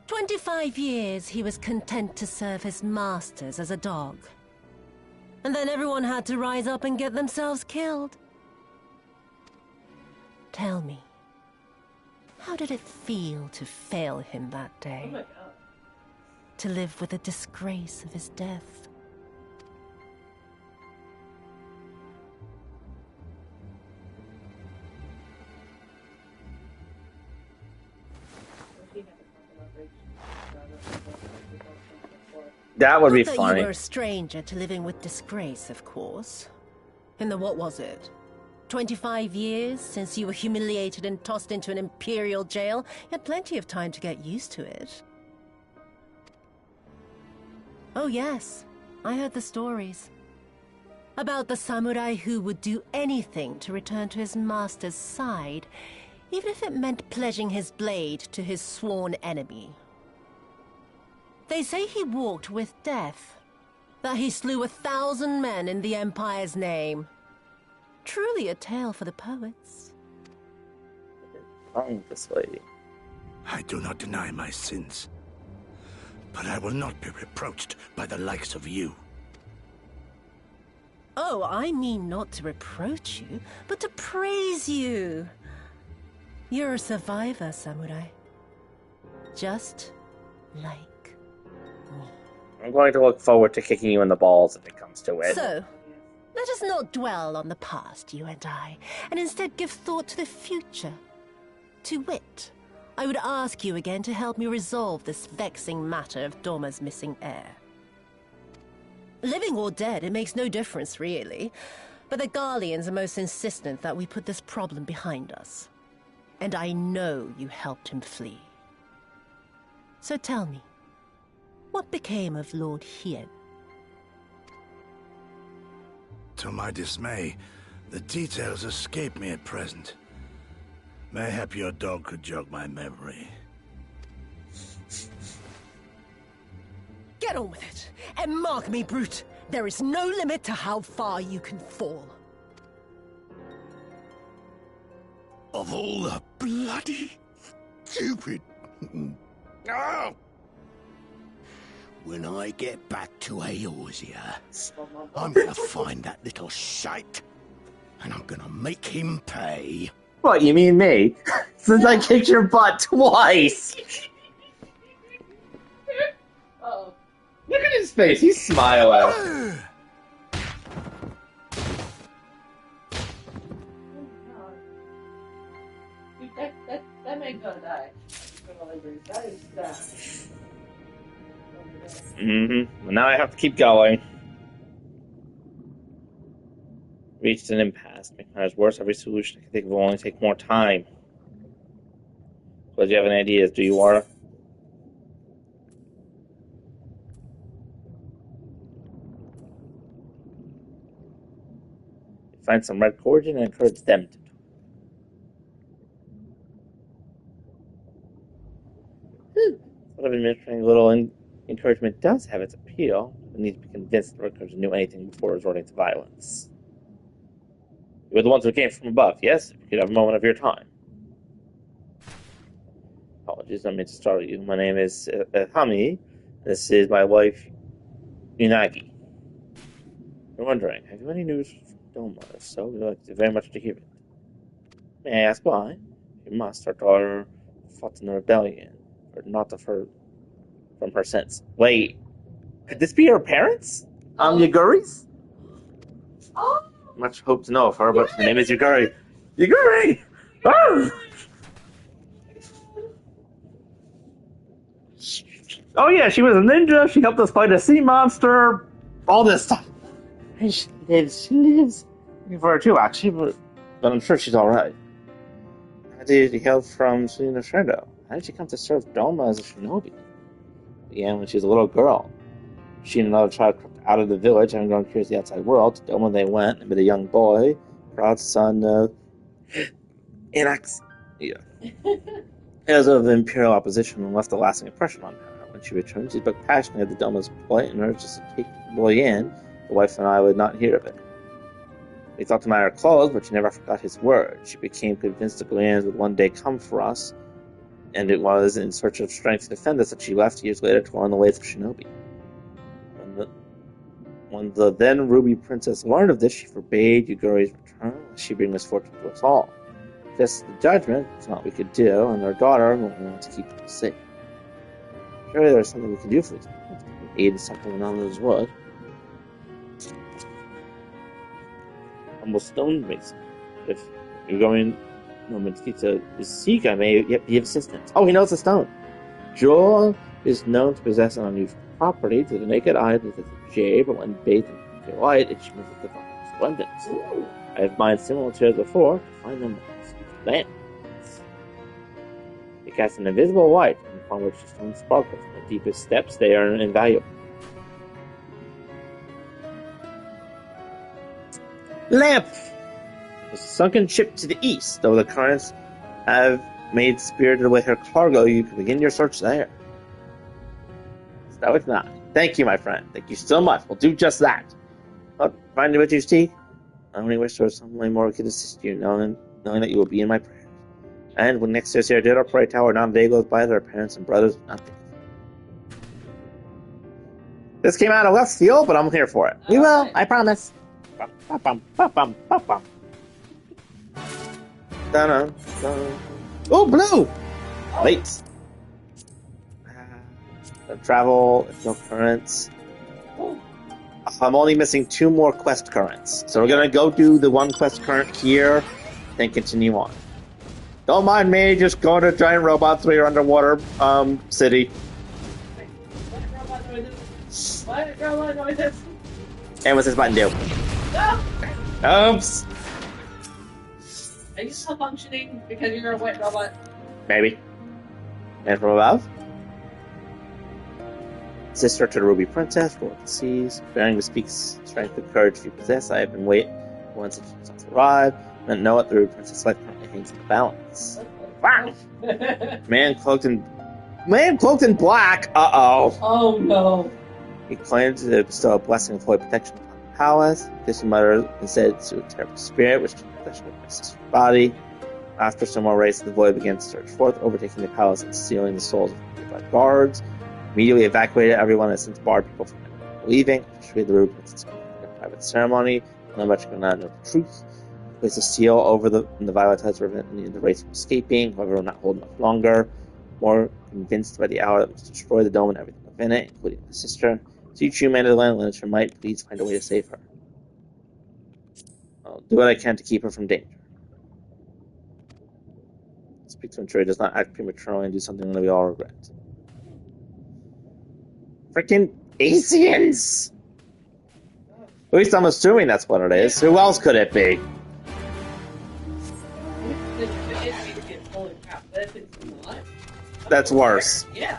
25 years he was content to serve his masters as a dog. And then everyone had to rise up and get themselves killed. Tell me, how did it feel to fail him that day? Oh my god. To live with the disgrace of his death? That would be Not that funny. you were a stranger to living with disgrace, of course. In the what was it? 25 years since you were humiliated and tossed into an imperial jail? You had plenty of time to get used to it. Oh yes, I heard the stories. About the samurai who would do anything to return to his master's side, even if it meant pledging his blade to his sworn enemy. They say he walked with death, that he slew 1,000 men in the Empire's name. Truly a tale for the poets. Wrong, this lady. I do not deny my sins, but I will not be reproached by the likes of you. Oh, I mean not to reproach you, but to praise you. You're a survivor, Samurai. Just like me. I'm going to look forward to kicking you in the balls if it comes to it. So, let us not dwell on the past, you and I, and instead give thought to the future. To wit, I would ask you again to help me resolve this vexing matter of Dorma's missing heir. Living or dead, it makes no difference, really. But the Garleans are most insistent that we put this problem behind us. And I know you helped him flee. So tell me, what became of Lord Hien? To my dismay, the details escape me at present. Mayhap your dog could jog my memory. Get on with it, and mark me, brute. There is no limit to how far you can fall. Of all the bloody stupid... Oh! When I get back to Eorzea, I'm gonna find that little shite, and I'm gonna make him pay. What, you mean me? Since I kicked your butt twice! Oh. Look at his face, he's smiling. That man's gonna die. That is sad. Well, now I have to keep going. Reached an impasse. Make matters worse, every solution I can think of will only take more time. But do you have any ideas? Do you, Wara? Find some red cordian and encourage them to. Sort of administering a little encouragement does have its appeal. We need to be convinced the workers knew anything before resorting to violence. You were the ones who came from above, yes? If you could have a moment of your time. Apologies, I meant to startle you. My name is Hami. This is my wife, Unagi. You're wondering, have you any news from Doma? If so, we'd like very much to hear it. May I ask why? You must. Our daughter fought in the rebellion. Or not of her, from her sense. Wait, could this be her parents? Yaguri's? Oh! Much hope to know of her, but her name is Yaguri. Yaguri! Oh! Oh yeah, she was a ninja, she helped us fight a sea monster, all this stuff. And she lives. Looking for her too, actually, but I'm sure she's alright. How did you hail from Selena Shredo? How did she come to serve Doma as a shinobi? Began when she was a little girl. She and another child crept out of the village, having grown curious the outside world. To Doma they went, and met a young boy, proud son of Anax. Yeah. As of imperial opposition, and left a lasting impression on her. When she returned, she spoke passionately of the Doma's plight and urged us to take the boy in. The wife and I would not hear of it. We thought to matter closed, but she never forgot his word. She became convinced the Galeans would one day come for us, and it was in search of strength to defend us that she left years later to learn the ways of shinobi. When the then Ruby Princess learned of this, she forbade Yaguri's return, lest she bring misfortune to us all. This the judgment, it's not we could do, and their daughter wanted to keep them safe. Surely there's something we can do for these people. Aid in something none others would. Almost stone mason. If you're going to seek, I may yet be of assistance. Oh, he knows the stone. Jewel is known to possess an unusual property. To the naked eye, it is a jade, but when bathed in pure light, it shimmers with divine splendor. I have minds similar to as before to find them lands. They cast an invisible light upon which the stone sparkles. In the deepest steps, they are invaluable. Lamp! There's a sunken ship to the east, though the currents have made spirited away her cargo. You can begin your search there. So it's not. Thank you, my friend. Thank you so much. We'll do just that. But find what you seek. I only wish there was some way more we could assist you, knowing that you will be in my prayers. And when next year did our pray tower, not a day goes by that our parents and brothers not there. This came out of left field, but I'm here for it. We will, I promise. Oh, blue! Late. Travel, no currents. I'm only missing 2 more quest currents. So we're gonna go do the 1 quest current here, then continue on. Don't mind me, just going to giant robot 3 underwater city. What robot noises? And what's this button do? No! Oops. Are you still functioning because you're a wet robot? Maybe. Man from above? Sister to the Ruby Princess, Lord of the Seas, bearing the speaks strength and courage you possess. I have been waiting once it's arrived. And know it, the Ruby Princess life currently hangs in the balance. Wow! Man cloaked in black. Uh-oh. Oh no. He claimed to bestow a blessing of holy protection upon the palace. This mother instead to a terrible spirit which took possession of my sister's body. After some more raids, the void began to surge forth, overtaking the palace and stealing the souls of nearby guards. Immediately evacuated everyone and since barred people from leaving. Treated the Ruby Princess in a private ceremony. None much could not know the truth. Placed a seal over the violet tides preventing the race from escaping. However, will not hold much longer. More convinced by the hour that must destroy the dome and everything within it, including my sister. So you true man of the land, lend her might, please find a way to save her. I'll do what I can to keep her from danger. Speak to ensure he does not act prematurely and do something that we all regret. Freaking Asians! At least I'm assuming that's what it is. Who else could it be? That's worse. Yeah.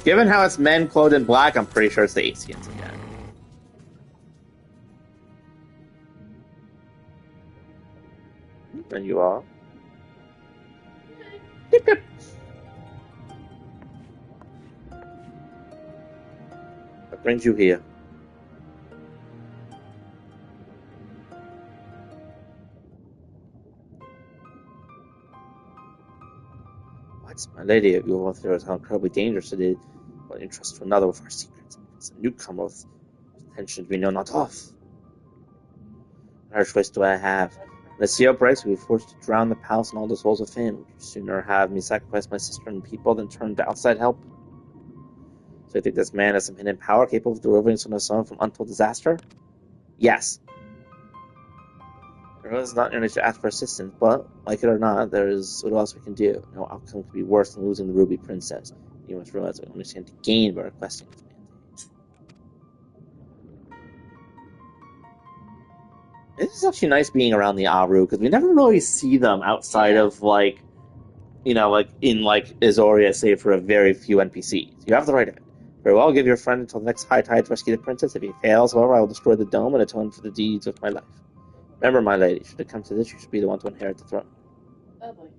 Given how it's men clothed in black, I'm pretty sure it's the Asians again. And you are? Yep, yep. What brings you here? What? My lady, you will feel how incredibly dangerous it is when you trust to another with our secrets. It's a newcomer with intentions we know not of. What choice do I have? When the seal breaks, we'll be forced to drown the palace and all the souls within. Would you sooner have me sacrifice my sister and people than turn to outside help? So you think this man has some hidden power capable of delivering someone from untold disaster? Yes. It is not earnest to ask for assistance, but, like it or not, there is what else we can do. No outcome could be worse than losing the Ruby Princess. You must realize that we only stand to gain by requesting this mandate. It's actually nice being around the Aru, because we never really see them outside of, like, you know, like, in, like, Azoria, save for a very few NPCs. You have the right of it. Very well, give your friend until the next high tide to rescue the princess. If he fails, however, I will destroy the dome and atone for the deeds of my life. Remember, my lady, should it come to this, you should be the one to inherit the throne. Lovely.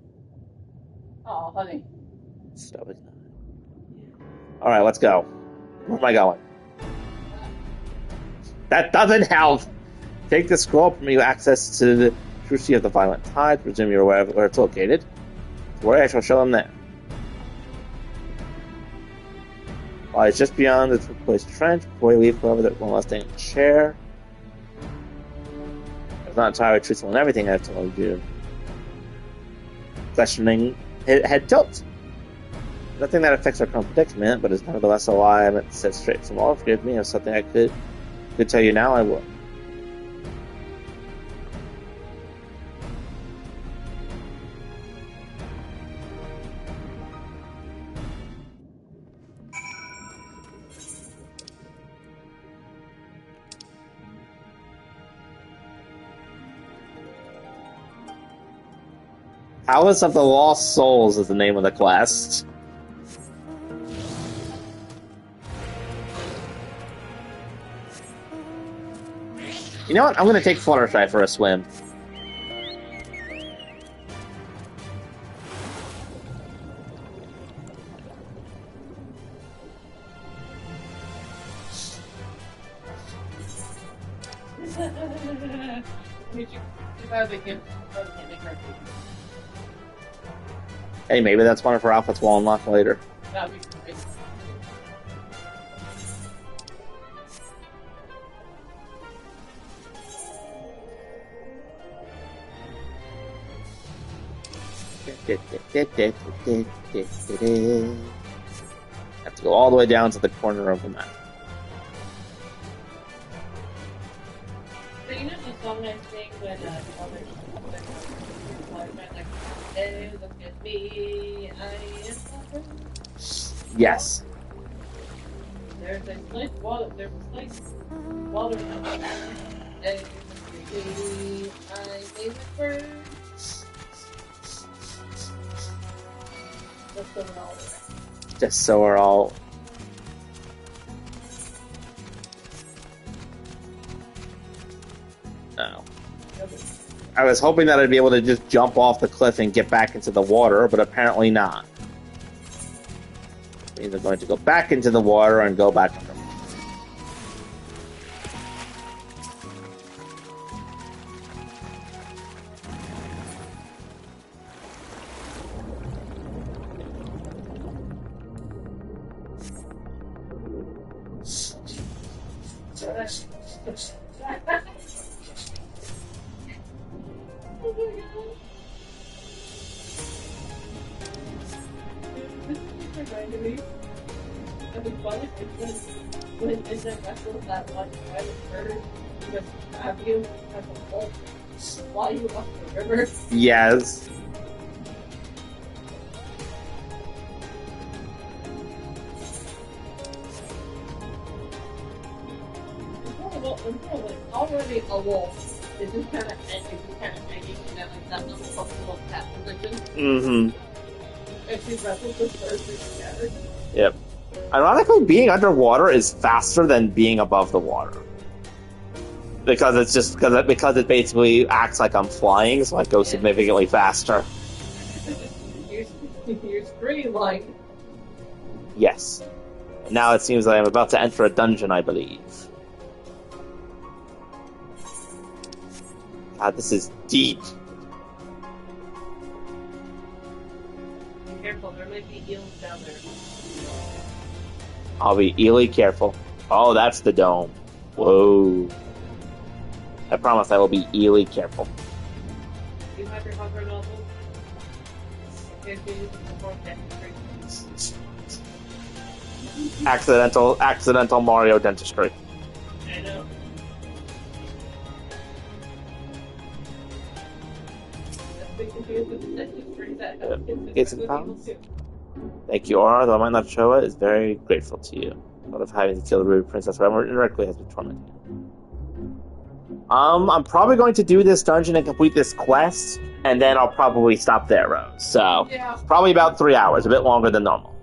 Oh, honey. So, alright, let's go. Where am I going? That doesn't help! Take the scroll from you access to the true sea of the violent tide. Presume you're aware of where it's located. Where I shall show them there. Lies just beyond the place trench. Before you leave, however, there's one last thing in the chair. It's not entirely truthful in everything I have told you. Questioning head tilt. Nothing that affects our current predicament, but is nevertheless a lie I haven't said straight from all. Forgive me, if something I could tell you now, I would. Alice of the Lost Souls is the name of the quest. You know what? I'm gonna take Fluttershy for a swim. Hey, maybe that's one of her outfits we'll unlock later. That'd be great. Have to go all the way down to the corner of the map. So you know the song I sing when like, hey, look at me, I am suffering. Yes. There's a slight water. There's a slight water. Hey, look at me, I am suffering. Just so we're all aware. Just so we're all. No. I was hoping that I'd be able to just jump off the cliff and get back into the water, but apparently not. Means I'm going to go back into the water and go back under. Yes. Already a wolf. It's just kind of hanging, and then like that little cat position. Mm-hmm. And she wrestles with birds together. Yep. Ironically, being underwater is faster than being above the water. Because it's just because it basically acts like I'm flying, so I go significantly faster. You're streamlined. Yes. And now it seems like I'm about to enter a dungeon, I believe. God, this is deep. Be careful, there might be eels down there. I'll be eerily careful. Oh, that's the dome. Whoa. I promise I will be eerily careful. You have your hunger novel? Okay, so you can perform dentistry. Accidental Mario dentistry. I know. Gates and Fountains? Thank you, Aura, though I might not show it, is very grateful to you. Thought of having to kill the Ruby Princess, however, indirectly has been tormenting you. I'm probably going to do this dungeon and complete this quest, and then I'll probably stop there, Rose. So, probably about 3 hours, a bit longer than normal.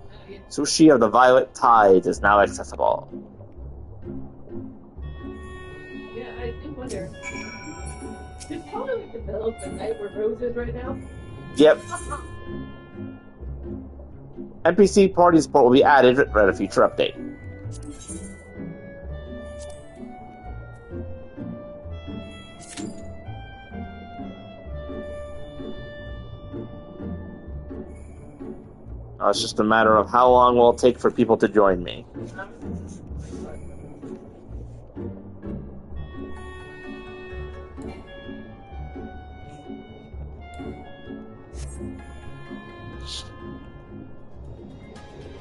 Sushi of the Violet Tides is now accessible. Yeah, I do wonder. Did probably develop the night where Rose is right now? Yep. NPC party support will be added at a future update. It's just a matter of how long will it take for people to join me.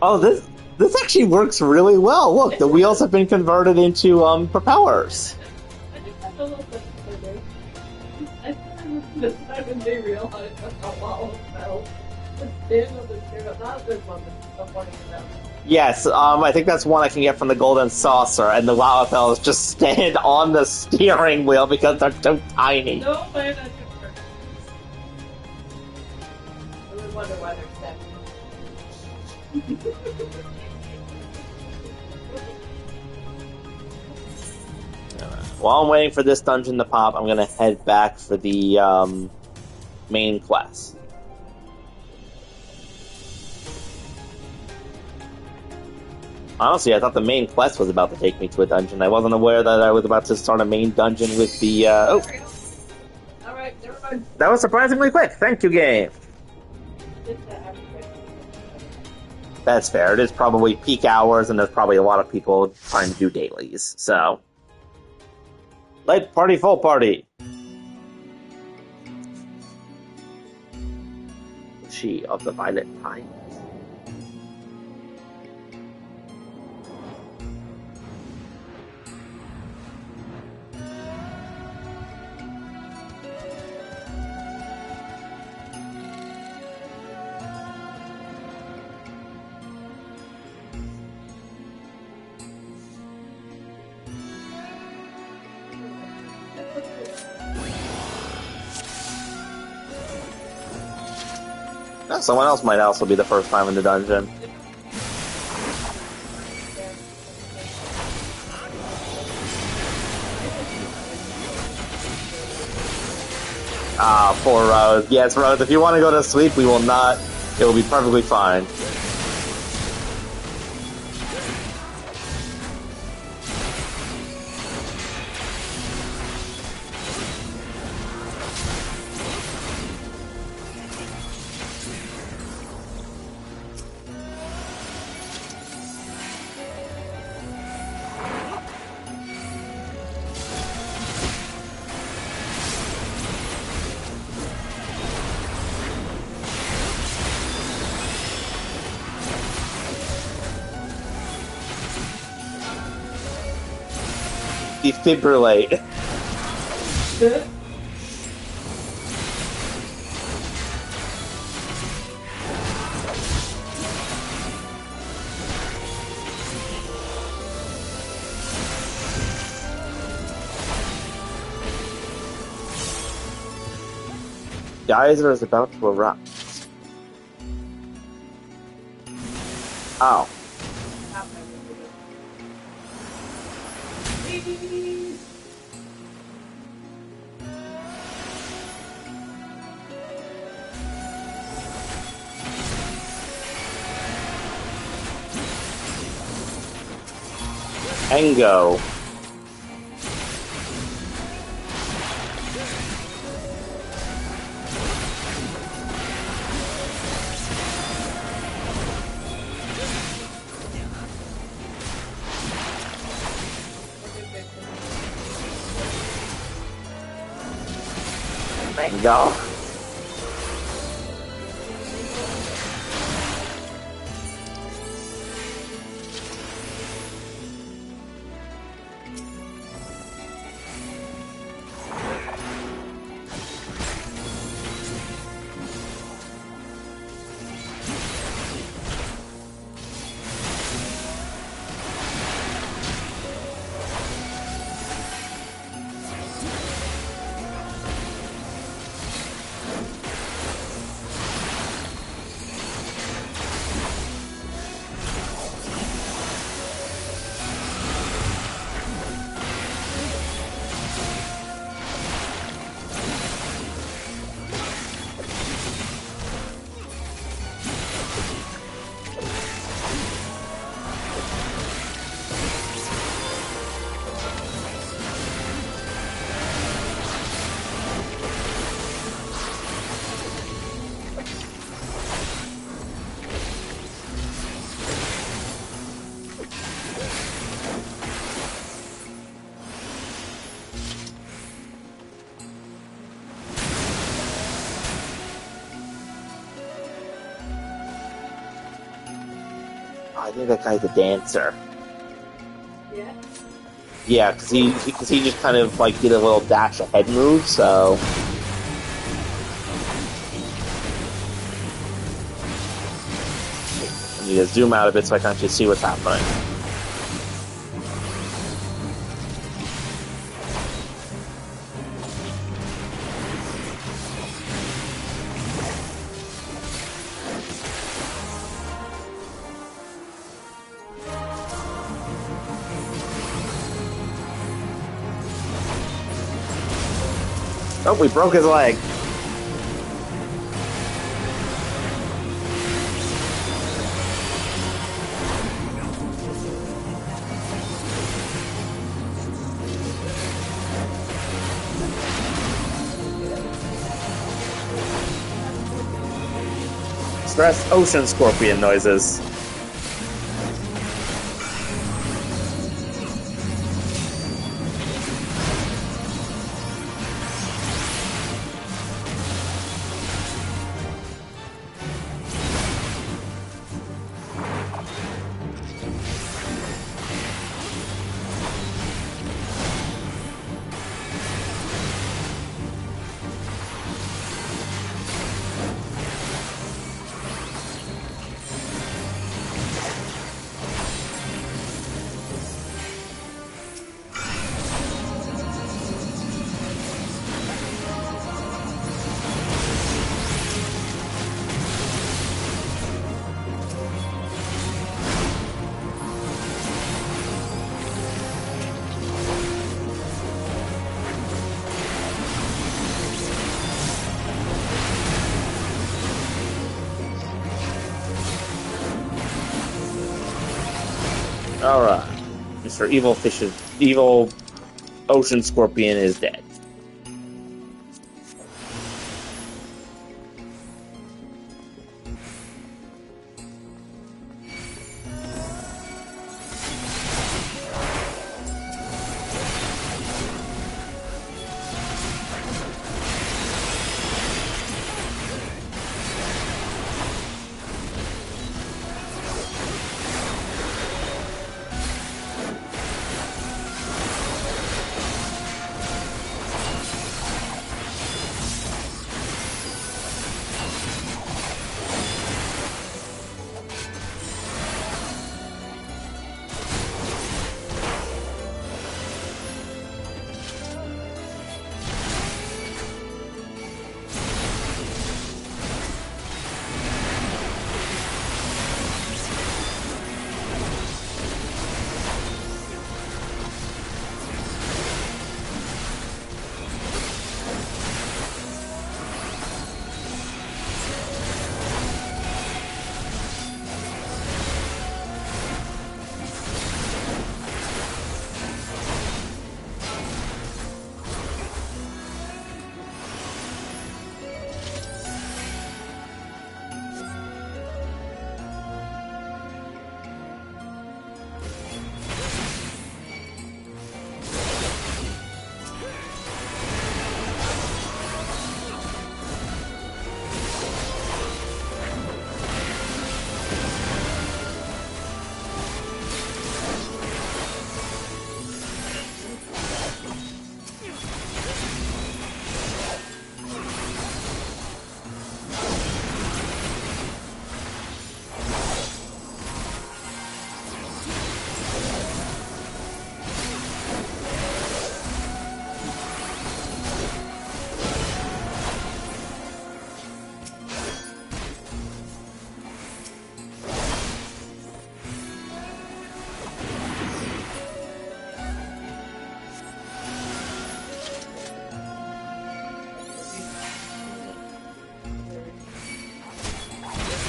Oh, this actually works really well. Look, the wheels have been converted into propellers. I think that's a little bit further. I think this time when they realized how well it felt. The stand of the chair, not a good one, but one of them. Yes, I think that's one I can get from the Golden Saucer, and the Lalafels just stand on the steering wheel because they're too tiny. No, but that's different. I would wonder why they're stepping. While I'm waiting for this dungeon to pop, I'm going to head back for the main quest. Honestly, I thought the main quest was about to take me to a dungeon. I wasn't aware that I was about to start a main dungeon with the, Alright, never mind. That was surprisingly quick. Thank you, game. That's fair. It is probably peak hours, and there's probably a lot of people trying to do dailies, so... Light party, full party. Duchy of the Violet Tides. Someone else might also be the first time in the dungeon. Poor Rose. Yes, Rose, if you want to go to sleep, we will not. It will be perfectly fine. Defibrillate. Geyser is about to erupt. Ow. Engo. Engo. I think that guy's a dancer. Yeah? Yeah, because he just kind of like did a little dash ahead move, so. I need to zoom out a bit so I can actually see what's happening. Oh, we broke his leg. Stress ocean scorpion noises. Alright. Mr. Evil Ocean Scorpion is dead.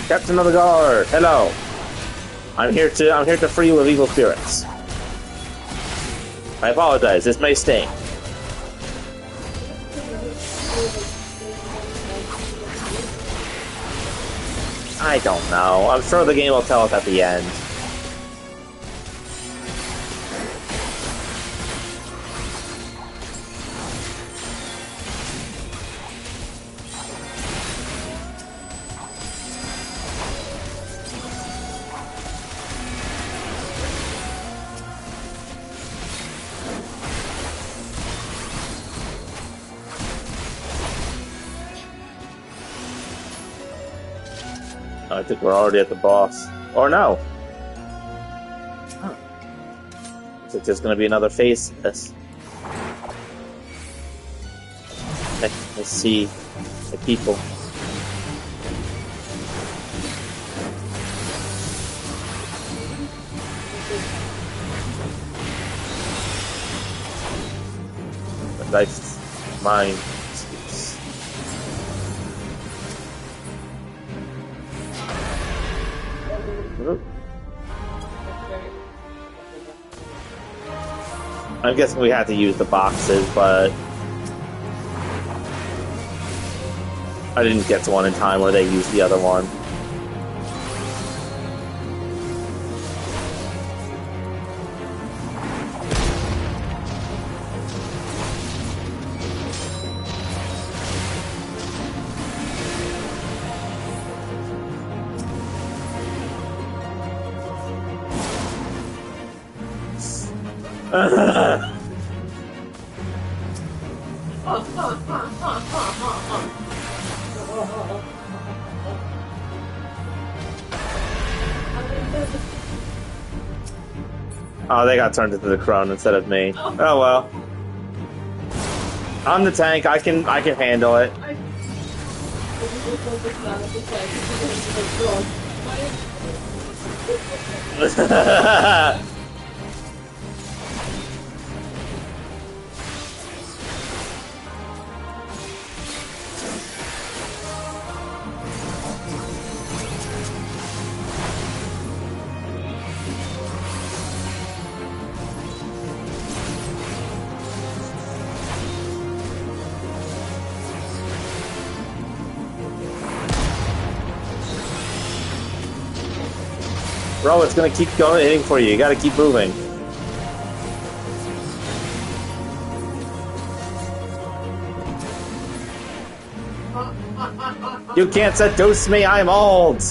Captain of the Guard, hello. I'm here to free you of evil spirits. I apologize, this may sting. I don't know. I'm sure the game will tell us at the end. I think we're already at the boss. Or no. Huh. Looks like there's going to be another phase to this. Let's see the people. The life mine. I'm guessing we had to use the boxes, but I didn't get to one in time where they used the other one. Oh, they got turned into the crone instead of me. Oh well. I'm the tank. I can handle it. Bro, it's gonna keep going hitting for you. You gotta keep moving. You can't seduce me, I'm old!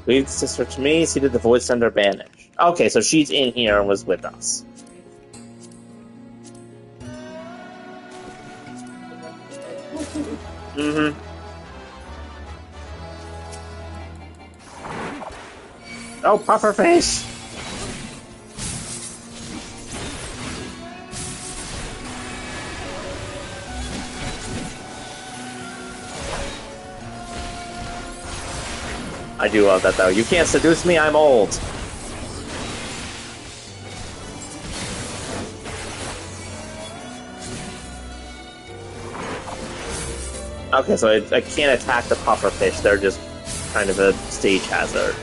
Lead sister to me, seated the void sender banished. Okay, so she's in here and was with us. Mm-hmm. Oh, pufferfish! I do love that though. You can't seduce me, I'm old. Okay, so I can't attack the pufferfish. They're just kind of a stage hazard.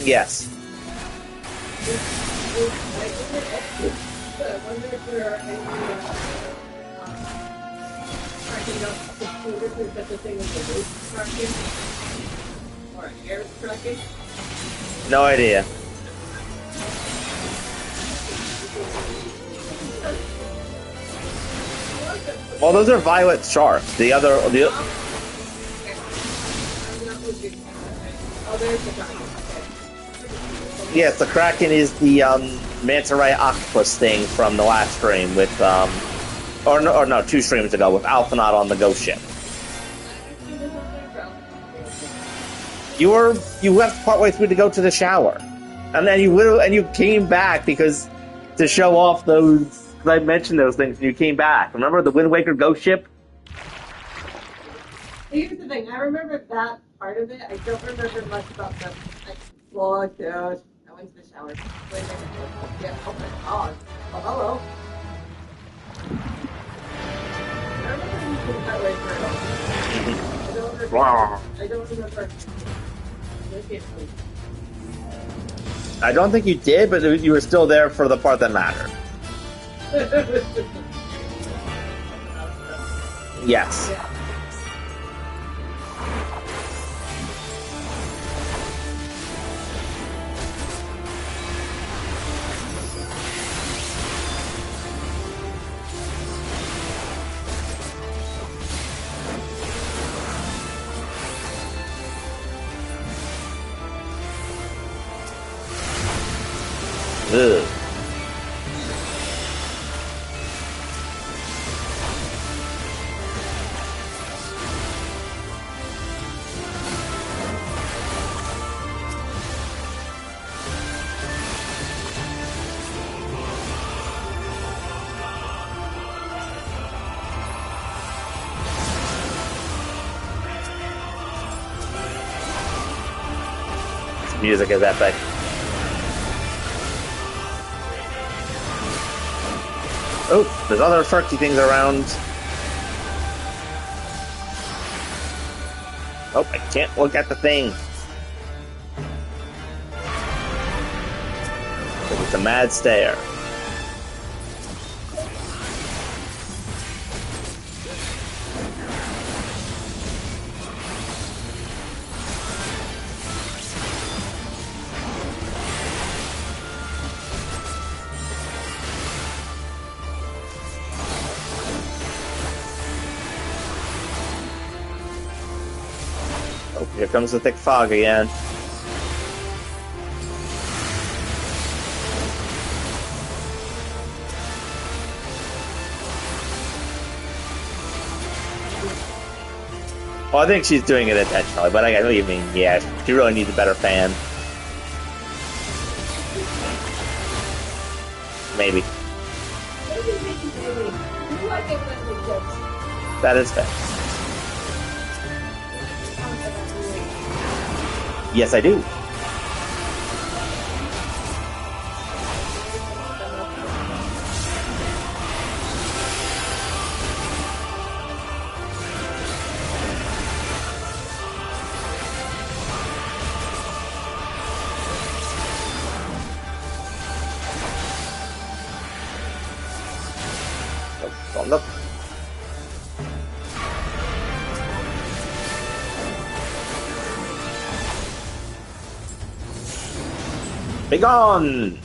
Yes. I wonder if there are any tracking up computers. Is that the thing with the roof tracking? Or air tracking? No idea. Well, those are violet sharks. The other... Oh, there's the Kraken. Yes, the Kraken is the manta ray octopus thing from the last stream with, or no, 2 streams ago with Alphanaut on the ghost ship. You left partway through to go to the shower, and then you came back because to show off those. I mentioned those things, and you came back. Remember the Wind Waker ghost ship? Here's the thing. I remember that part of it. I don't remember much about the floor, dude. I went to the shower. Yeah, oh my god. Oh, hello. I remember you came that way for I don't remember. I don't think you did, but you were still there for the part that mattered. Yes. Yeah. Ugh. This music is epic. Oh, there's other sharky things around. Oh, I can't look at the thing. It's a mad stare. Oh, here comes the thick fog again. Well, I think she's doing it intentionally, but I get what you mean. Yeah, she really needs a better fan. Maybe. That is fair. Yes, I do. Look. Be gone!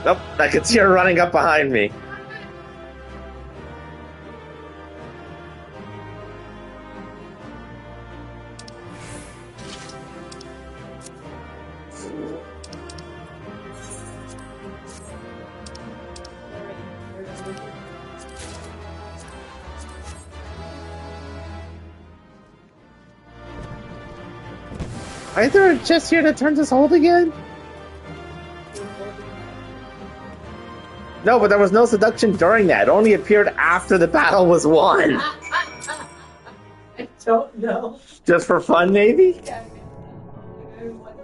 Nope, I can see her running up behind me. Is there a chest here that turns us hold again? No, but there was no seduction during that. It only appeared after the battle was won. I don't know. Just for fun, maybe?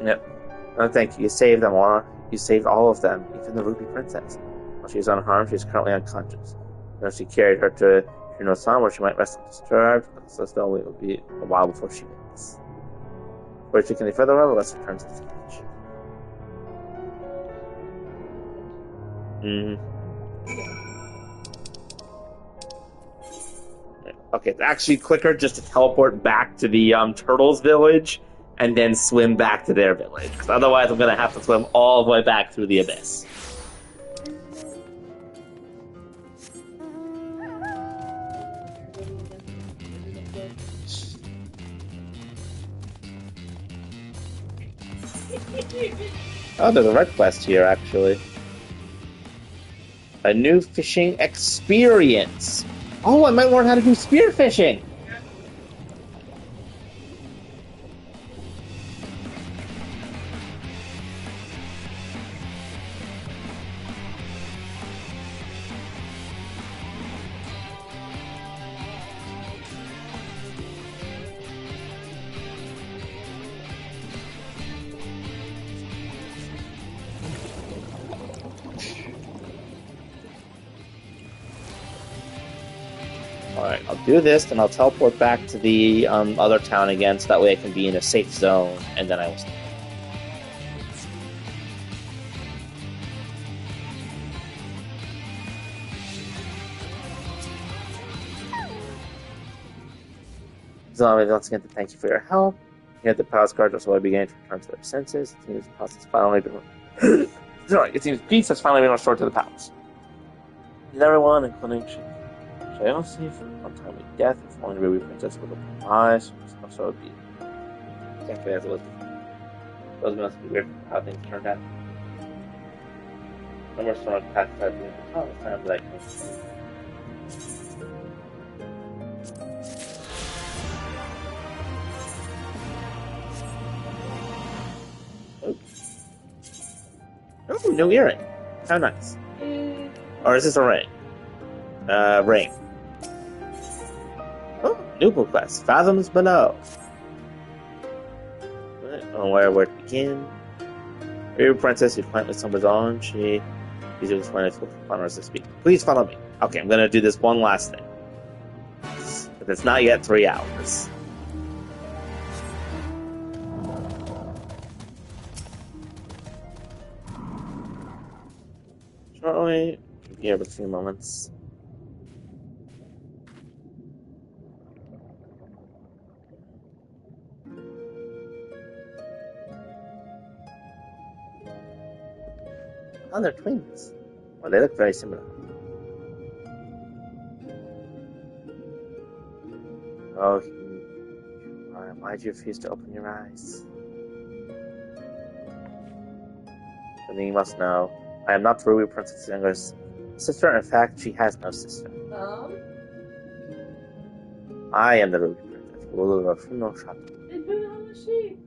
Yep. Oh, thank you. You saved them, Laura. You saved all of them, even the Ruby Princess. While she is unharmed, she is currently unconscious. She carried her to Shino-san, where she might rest undisturbed, but so still it will be a while before she wakes. Before she can any further, however, let's return to the village. Okay, it's actually quicker just to teleport back to the Turtles village and then swim back to their village. Because otherwise I'm going to have to swim all the way back through the abyss. Oh, there's a red quest here, actually. A new fishing experience. Oh, I might learn how to do spearfishing. Alright, I'll do this, then I'll teleport back to the other town again, so that way I can be in a safe zone, and then I will stay. So, once again, thank you for your help. You had the palace guard, so I began to return to their senses. It seems peace has finally been... Sorry, it seems peace has finally been restored to the palace. And everyone, including Shayose, for untimely death, if only Ruby Princess would open her eyes, so it would be exactly as it was before. Those must be weird how things turned out. No more storms past the time that I can. Oh, new earring. How nice. Or is this a ring? Ring. Oh, new quest. Fathoms Below. Where to begin? Your princess who quietly stumbles on. She's doing fine if followers to speak. Please follow me. Okay, I'm gonna do this one last thing. But it's not yet 3 hours. Shortly, we'll be here in a few moments. Oh, they're twins. Well, they look very similar. Oh, why'd you refuse to open your eyes? Something you must know. I am not the Ruby Princess Younger's sister. In fact, she has no sister. I am the Ruby Princess, ruler of no shop. And who the hell is she?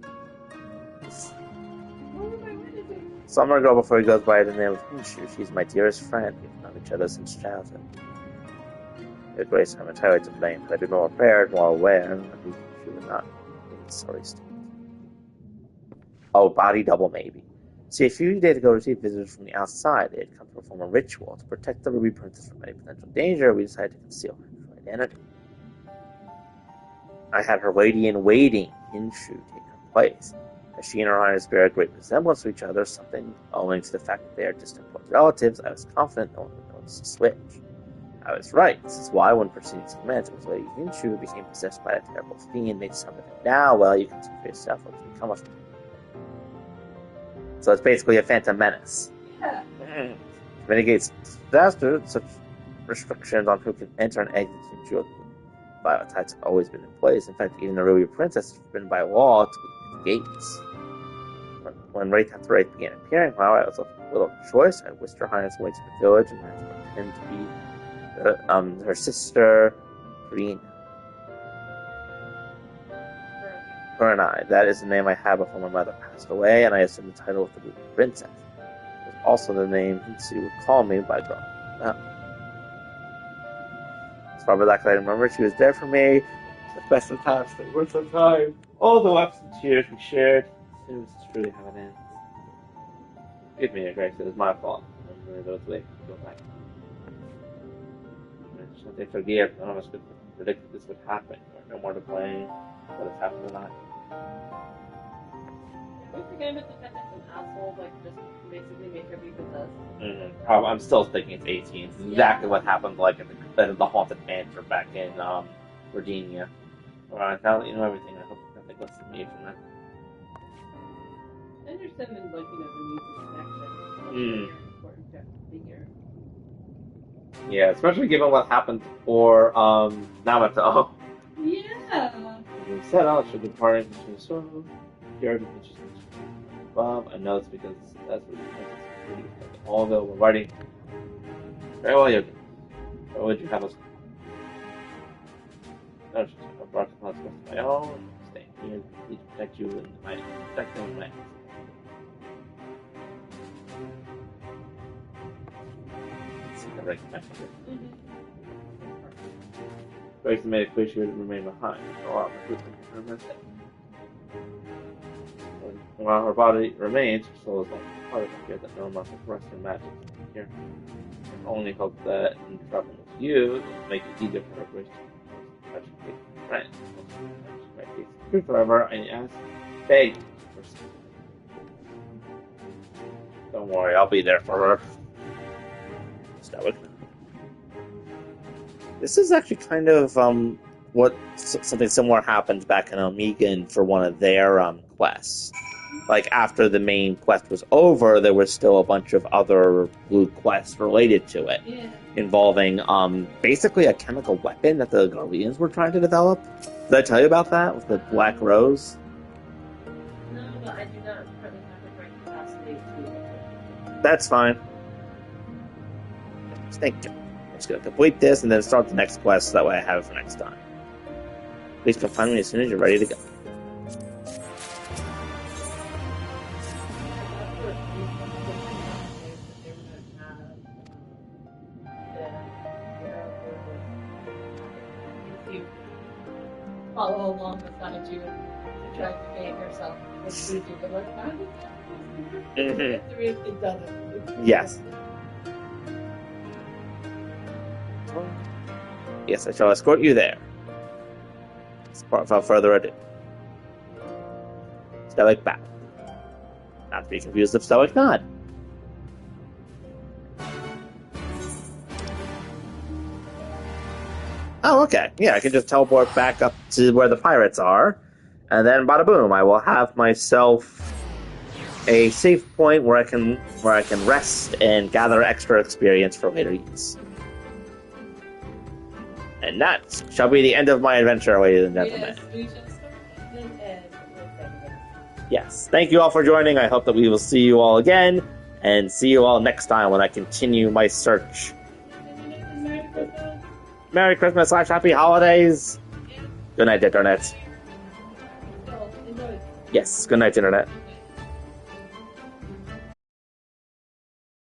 What am I witnessing? Summer ago, before he goes by the name of Hinshu, she's my dearest friend. We've known each other since childhood. Your Grace, I'm entirely to blame, but I do more prepared, more aware, and she would not be sorry state. Oh, body double maybe. See, a few days ago, we received visitors from the outside. They had come to perform a ritual to protect the Ruby Princess from any potential danger. We decided to conceal her identity. I had her lady in waiting, Hinshu, take her place. As she and her highness bear a great resemblance to each other, something owing to the fact that they are distant blood relatives, I was confident no one would notice the switch. I was right. This is why, when proceeding to command, it was Lady Hinshu who became possessed by a terrible fiend. They summoned him. Now, well, you can see for yourself what's become of him. So it's basically a Phantom Menace. Yeah. To mitigate disaster, such restrictions on who can enter and exit Hinshu biotypes have always been in place. In fact, even the Ruby Princess has been by law to be gates. When Wraith after Wraith began appearing, however, I was left with little choice. I whisked her highness away to the village and managed to pretend to be her sister, Rina. Her and I. That is the name I had before my mother passed away, and I assumed the title of the Ruby Princess. It was also the name Hinsu would call me by growing up. As far back as I remember, she was there for me. The best of times, the worst of times. All the laughs and tears we shared. It was truly how it ends. Forgive me, Grace, it was my fault. I'm really those late to go back. They forgive. None of us could predict that this would happen. There are no more to blame. What has happened tonight? We forget about the fact that some assholes just basically make her be possessed. I'm still thinking it's 18. It's exactly what happened in the Haunted Mansion back in Virginia. Alright, now that you know everything, I hope nothing less than me from that. I understand that, the need for connection. It's important to figure. Yeah, especially given what happened for Namato. Yeah. You said I should be parting between so here just Bob. I know it's because that's what although we're writing very well, Yogi. What would you have us? No, just I brought the consequence of my own. Staying here to protect you and my protect them and my. Grace made it clear she would remain behind. While her body remains, her soul is like a part of her that no amount of rest and magic can here. I only hope that in traveling with you, it will make it easier for her Grace to touch her friends. Make it true forever, and ask, beg. Don't worry, I'll be there for her. Stoic. This is actually kind of something similar happened back in Omega for one of their quests. Like after the main quest was over, there was still a bunch of other blue quests related to it, involving basically a chemical weapon that the Guardians were trying to develop. Did I tell you about that with the Black Rose? No, but I do not currently have the right capacity to. That's fine. Thank you. I'm just going to complete this and then start the next quest so that way I have it for next time. Please come find me as soon as you're ready to go. follow along beside you to try to gain yourself. Which we do, but like, Mm-hmm. it doesn't. Yes. Yes, I shall escort you there. Without further ado. Stoic bow. Not to be confused with stoic nod. Oh, okay. Yeah, I can just teleport back up to where the pirates are, and then bada boom, I will have myself a safe point where I can rest and gather extra experience for later use. And that shall be the end of my adventure, ladies and gentlemen. Yes, we shall start and then end with that. Yes. Thank you all for joining. I hope that we will see you all again, and see you all next time when I continue my search. Merry Christmas / Happy Holidays! Yeah. Good night, Internet. Enjoy. Yes, good night, Internet.